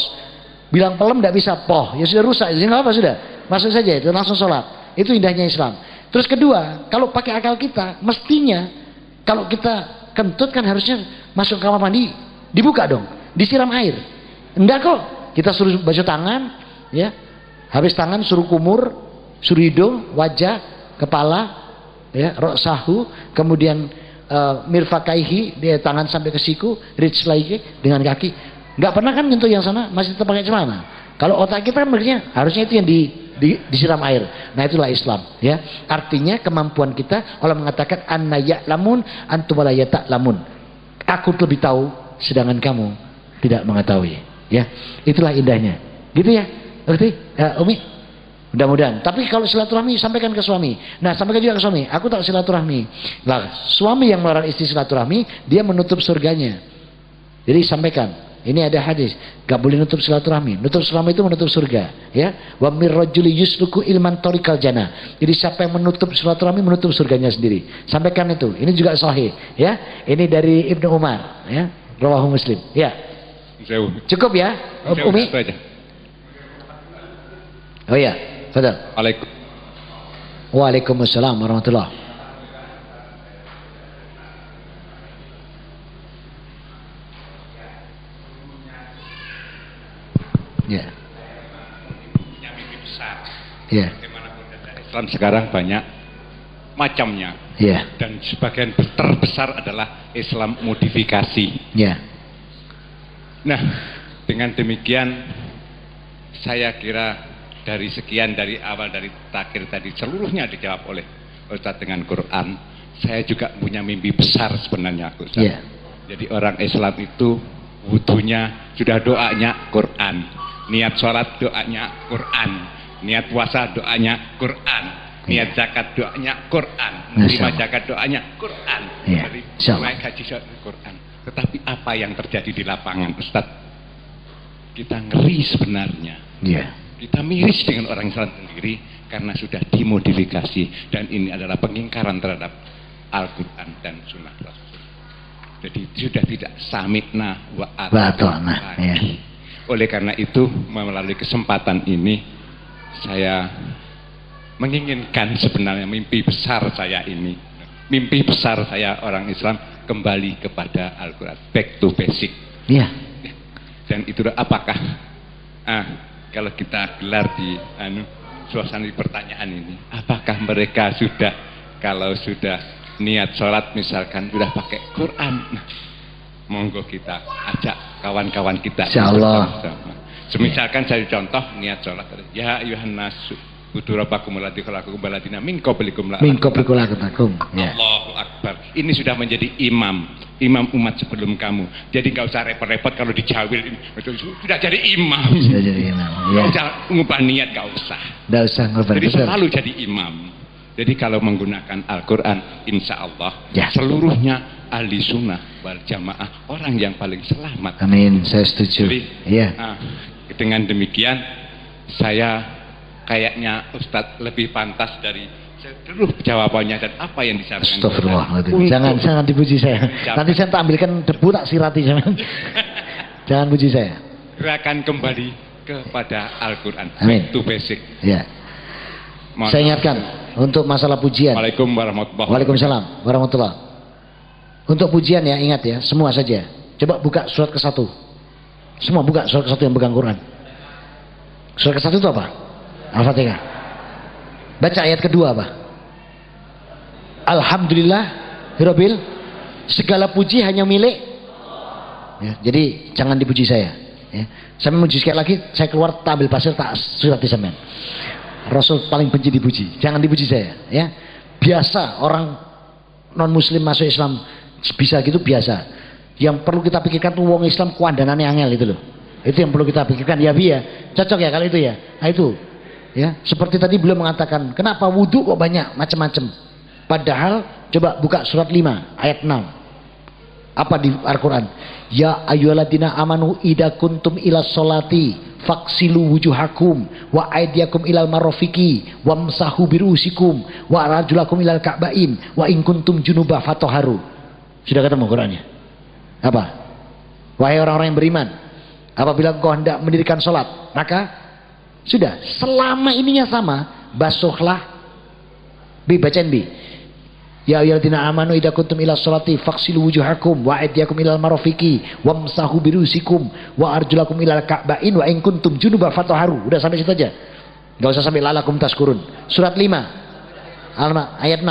S1: bilang pelem nggak bisa poh, ya sudah rusak, jadi nggak apa sudah, masuk saja itu langsung sholat. Itu indahnya Islam. Terus kedua, kalau pakai akal kita, mestinya kalau kita kentut kan harusnya masuk kamar mandi dibuka dong, disiram air. Enggak kok, kita suruh basuh tangan, ya, Habis tangan suruh kumur, suruh hidung, wajah, kepala, ya, roksahu, kemudian mirfakaihi, dia tangan sampai ke siku, rijlaihi dengan kaki. Nggak pernah kan nyentuh yang sana, masih tetap pakai celana. Kalau otak kita kan harusnya itu yang disiram air. Nah itulah Islam, ya. Artinya kemampuan kita, Allah mengatakan anna ya'lamun antum la ya'lamun. Aku lebih tahu sedangkan kamu tidak mengetahui, ya. Itulah indahnya. Gitu ya. Ngerti? Ya, Umi? Mudah-mudahan. Tapi kalau silaturahmi sampaikan ke suami. Nah, sampaikan juga ke suami. Aku tak silaturahmi. Nah, suami yang melarang istri silaturahmi, dia menutup surganya. Jadi sampaikan. Ini ada hadis, gak boleh nutup silaturahmi. Nutup silaturahmi itu menutup surga, ya. Wa mirrajuli yusluku ilman torikal jannah. Jadi siapa yang menutup silaturahmi menutup surganya sendiri. Sampaikan itu. Ini juga sahih, ya. Ini dari Ibnu Umar, ya. Rawahu Muslim. Ya. Cukup ya, Umi? Oh ya, betul. Waalaikumsalam warahmatullahi. Ya.
S8: Punya mimpi besar.
S1: Ya.
S8: Bagaimanapun Islam sekarang banyak macamnya.
S1: Ya.
S8: Dan sebagian terbesar adalah Islam modifikasi.
S1: Ya.
S8: Nah, dengan demikian saya kira dari sekian, dari awal, dari takhir tadi seluruhnya dijawab oleh Ustadz dengan Quran. Saya juga punya mimpi besar sebenarnya, Ustadz.
S1: Yeah.
S8: Jadi orang Islam itu wudunya sudah doanya Quran, niat sholat doanya Quran, niat puasa doanya Quran, niat zakat doanya Quran, menerima zakat doanya Quran.
S1: Yeah.
S8: Jadi naik haji Quran. Tetapi apa yang terjadi di lapangan, Ustadz? Kita ngeri sebenarnya.
S1: Yeah.
S8: Kita miris dengan orang Islam sendiri karena sudah dimodifikasi, dan ini adalah pengingkaran terhadap Al-Quran dan Sunnah Rasul. Jadi sudah tidak samikna wa ata'na lagi. Oleh karena itu, melalui kesempatan ini saya menginginkan sebenarnya mimpi besar saya ini, mimpi besar saya orang Islam kembali kepada Al-Quran, back to basic.
S1: Iya.
S8: Dan itu apakah kalau kita gelar di suasana pertanyaan ini, apakah mereka sudah, kalau sudah niat sholat misalkan sudah pakai Quran, monggo kita ajak kawan-kawan kita.
S1: Insyaallah.
S8: Semisalkan saya contoh niat sholat, ya ayuhan nasu budurabakum alladzi khalaqakum baladina min qablikum la
S1: la'akum.
S8: Allahu Akbar. Ini sudah menjadi imam umat sebelum kamu. Jadi nggak usah repot-repot kalau dijawil ini. Sudah jadi imam.
S1: Sudah jadi imam. Ya.
S8: Nggak usah ngubah niat, nggak usah.
S1: Nggak usah ngubah.
S8: Jadi selalu jadi imam. Jadi kalau menggunakan Al-Quran, insya Allah seluruhnya ahli sunnah wal jamaah, orang yang paling selamat.
S1: Amin. Saya setuju.
S8: Jadi, dengan demikian saya kayaknya Ustadz lebih pantas dari seluruh jawabannya dan apa yang disampaikan.
S1: Astagfirullahaladzim. Jangan dipuji saya. Nanti saya tak ambilkan debu, tak sirati. Jangan puji saya.
S8: Gerakan kembali kepada Al-Quran.
S1: Amin.
S8: Itu basic.
S1: Ya. Saya ingatkan untuk masalah pujian. Waalaikumsalam warahmatullahi. Untuk pujian ya, ingat ya, semua saja. Coba buka surat ke-1. Semua buka surat ke-1 yang pegang Quran. Surat ke-1 itu apa? Al-Fatihah. Baca ayat kedua apa? Alhamdulillah Rabbil, segala puji hanya milik ya, jadi jangan dipuji saya ya. Saya memuji sekali lagi, saya keluar tabil pasir tak surat di semen. Rasul paling benci dipuji, jangan dipuji saya ya. Biasa orang non muslim masuk Islam bisa gitu, biasa. Yang perlu kita pikirkan tuh wong Islam kuandanane angel itu loh. Itu yang perlu kita pikirkan ya, Bi ya. Cocok ya kalau itu ya. Nah itu ya, seperti tadi beliau mengatakan, kenapa wudhu kok banyak macam-macam? Padahal coba buka surat 5 ayat 6. Apa di Al-Quran? Ya ayyuhalladzina amanu idza kuntum ila sholati faksilu wujuhakum wa aydiyakum ilal marafiqi wamsahu birusikum wa arjulakum ilal ka'bain wa in kuntum junubah fatahharu. Sudah ketemu Qurannya? Apa? Wahai orang-orang yang beriman, apabila engkau hendak mendirikan sholat, maka sudah, selama ininya sama, basuhlah. Bacain bi. Ya ayyuhalladzina amanu idza kuntum ila sholati faghsilu wujuhakum wa aydiyakum ilal marafiqi wamsahu birusikum wa arjulakum ilal ka'bain wa in kuntum junuban fatahharu. Udah sampai situ aja. Gak usah sampai lalakum taskurun. Surat 5 ayat 6.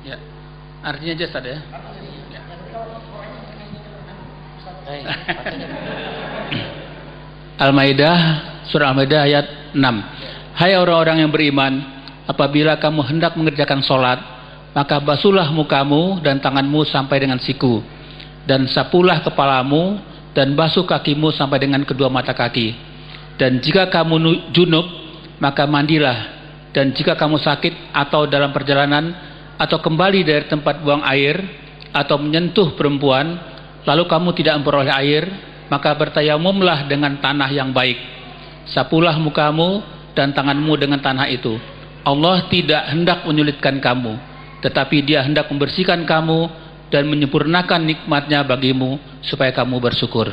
S6: Ya, artinya jasad ya. Al-Maidah, surah Al-Maidah ayat 6. Hai orang-orang yang beriman, apabila kamu hendak mengerjakan sholat, maka basuhlah mukamu dan tanganmu sampai dengan siku, dan sapulah kepalamu dan basuh kakimu sampai dengan kedua mata kaki. Dan jika kamu junub, maka mandilah. Dan jika kamu sakit atau dalam perjalanan atau kembali dari tempat buang air atau menyentuh perempuan, lalu kamu tidak memperoleh air, maka bertayamumlah dengan tanah yang baik. Sapulah mukamu dan tanganmu dengan tanah itu. Allah tidak hendak menyulitkan kamu, tetapi Dia hendak membersihkan kamu dan menyempurnakan nikmatnya bagimu supaya kamu bersyukur.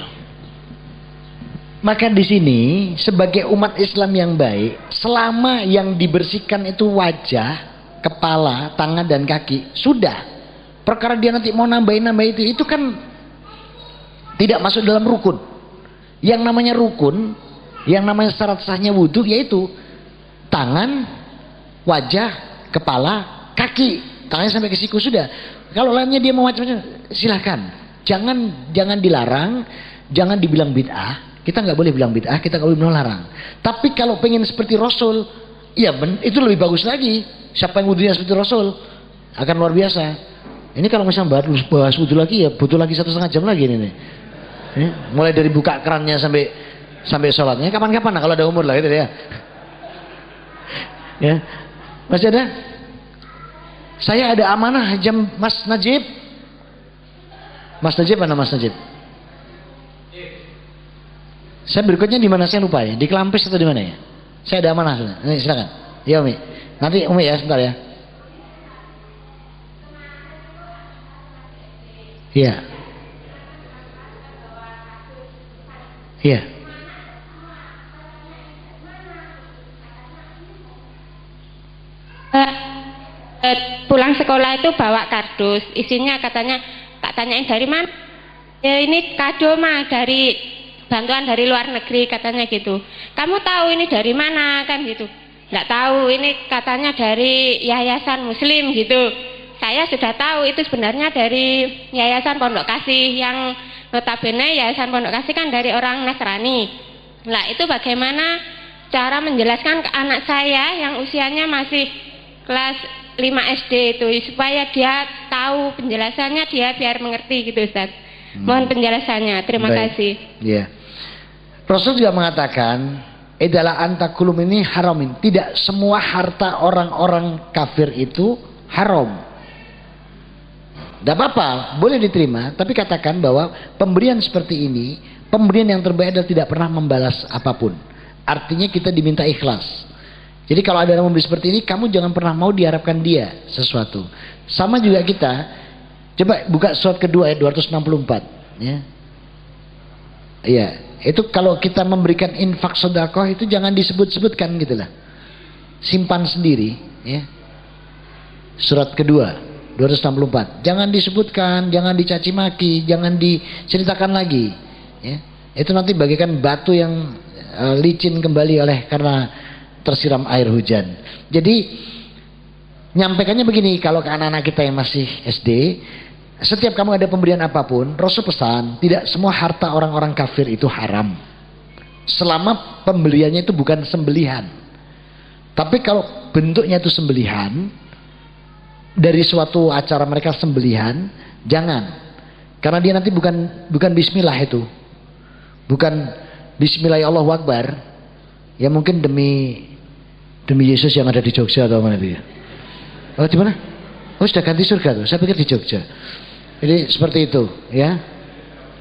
S1: Maka di sini sebagai umat Islam yang baik, selama yang dibersihkan itu wajah, kepala, tangan dan kaki, sudah. Perkara dia nanti mau nambahin itu kan tidak masuk dalam rukun. Yang namanya rukun, yang namanya syarat sahnya wudhu yaitu tangan, wajah, kepala, kaki. Tangannya sampai ke siku sudah. Kalau lainnya dia mau macam-macam, silahkan. Jangan dilarang, jangan dibilang bid'ah. Kita nggak boleh bilang bid'ah, kita nggak boleh melarang. Tapi kalau pengen seperti Rasul, ya itu lebih bagus lagi. Siapa yang wudhunya seperti Rasul akan luar biasa. Ini kalau misalnya bahas wudhu lagi ya butuh lagi 1,5 jam lagi ini. Mulai dari buka kerannya sampai sholatnya kapan-kapan kalau ada umur lah gitu ya. Ya, masih ada? Saya ada amanah jam Mas Najib. Mas Najib mana Mas Najib? Saya berikutnya di mana saya lupa ya, di Kelampis atau di mana ya? Saya ada amanah. Nih silakan. Ya Umi. Nanti Umi ya sebentar ya. Iya. Iya.
S9: Pulang sekolah itu bawa kardus, isinya katanya tak tanyain dari mana. Ya ini kado mah dari bantuan dari luar negeri katanya gitu. Kamu tahu ini dari mana kan gitu? Nggak tahu, ini katanya dari Yayasan Muslim gitu. Saya sudah tahu itu sebenarnya dari Yayasan Pondok Kasih, yang notabene Yayasan Pondok Kasih kan dari orang Nasrani. Nah itu bagaimana cara menjelaskan ke anak saya yang usianya masih kelas 5 SD itu, supaya dia tahu penjelasannya, dia biar mengerti gitu Ustaz. Mohon penjelasannya, terima kasih.
S1: Iya. Rasul juga mengatakan, "Idala anta kulum ini haramin." Tidak semua harta orang-orang kafir itu haram. Tidak apa-apa, boleh diterima, tapi katakan bahwa pemberian seperti ini, pemberian yang terbaik adalah tidak pernah membalas apapun. Artinya kita diminta ikhlas. Jadi kalau ada orang memberi seperti ini, kamu jangan pernah mau diharapkan dia sesuatu. Sama juga kita, coba buka surat kedua ayat 264. Ya. Iya, itu kalau kita memberikan infak sedekah itu jangan disebut-sebutkan gitulah. Simpan sendiri, ya. Surat kedua 264. Jangan disebutkan, jangan dicaci maki, jangan diceritakan lagi, ya. Itu nanti bagaikan batu yang licin kembali karena tersiram air hujan. Jadi nyampaikannya begini, kalau ke anak-anak kita yang masih SD, setiap kamu ada pemberian apapun, Rasul pesan, tidak semua harta orang-orang kafir itu haram. Selama pembeliannya itu bukan sembelihan. Tapi kalau bentuknya itu sembelihan, dari suatu acara mereka sembelihan, jangan. Karena dia nanti bukan bismillah itu. Bukan bismillah ya Allahu Akbar. Ya mungkin demi Yesus yang ada di Jogja atau mana dia. Oh di mana? Oh sudah ganti surga tuh. Saya pikir di Jogja. Jadi seperti itu, ya.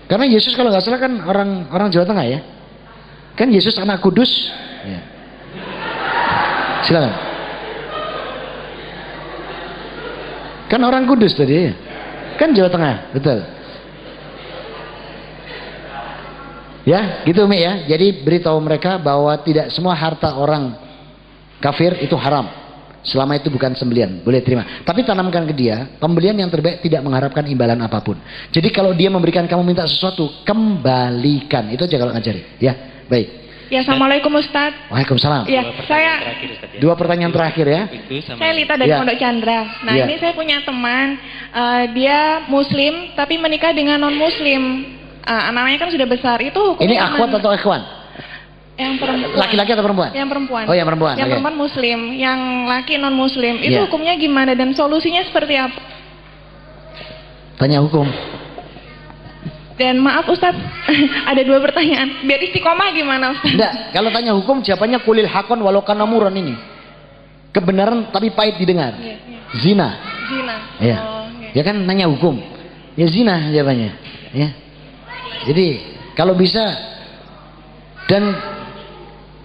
S1: Karena Yesus kalau nggak salah kan orang Jawa Tengah ya. Kan Yesus anak kudus. Ya. Silakan. Kan orang kudus tadi ya. Kan Jawa Tengah, betul. Ya, gitu Umi ya. Jadi beritahu mereka bahwa tidak semua harta orang kafir itu haram. Selama itu bukan sembelian, boleh terima. Tapi tanamkan ke dia, pembelian yang terbaik tidak mengharapkan imbalan apapun. Jadi kalau dia memberikan kamu minta sesuatu, kembalikan. Itu aja kalau ngajari. Ya, baik.
S7: Ya, Assalamualaikum Ustadz.
S1: Waalaikumsalam.
S7: Ya, saya
S1: Dua pertanyaan terakhir ya.
S7: saya Lita dari
S1: Ya.
S7: Pondok Chandra. Nah,
S1: Ya.
S7: ini saya punya teman, dia Muslim tapi menikah dengan non Muslim. Anaknya kan sudah besar. Itu hukumnya
S1: Ini akhwat
S7: gimana?
S1: atau ikhwan?
S7: Yang perempuan.
S1: Laki-laki atau perempuan?
S7: Yang perempuan.
S1: Oh, yang perempuan.
S7: Yang
S1: oke.
S7: perempuan Muslim, yang laki non Muslim. Itu
S1: Ya.
S7: hukumnya gimana dan solusinya seperti apa?
S1: Tanya hukum.
S7: Dan maaf Ustadz, ada 2 pertanyaan. Biar istiqomah gimana Ustadz?
S1: Enggak, kalau tanya hukum jawabannya kulil hakon walau kana muran ini. Kebenaran tapi pahit didengar.
S7: Iya, iya.
S1: Zina.
S7: Zina.
S1: Ya.
S7: Oh, iya.
S1: Ya kan nanya hukum. Ya zina jawabannya. Ya. Jadi kalau bisa dan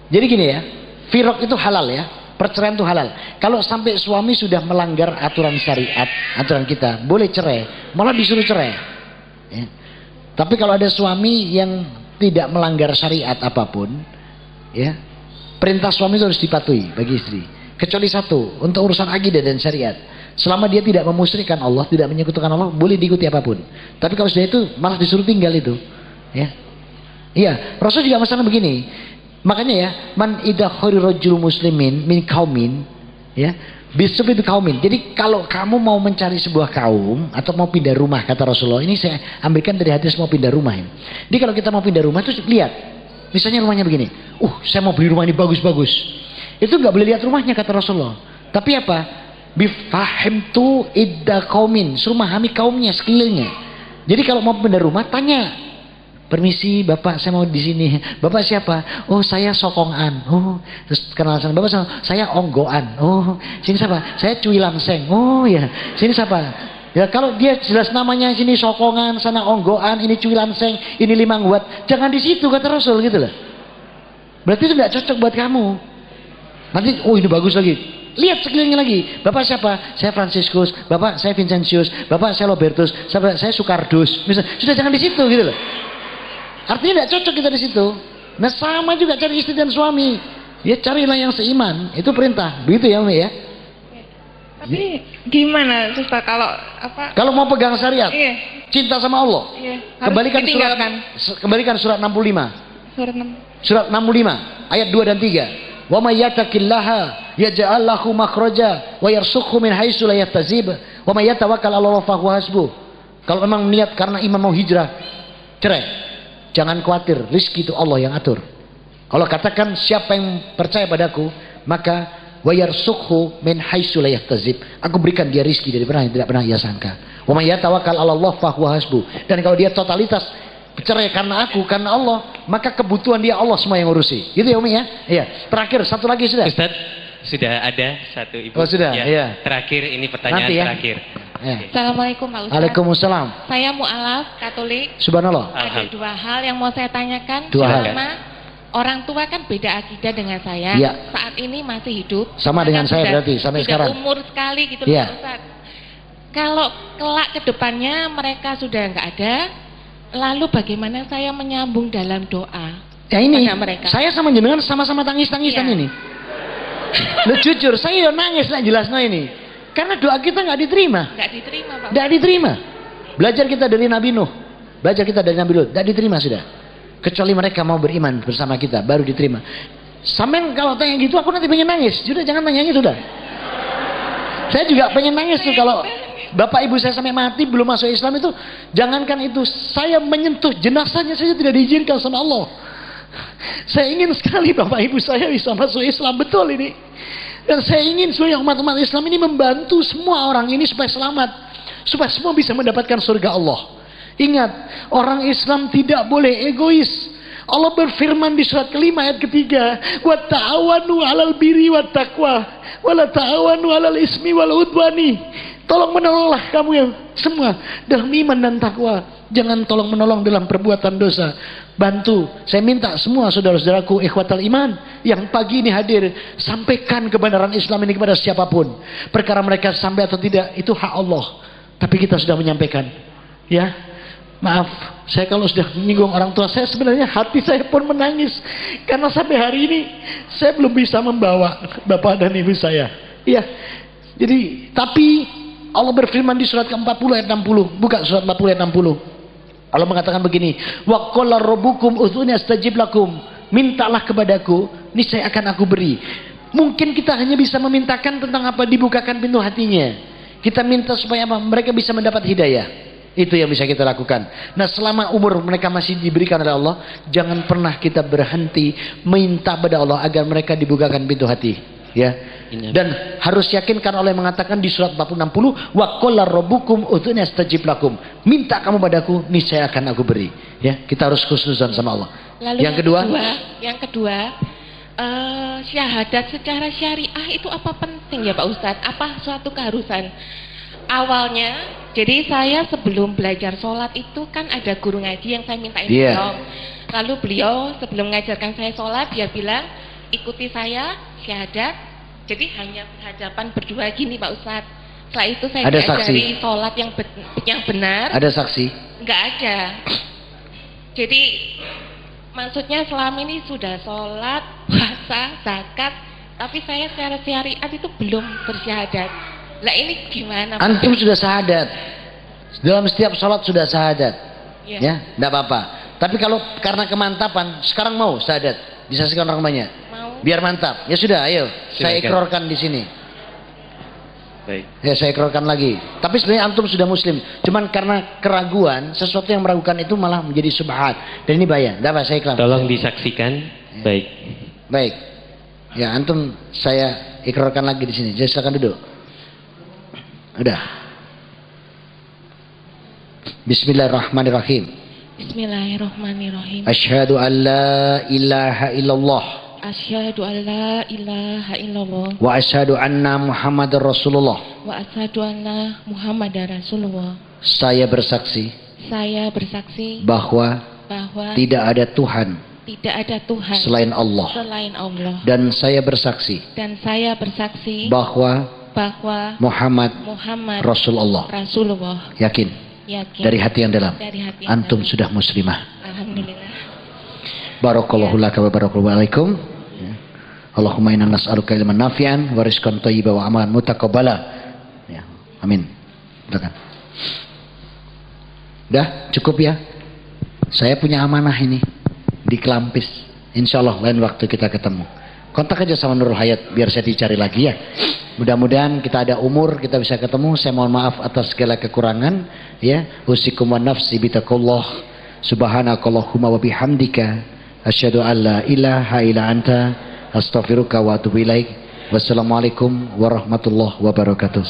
S1: jadi gini ya, firok itu halal ya, perceraian itu halal. Kalau sampai suami sudah melanggar aturan syariat, aturan kita, boleh cerai, malah disuruh cerai. Ya. Tapi kalau ada suami yang tidak melanggar syariat apapun, ya, perintah suami itu harus dipatuhi bagi istri. Kecuali satu, untuk urusan akidah dan syariat. Selama dia tidak memusyrikan Allah, tidak menyekutukan Allah, boleh diikuti apapun. Tapi kalau sudah itu malah disuruh tinggal itu, ya. Iya, Rasul juga masalah begini. Makanya ya, man idza kharirajul muslimin min kaumin, ya, bisub itu kaumin. Jadi kalau kamu mau mencari sebuah kaum atau mau pindah rumah, kata Rasulullah, ini saya ambilkan dari hadis mau pindah rumah ini. Jadi kalau kita mau pindah rumah itu lihat, misalnya rumahnya begini, saya mau beli rumah ini bagus-bagus. Itu nggak boleh lihat rumahnya kata Rasulullah. Tapi apa? Bifahimtu idda kaumin, suruh memahami kaumnya, sekelilingnya. Jadi kalau mau pindah rumah tanya. Permisi Bapak, saya mau di sini. Bapak siapa? Oh, saya Sokongan. Oh, terus kenal sama Bapak, saya Onggoan. Oh, sini siapa? Saya Cui Lamseng. Oh ya, sini siapa? Ya kalau dia jelas namanya sini Sokongan, sana Onggoan, ini Cui Lamseng, ini Limangguat. Jangan di situ kata Rasul gitu loh. Berarti itu nggak cocok buat kamu. Nanti ini bagus lagi. Lihat sekelilingnya lagi. Bapak siapa? Saya Franciscus. Bapak saya Vincentius. Bapak saya Robertus. Saya Sukardus. Misalnya, sudah jangan di situ gitu loh. Artinya tidak cocok kita di situ. Nah sama juga cari istri dan suami. Ya carilah yang seiman. Itu perintah. Begitu ya Umi ya.
S7: Tapi gimana Ustaz kalau apa?
S1: Kalau mau pegang syariat,
S7: Iya.
S1: cinta sama Allah.
S7: Iya. Harus ditinggalkan.
S1: Kembalikan surat 65.
S7: Surat 6.
S1: Surat 65 ayat 2 dan 3. Wa may yattaqillaha yaj'al lahu makhraja wa yarzuqhu min haitsu la yahtasib wa may yatawakkal 'ala Allah fa huwa hasbuh. Kalau memang niat karena iman mau hijrah, cerai. Jangan khawatir, rizki itu Allah yang atur. Allah katakan siapa yang percaya padaku, maka wa yarzuqhu min haitsu la yahtasib. Aku berikan dia rizki dari mana yang tidak pernah ia sangka. Wa may yatawakkal 'ala Allah fa huwa hasbuh. Dan kalau dia totalitas cerai karena aku, karena Allah, maka kebutuhan dia Allah semua yang ngurusi. Gitu ya Umi ya? Iya. Terakhir satu lagi sudah.
S2: Ustaz, sudah ada satu ibu.
S1: Oh sudah,
S2: ya.
S1: iya.
S2: Terakhir ini pertanyaan
S1: Nanti ya.
S2: terakhir.
S1: Ya.
S9: Assalamualaikum Pak Ustaz.
S1: Waalaikumsalam.
S9: Saya mu'alaf Katolik.
S1: Subhanallah.
S9: Ada 2 hal yang mau saya tanyakan.
S1: Dua hal.
S9: Pertama, orang tua kan beda akidah dengan saya.
S1: Ya.
S9: Saat ini masih hidup.
S1: Sama
S9: Cuma
S1: dengan
S9: kan
S1: saya
S9: sudah-
S1: berarti sampai
S9: sudah
S1: sekarang.
S9: umur sekali gitu
S1: Ya.
S9: Pak Ustaz. Kalau kelak ke depannya mereka sudah nggak ada, lalu bagaimana saya menyambung dalam doa?
S1: Ya ini,
S9: pada mereka?
S1: saya sama jenengan sama-sama tangis-tangisan
S9: Iya.
S1: ini. Lu jujur, saya nangis lah jelasnya ini. Karena doa kita nggak diterima.
S9: Nggak diterima Pak.
S1: Nggak diterima. Belajar kita dari Nabi Nuh. Belajar kita dari Nabi Lut. Nggak diterima sudah. Kecuali mereka mau beriman bersama kita, baru diterima. Sampai kalau tanya gitu, aku nanti pengen nangis. Sudah jangan tanyanya sudah. Saya juga pengen nangis tuh kalau bapak ibu saya sampai mati belum masuk Islam itu. Jangankan itu, saya menyentuh jenazahnya saja tidak diizinkan sama Allah. Saya ingin sekali bapak ibu saya bisa masuk Islam, betul ini. Dan saya ingin seluruh umat-umat Islam ini membantu semua orang ini supaya selamat, supaya semua bisa mendapatkan surga Allah. Ingat, orang Islam tidak boleh egois. Allah berfirman di surat kelima ayat ketiga, wa ta'awanu 'alal birri wat taqwa wa la ta'awanu 'alal ismi wal udwani. Tolong menolonglah kamu yang semua dalam iman dan takwa. Jangan tolong menolong dalam perbuatan dosa. Bantu. Saya minta semua saudara-saudaraku ikhwatal iman yang pagi ini hadir, sampaikan kebenaran Islam ini kepada siapapun. Perkara mereka sampai atau tidak itu hak Allah. Tapi kita sudah menyampaikan. Ya. Maaf, saya kalau sudah menyinggung orang tua saya, sebenarnya hati saya pun menangis. Karena sampai hari ini saya belum bisa membawa bapak dan ibu saya. Iya. Jadi, tapi Allah berfirman di surat ke-40 ayat 60. Buka surat 40 ayat 60. Allah mengatakan begini, wa qala rabbukum udhuni astajib lakum. Mintalah kepadaku, niscaya akan aku beri. Mungkin kita hanya bisa memintakan tentang apa, dibukakan pintu hatinya. Kita minta supaya apa? Mereka bisa mendapat hidayah. Itu yang bisa kita lakukan. Nah, selama umur mereka masih diberikan oleh Allah, jangan pernah kita berhenti minta pada Allah agar mereka dibukakan pintu hati. Ya. Dan harus yakinkan Allah mengatakan di surat 40-60, wa qala rabbukum udhuni astajib lakum. Minta kamu padaku, niscaya akan aku beri. Ya, kita harus khusnuzan sama Allah.
S9: Lalu yang kedua, syahadat secara syariah itu apa penting ya Pak Ustadz? Apa suatu keharusan? Awalnya, jadi saya sebelum belajar sholat itu kan ada guru ngaji yang saya mintain tolong. Lalu beliau sebelum mengajarkan saya sholat, dia bilang, ikuti saya, syahadat. Jadi hanya berhadapan berdua gini Pak Ustadz. Setelah itu saya diajari sholat yang benar. Ada saksi? Enggak ada. Jadi maksudnya selama ini sudah sholat, puasa, zakat, tapi saya secara syariat itu belum bersyahadat. Lah ini gimana? Antum sudah syahadat. Dalam setiap sholat sudah syahadat. Ya, enggak apa-apa. Tapi kalau karena kemantapan, sekarang mau syahadat, disaksikan orang banyak. Biar mantap. Ya sudah, ayo. Saya ikrarkan di sini. Baik. Ya, saya ikrarkan lagi. Tapi sebenarnya antum sudah muslim. Cuman karena keraguan, sesuatu yang meragukan itu malah menjadi subhat. Dan ini bahaya. Dapat saya ikrar.
S2: Tolong disaksikan. Ya. Baik.
S1: Baik. Ya, antum saya ikrarkan lagi di sini. Jadi silakan duduk. Udah. Bismillahirrahmanirrahim.
S9: Bismillahirrahmanirrahim.
S1: Asyhadu an la ilaha illallah.
S9: Asyhadu an la ilaha illallah.
S1: Wa asyhadu anna Muhammadar Rasulullah.
S9: Wa asyhadu anna Muhammadar Rasulullah.
S1: Saya bersaksi.
S9: Saya bersaksi
S1: bahwa tidak ada Tuhan.
S9: Tidak ada Tuhan
S1: selain Allah.
S9: Selain Allah.
S1: Dan saya bersaksi.
S9: Dan saya bersaksi
S1: bahwa Muhammad Rasulullah. Yakin. Dari hati yang dalam. Antum sudah muslimah.
S9: Alhamdulillah.
S1: Barakallahu laka wa barakallahu alaikum. Allahumma inna nas'aluka ilman nafi'an wa rizqan thayyiban wa amalan mutaqabbala. Ya, amin. Silakan. Dah, cukup ya. Saya punya amanah ini di Kelampis. Insyaallah lain waktu kita ketemu. Kontak aja sama Nurul Hayat biar saya dicari lagi ya. Mudah-mudahan kita ada umur kita bisa ketemu. Saya mohon maaf atas segala kekurangan ya. Usikum wa nafsi bitaqullah. Subhanakallahumma wa bihamdika asyhadu an la ilaha illa anta astaghfiruka wa atubu ilaik. Wassalamualaikum warahmatullahi wabarakatuh.